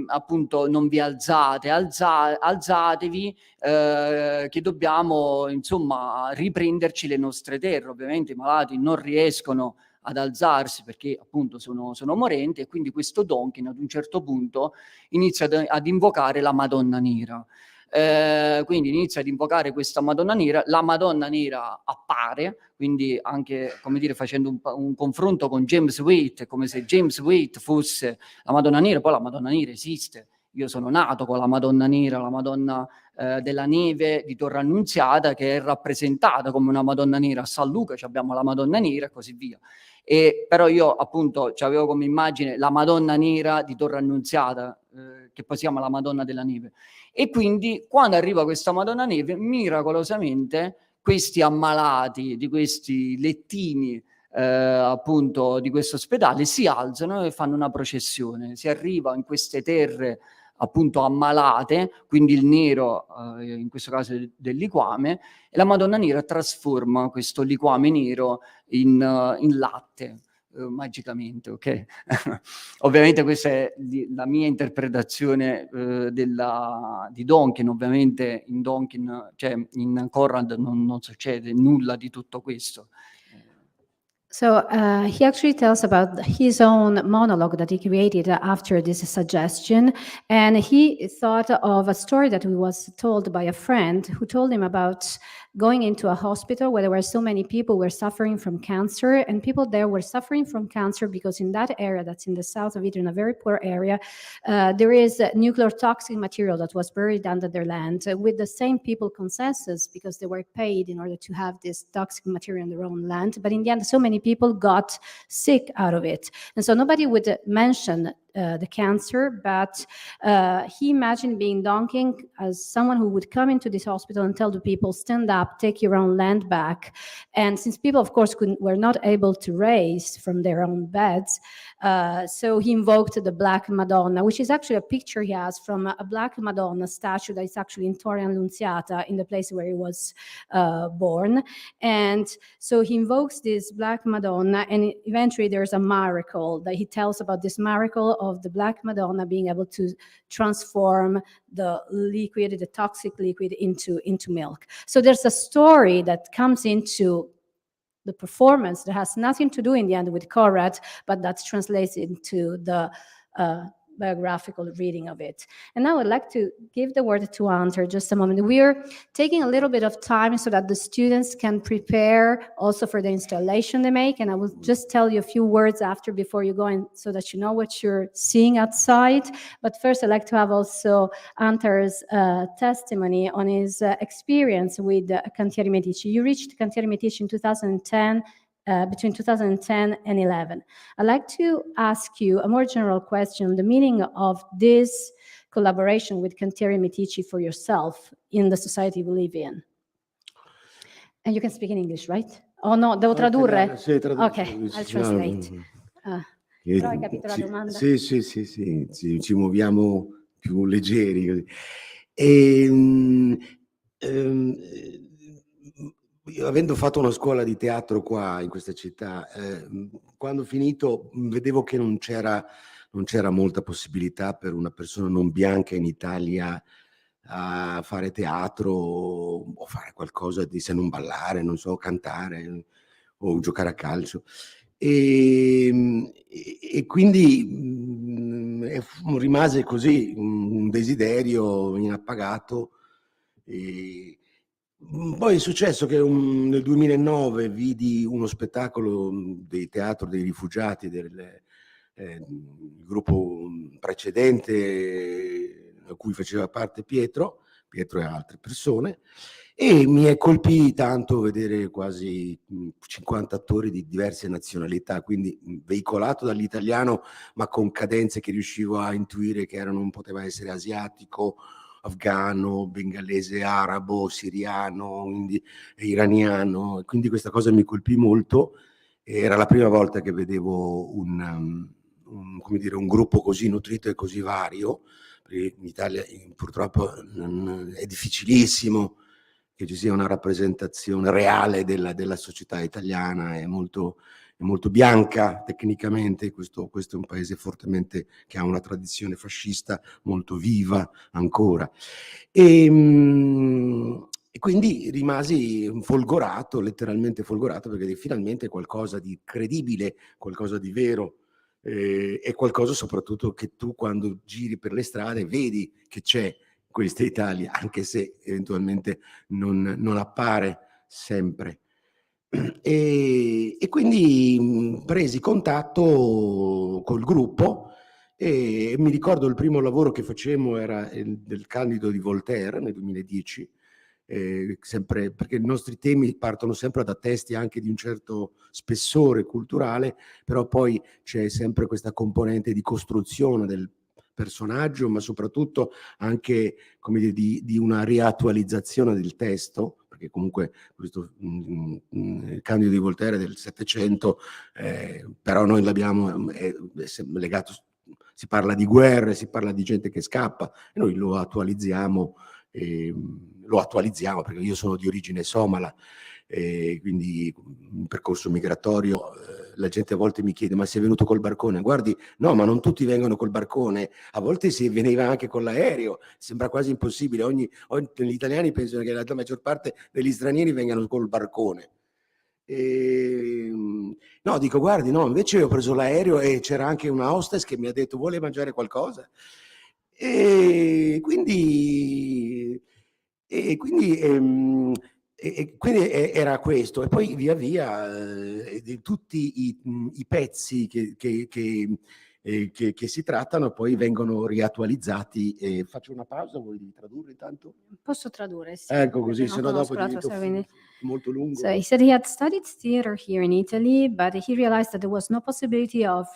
appunto non vi alzate, alzatevi che dobbiamo insomma riprenderci le nostre terre. Ovviamente i malati non riescono ad alzarsi perché appunto sono morenti, e quindi questo Donkin ad un certo punto inizia ad invocare la Madonna Nera. Quindi inizia ad invocare questa Madonna Nera, la Madonna Nera appare, quindi anche, come dire, facendo un confronto con James Waite, come se James Waite fosse la Madonna Nera. Poi la Madonna Nera esiste, io sono nato con la Madonna Nera, la Madonna della Neve di Torre Annunziata, che è rappresentata come una Madonna Nera. A San Luca abbiamo la Madonna Nera e così via. Però io appunto avevo come immagine la Madonna Nera di Torre Annunziata, che poi si chiama la Madonna della Neve. E quindi quando arriva questa Madonna Neve, miracolosamente questi ammalati di questi lettini appunto di questo ospedale si alzano e fanno una processione. Si arriva in queste terre appunto ammalate, quindi il nero in questo caso del liquame, e la Madonna Nera trasforma questo liquame nero in latte. Magicamente, ok? Ovviamente questa è la mia interpretazione di Donkin. Ovviamente in Donkin, cioè in Conrad non succede nulla di tutto questo. So he actually tells about his own monologue that he created after this suggestion, and he thought of a story that was told by a friend who told him about going into a hospital where there were so many people who were suffering from cancer, and people there were suffering from cancer because in that area, that's in the south of Italy, in a very poor area, there is nuclear toxic material that was buried under their land with the same people consensus, because they were paid in order to have this toxic material on their own land. But in the end, so many people got sick out of it. And so nobody would mention the cancer, but he imagined being Donkin as someone who would come into this hospital and tell the people, stand up, take your own land back. And since people, of course, were not able to raise from their own beds, so he invoked the Black Madonna, which is actually a picture he has from a Black Madonna statue that is actually in Torre Annunziata, in the place where he was born. And so he invokes this Black Madonna, and eventually there's a miracle that he tells about, this miracle of the Black Madonna being able to transform the liquid, the toxic liquid, into milk. So there's a story that comes into the performance that has nothing to do in the end with Conrad, but that translates into the biographical reading of it. And now I'd like to give the word to Hunter just a moment. We're taking a little bit of time so that the students can prepare also for the installation they make, and I will just tell you a few words after before you go in so that you know what you're seeing outside. But first I'd like to have also Hunter's testimony on his experience with Cantieri Medici. You reached Cantieri Medici in 2010, between 2010 and 11. I'd like to ask you a more general question, the meaning of this collaboration with Cantieri Medici for yourself in the society we live in. And you can speak in English, right? Oh no, devo tradurre? Sì, traduco. Ok, I'll translate. Però hai capito la domanda? Sì, ci muoviamo più leggeri. Così. Io, avendo fatto una scuola di teatro qua in questa città, quando ho finito vedevo che non c'era molta possibilità per una persona non bianca in Italia a fare teatro o fare qualcosa di, se non ballare, non so, cantare o giocare a calcio. E quindi rimase così un desiderio inappagato. Poi è successo che nel 2009 vidi uno spettacolo del teatro dei rifugiati del gruppo precedente, cui faceva parte Pietro e altre persone, e mi è colpì tanto vedere quasi 50 attori di diverse nazionalità, quindi veicolato dall'italiano, ma con cadenze che riuscivo a intuire che non poteva essere asiatico, afgano, bengalese, arabo, siriano, iraniano, quindi questa cosa mi colpì molto. Era la prima volta che vedevo come dire, un gruppo così nutrito e così vario, perché in Italia purtroppo è difficilissimo che ci sia una rappresentazione reale della società italiana, è molto bianca tecnicamente. Questo è un paese fortemente che ha una tradizione fascista molto viva ancora. E quindi rimasi folgorato, letteralmente folgorato, perché finalmente qualcosa di credibile, qualcosa di vero, e qualcosa soprattutto che tu quando giri per le strade vedi che c'è questa Italia, anche se eventualmente non appare sempre. E quindi presi contatto col gruppo, e mi ricordo il primo lavoro che facemmo era del Candido di Voltaire nel 2010, sempre perché i nostri temi partono sempre da testi anche di un certo spessore culturale, però poi c'è sempre questa componente di costruzione del personaggio, ma soprattutto anche, come dire, di una riattualizzazione del testo, perché comunque questo il Candido di Voltaire è del Settecento, però noi l'abbiamo è legato, si parla di guerre, si parla di gente che scappa, e noi lo attualizziamo perché io sono di origine somala, quindi un percorso migratorio. La gente a volte mi chiede: ma sei venuto col barcone? Guardi, no, ma non tutti vengono col barcone, a volte si veniva anche con l'aereo, sembra quasi impossibile. Gli italiani pensano che la maggior parte degli stranieri vengano col barcone. No, dico, guardi, no, invece ho preso l'aereo e c'era anche una hostess che mi ha detto: vuole mangiare qualcosa? E quindi era questo. E poi via via di tutti i pezzi che si trattano poi vengono riattualizzati. Faccio una pausa, vuoi tradurre intanto? Posso tradurre, sì. Ecco, così, perché se non no dopo conosco la tua divento serie. molto lungo. So he said he had studied theater here in Italy, but he realized that there was no possibility of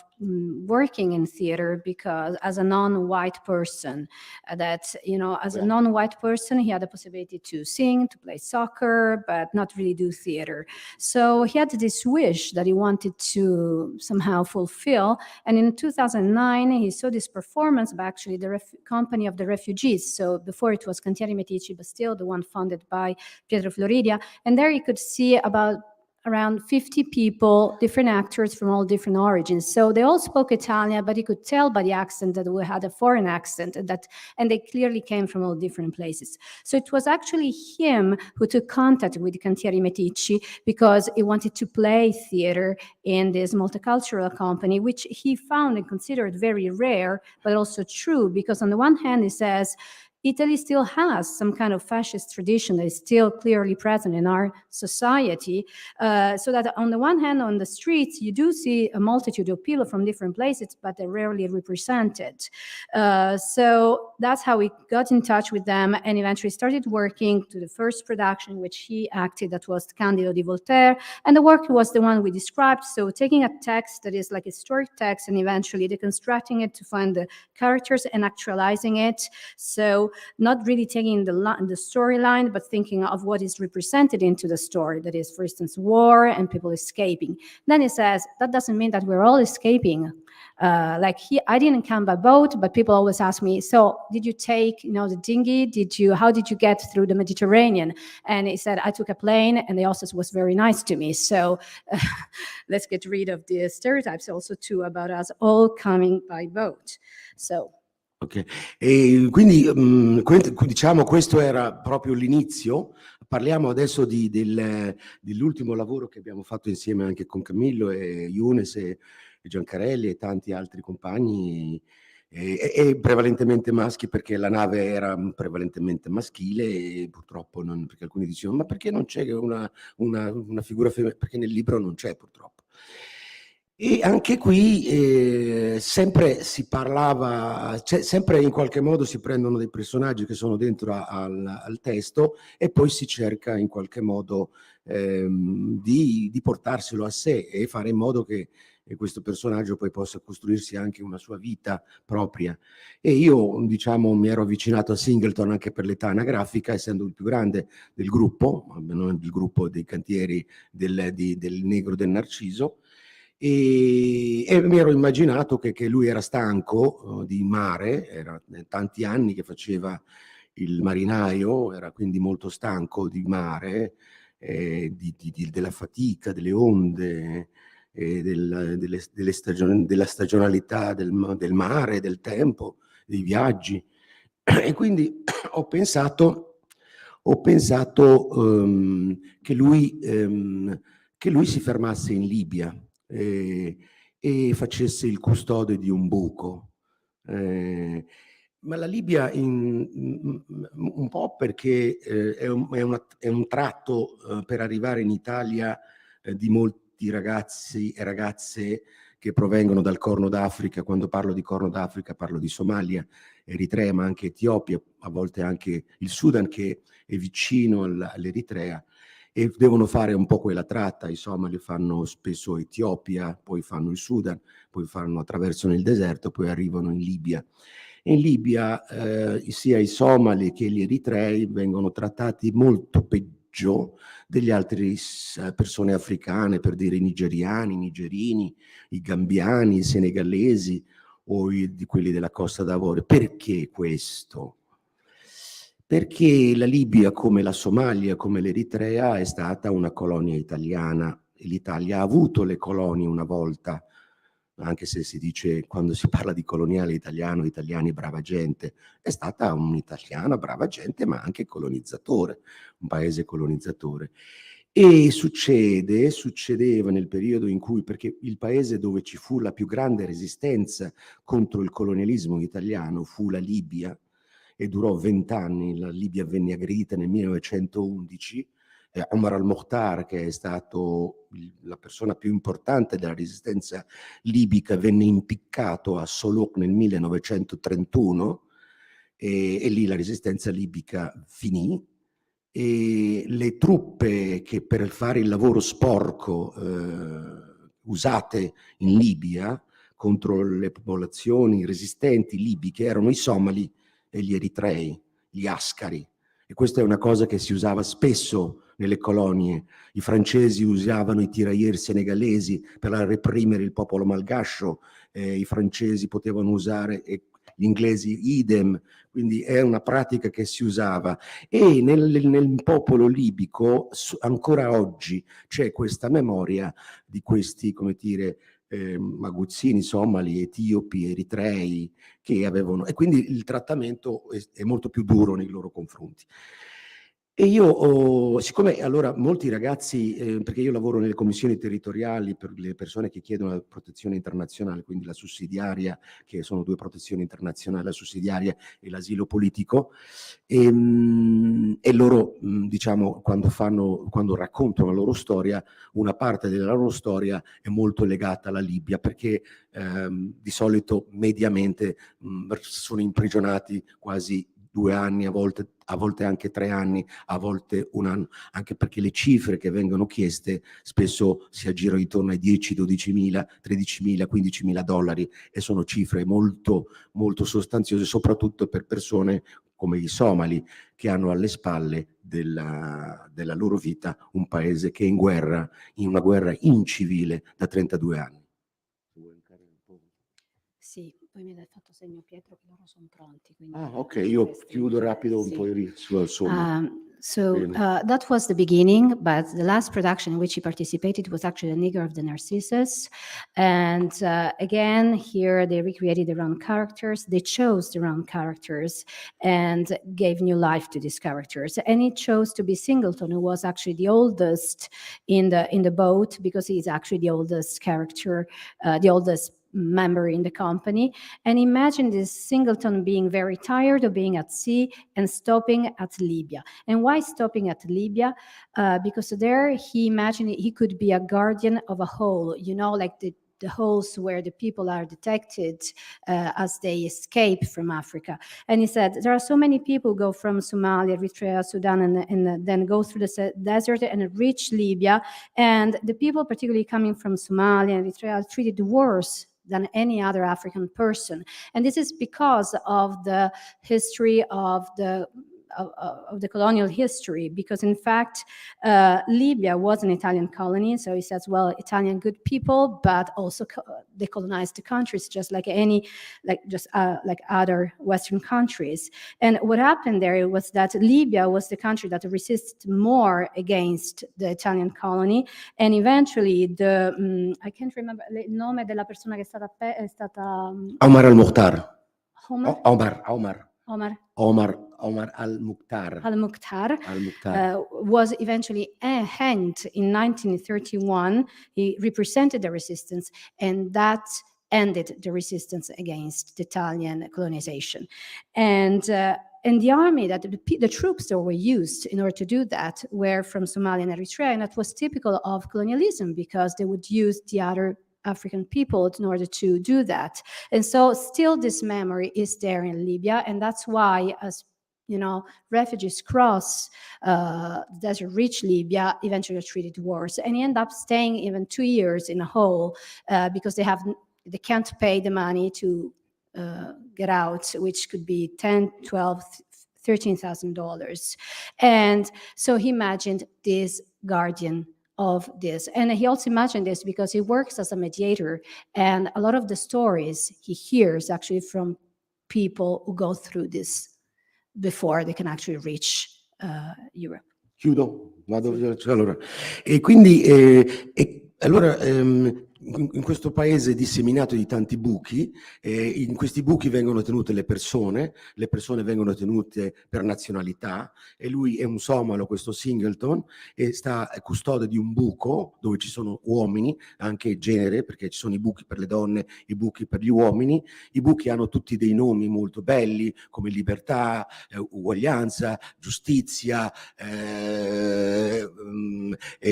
working in theater because, as a non-white person, as a non-white person, he had the possibility to sing, to play soccer, but not really do theater. So he had this wish that he wanted to somehow fulfill. And in 2009, he saw this performance by actually the company of the refugees. So before it was Cantieri Medici, but still the one funded by Pietro Floridia. And there you could see about around 50 people, different actors from all different origins. So they all spoke Italian, but you could tell by the accent that we had a foreign accent, and they clearly came from all different places. So it was actually him who took contact with Cantieri Medici because he wanted to play theater in this multicultural company, which he found and considered very rare, but also true, because on the one hand, he says, Italy still has some kind of fascist tradition that is still clearly present in our society. So that on the one hand, on the streets, you do see a multitude of people from different places, but they're rarely represented. So that's how we got in touch with them and eventually started working to the first production, which he acted, that was Candido di Voltaire. And the work was the one we described. So taking a text that is like a historic text and eventually deconstructing it to find the characters and actualizing it. So not really taking the storyline, but thinking of what is represented into the story. That is, for instance, war and people escaping. Then he says, that doesn't mean that we're all escaping. I didn't come by boat, but people always ask me, so did you take, the dinghy? How did you get through the Mediterranean? And he said, I took a plane, and the hostess was very nice to me. So let's get rid of the stereotypes also too about us all coming by boat. So. Ok, e quindi diciamo questo era proprio l'inizio. Parliamo adesso dell'ultimo lavoro che abbiamo fatto insieme anche con Camillo e Younes e Giancarelli e tanti altri compagni, e prevalentemente maschi, perché la nave era prevalentemente maschile, e purtroppo perché alcuni dicevano: ma perché non c'è una figura femminile? Perché nel libro non c'è, purtroppo. E anche qui sempre si parlava, sempre in qualche modo si prendono dei personaggi che sono dentro al testo e poi si cerca in qualche modo di portarselo a sé e fare in modo che questo personaggio poi possa costruirsi anche una sua vita propria. E io, diciamo, mi ero avvicinato a Singleton anche per l'età anagrafica, essendo il più grande del gruppo, almeno il gruppo dei cantieri del Negro del Narciso. E mi ero immaginato che lui era stanco di mare, era tanti anni che faceva il marinaio, era quindi molto stanco di mare, della fatica, delle onde, della stagionalità del mare, del tempo, dei viaggi. E quindi ho pensato che lui si fermasse in Libia e facesse il custode di un buco. Ma la Libia un po' perché è un tratto per arrivare in Italia di molti ragazzi e ragazze che provengono dal Corno d'Africa. Quando parlo di Corno d'Africa parlo di Somalia, Eritrea, ma anche Etiopia, a volte anche il Sudan che è vicino all'Eritrea, e devono fare un po' quella tratta. I somali fanno spesso Etiopia, poi fanno il Sudan, poi attraversano il deserto, poi arrivano in Libia. In Libia sia i somali che gli eritrei vengono trattati molto peggio degli altri persone africane, per dire i nigeriani, i nigerini, i gambiani, i senegalesi o di quelli della Costa d'Avorio. Perché questo? Perché la Libia, come la Somalia, come l'Eritrea, è stata una colonia italiana e l'Italia ha avuto le colonie una volta, anche se si dice, quando si parla di coloniale italiano, italiani brava gente, è stata un'italiana brava gente, ma anche colonizzatore, un paese colonizzatore. E succedeva nel periodo in cui, perché il paese dove ci fu la più grande resistenza contro il colonialismo italiano fu la Libia, e durò 20 anni. La Libia venne aggredita nel 1911. Omar al-Mokhtar, che è stato la persona più importante della resistenza libica, venne impiccato a Solok nel 1931 e lì la resistenza libica finì. E le truppe che per fare il lavoro sporco usate in Libia contro le popolazioni resistenti libiche erano i somali e gli eritrei, gli ascari. E questa è una cosa che si usava spesso nelle colonie. I francesi usavano i tirailleurs senegalesi per reprimere il popolo malgascio, i francesi potevano usare, gli inglesi idem, quindi è una pratica che si usava. E nel popolo libico ancora oggi c'è questa memoria di questi, come dire, aguzzini, somali, etiopi, eritrei, che avevano, e quindi il trattamento è molto più duro nei loro confronti. E io, siccome allora molti ragazzi, perché io lavoro nelle commissioni territoriali per le persone che chiedono la protezione internazionale, quindi la sussidiaria, che sono due protezioni internazionali, la sussidiaria e l'asilo politico, e loro, diciamo, quando raccontano la loro storia, una parte della loro storia è molto legata alla Libia, perché di solito mediamente sono imprigionati quasi 2 anni, a volte anche 3 anni, a volte 1 anno, anche perché le cifre che vengono chieste spesso si aggirano intorno ai 10, 12.000, 13.000, 15.000 dollari, e sono cifre molto, molto sostanziose, soprattutto per persone come i somali, che hanno alle spalle della loro vita un paese che è in guerra, in una guerra incivile da 32 anni. Sì, poi mi hai fatto segno Pietro che loro sono pronti. Quindi Ok, io chiudo rapido un po' sul sommo. That was the beginning, but the last production in which he participated was actually The Nigger of the Narcissus. And again, here they recreated their own characters. They chose their own characters and gave new life to these characters. And he chose to be Singleton, who was actually the oldest in the boat, because he's actually the oldest character, the oldest member in the company. And imagine this Singleton being very tired of being at sea and stopping at Libya. And why stopping at Libya? Because there he imagined he could be a guardian of a whole, you know, like the the holes where the people are detected as they escape from Africa. And he said, there are so many people who go from Somalia, Eritrea, Sudan, and then go through the desert and reach Libya. And the people, particularly coming from Somalia and Eritrea, are treated worse than any other African person. And this is because of the history of the colonial history, because in fact, Libya was an Italian colony. So he says, well, Italian good people, but also they colonized the countries just like like other Western countries. And what happened there was that Libya was the country that resisted more against the Italian colony. And eventually I can't remember il nome della persona che è stata Omar al-Mukhtar. Omar al-Mukhtar. Al-Mukhtar was eventually hanged in 1931. He represented the resistance, and that ended the resistance against the Italian colonization. And the army, that the troops that were used in order to do that were from Somalia and Eritrea, and that was typical of colonialism, because they would use the other African people in order to do that. And so still this memory is there in Libya, and that's why, as you know, refugees cross the desert, reach Libya, eventually are treated worse, and end up staying even 2 years in a hole because they can't pay the money to get out, which could be $10,000, $12,000, $13,000. And so he imagined this guardian of this. And he also imagined this because he works as a mediator, and a lot of the stories he hears actually from people who go through this before they can actually reach Europe. Chiudo, vado veloce. Allora, e quindi allora in questo paese disseminato di tanti buchi, in questi buchi vengono tenute le persone vengono tenute per nazionalità, e lui è un somalo, questo Singleton, e è custode di un buco dove ci sono uomini, anche genere, perché ci sono i buchi per le donne, i buchi per gli uomini. I buchi hanno tutti dei nomi molto belli, come libertà, uguaglianza, giustizia,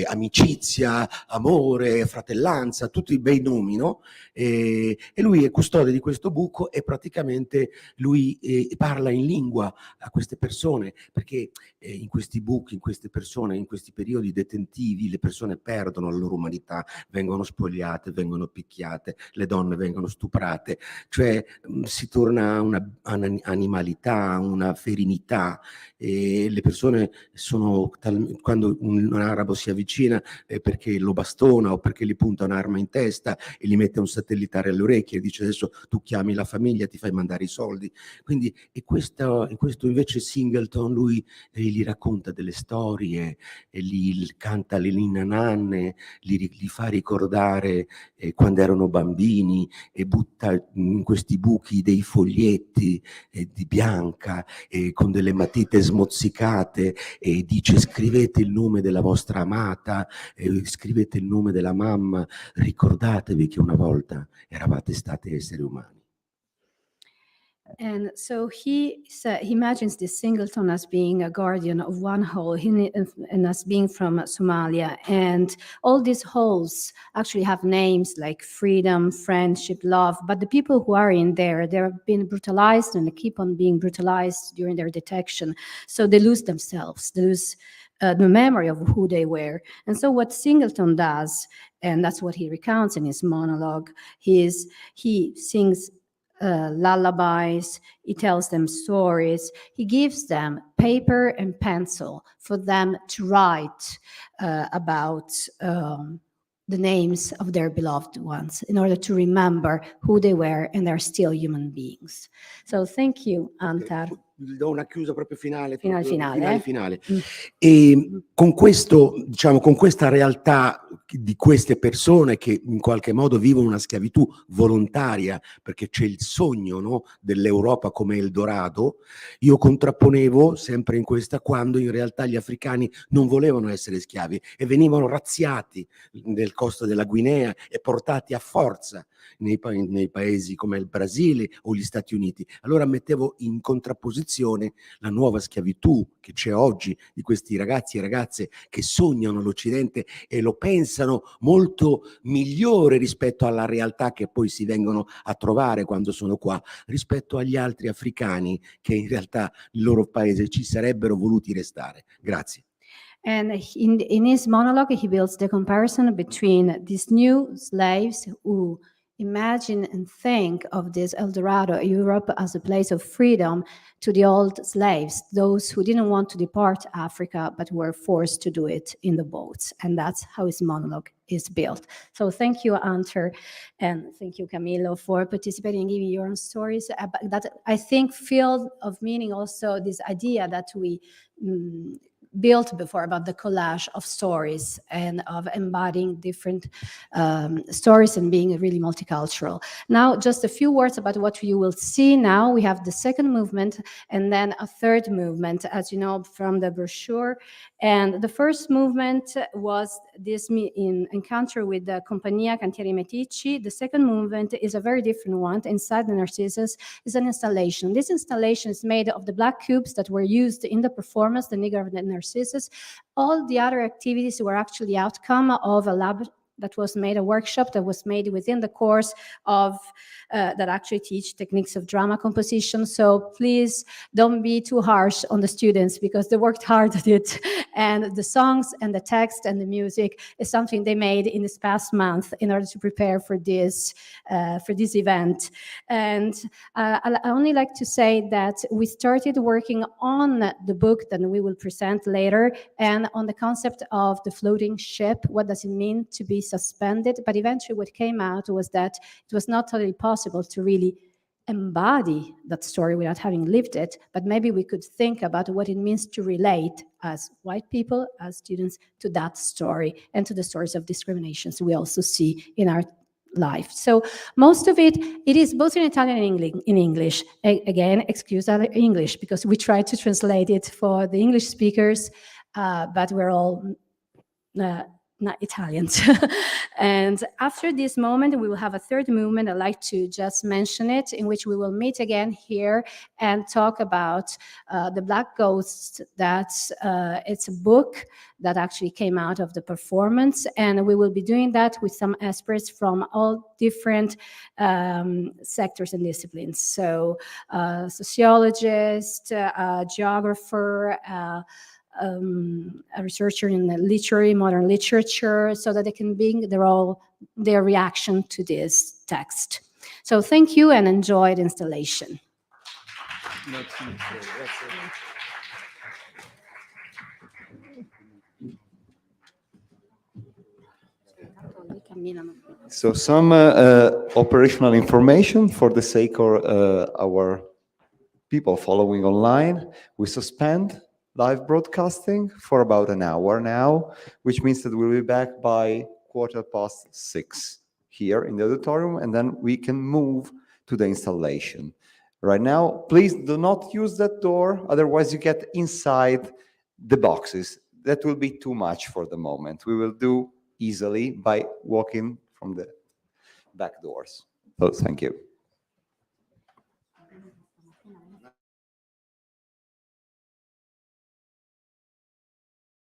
amicizia, amore, fratellanza, tutti i bei nomi, no? E lui è custode di questo buco, e praticamente lui parla in lingua a queste persone, perché in questi buchi, in queste persone, in questi periodi detentivi, le persone perdono la loro umanità, vengono spogliate, vengono picchiate, le donne vengono stuprate, cioè si torna a una animalità, una ferinità, e le persone sono quando un arabo si avvicina perché lo bastona o perché gli punta un'arma in testa e gli mette un satellitare alle orecchie e dice: adesso tu chiami la famiglia, ti fai mandare i soldi. Quindi in questo invece Singleton, lui gli racconta delle storie, e gli canta le ninna nanne, gli fa ricordare quando erano bambini, e butta in questi buchi dei foglietti di bianca con delle matite smozzicate, e dice: scrivete il nome della vostra amata, scrivete il nome della mamma, ricordatevi che una volta eravate stati esseri umani. And so he imagines this Singleton as being a guardian of one hole, and as being from Somalia. And all these holes actually have names like freedom, friendship, love. But the people who are in there, they've been brutalized, and they keep on being brutalized during their detection. So they lose themselves, they lose the memory of who they were. And so what Singleton does, and that's what he recounts in his monologue, he sings lullabies, he tells them stories, he gives them paper and pencil for them to write about the names of their beloved ones, in order to remember who they were, and they're still human beings. So thank you, Antar. Do una chiusa proprio finale. Finale. E con questo, diciamo, con questa realtà di queste persone che in qualche modo vivono una schiavitù volontaria, perché c'è il sogno, no, dell'Europa come Eldorado, io contrapponevo sempre in questa, quando in realtà gli africani non volevano essere schiavi e venivano razziati nel costo della Guinea e portati a forza nei paesi come il Brasile o gli Stati Uniti. Allora mettevo in contrapposizione la nuova schiavitù che c'è oggi di questi ragazzi e ragazze che sognano l'Occidente e lo pensano pensano molto migliore rispetto alla realtà che poi si vengono a trovare quando sono qua, rispetto agli altri africani che in realtà nel loro paese ci sarebbero voluti restare. Grazie. And in his monologue, he builds the comparison between these new slaves who imagine and think of this El Dorado, Europe, as a place of freedom, to the old slaves, those who didn't want to depart Africa but were forced to do it in the boats. And that's how his monologue is built. So thank you, Anter, and thank you, Camillo, for participating and giving your own stories. That I think filled of meaning also this idea that we built before about the collage of stories and of embodying different stories and being really multicultural. Now, just a few words about what you will see now. We have the second movement and then a third movement, as you know, from the brochure. And the first movement was this encounter with the Compagnia Cantieri Meticci. The second movement is a very different one. Inside the Narcissus is an installation. This installation is made of the black cubes that were used in the performance, the Nigger and the Narcissus. All the other activities were actually outcome of a lab that was made, a workshop that was made within the course of that actually teach techniques of drama composition. So please don't be too harsh on the students because they worked hard at it. And the songs and the text and the music is something they made in this past month in order to prepare for this event. And I only like to say that we started working on the book that we will present later and on the concept of the floating ship. What does it mean to be suspended? But eventually what came out was that it was not totally possible to really embody that story without having lived it, but maybe we could think about what it means to relate as white people, as students, to that story and to the stories of discriminations we also see in our life. So most of it is both in Italian and in English. Again, excuse our English because we try to translate it for the English speakers, but we're all not Italians. And after this moment, we will have a third movement. I'd like to just mention it, in which we will meet again here and talk about the Black Ghosts. That's it's a book that actually came out of the performance, and we will be doing that with some experts from all different sectors and disciplines. So sociologist, geographer, a researcher in the modern literature, so that they can bring their reaction to this text. So thank you and enjoy the installation. So some operational information for the sake of our people following online. We suspend live broadcasting for about an hour now, which means that we'll be back by 6:15 here in the auditorium, and then we can move to the installation. Right now, please do not use that door, otherwise you get inside the boxes. That will be too much for the moment. We will do easily by walking from the back doors. So thank you.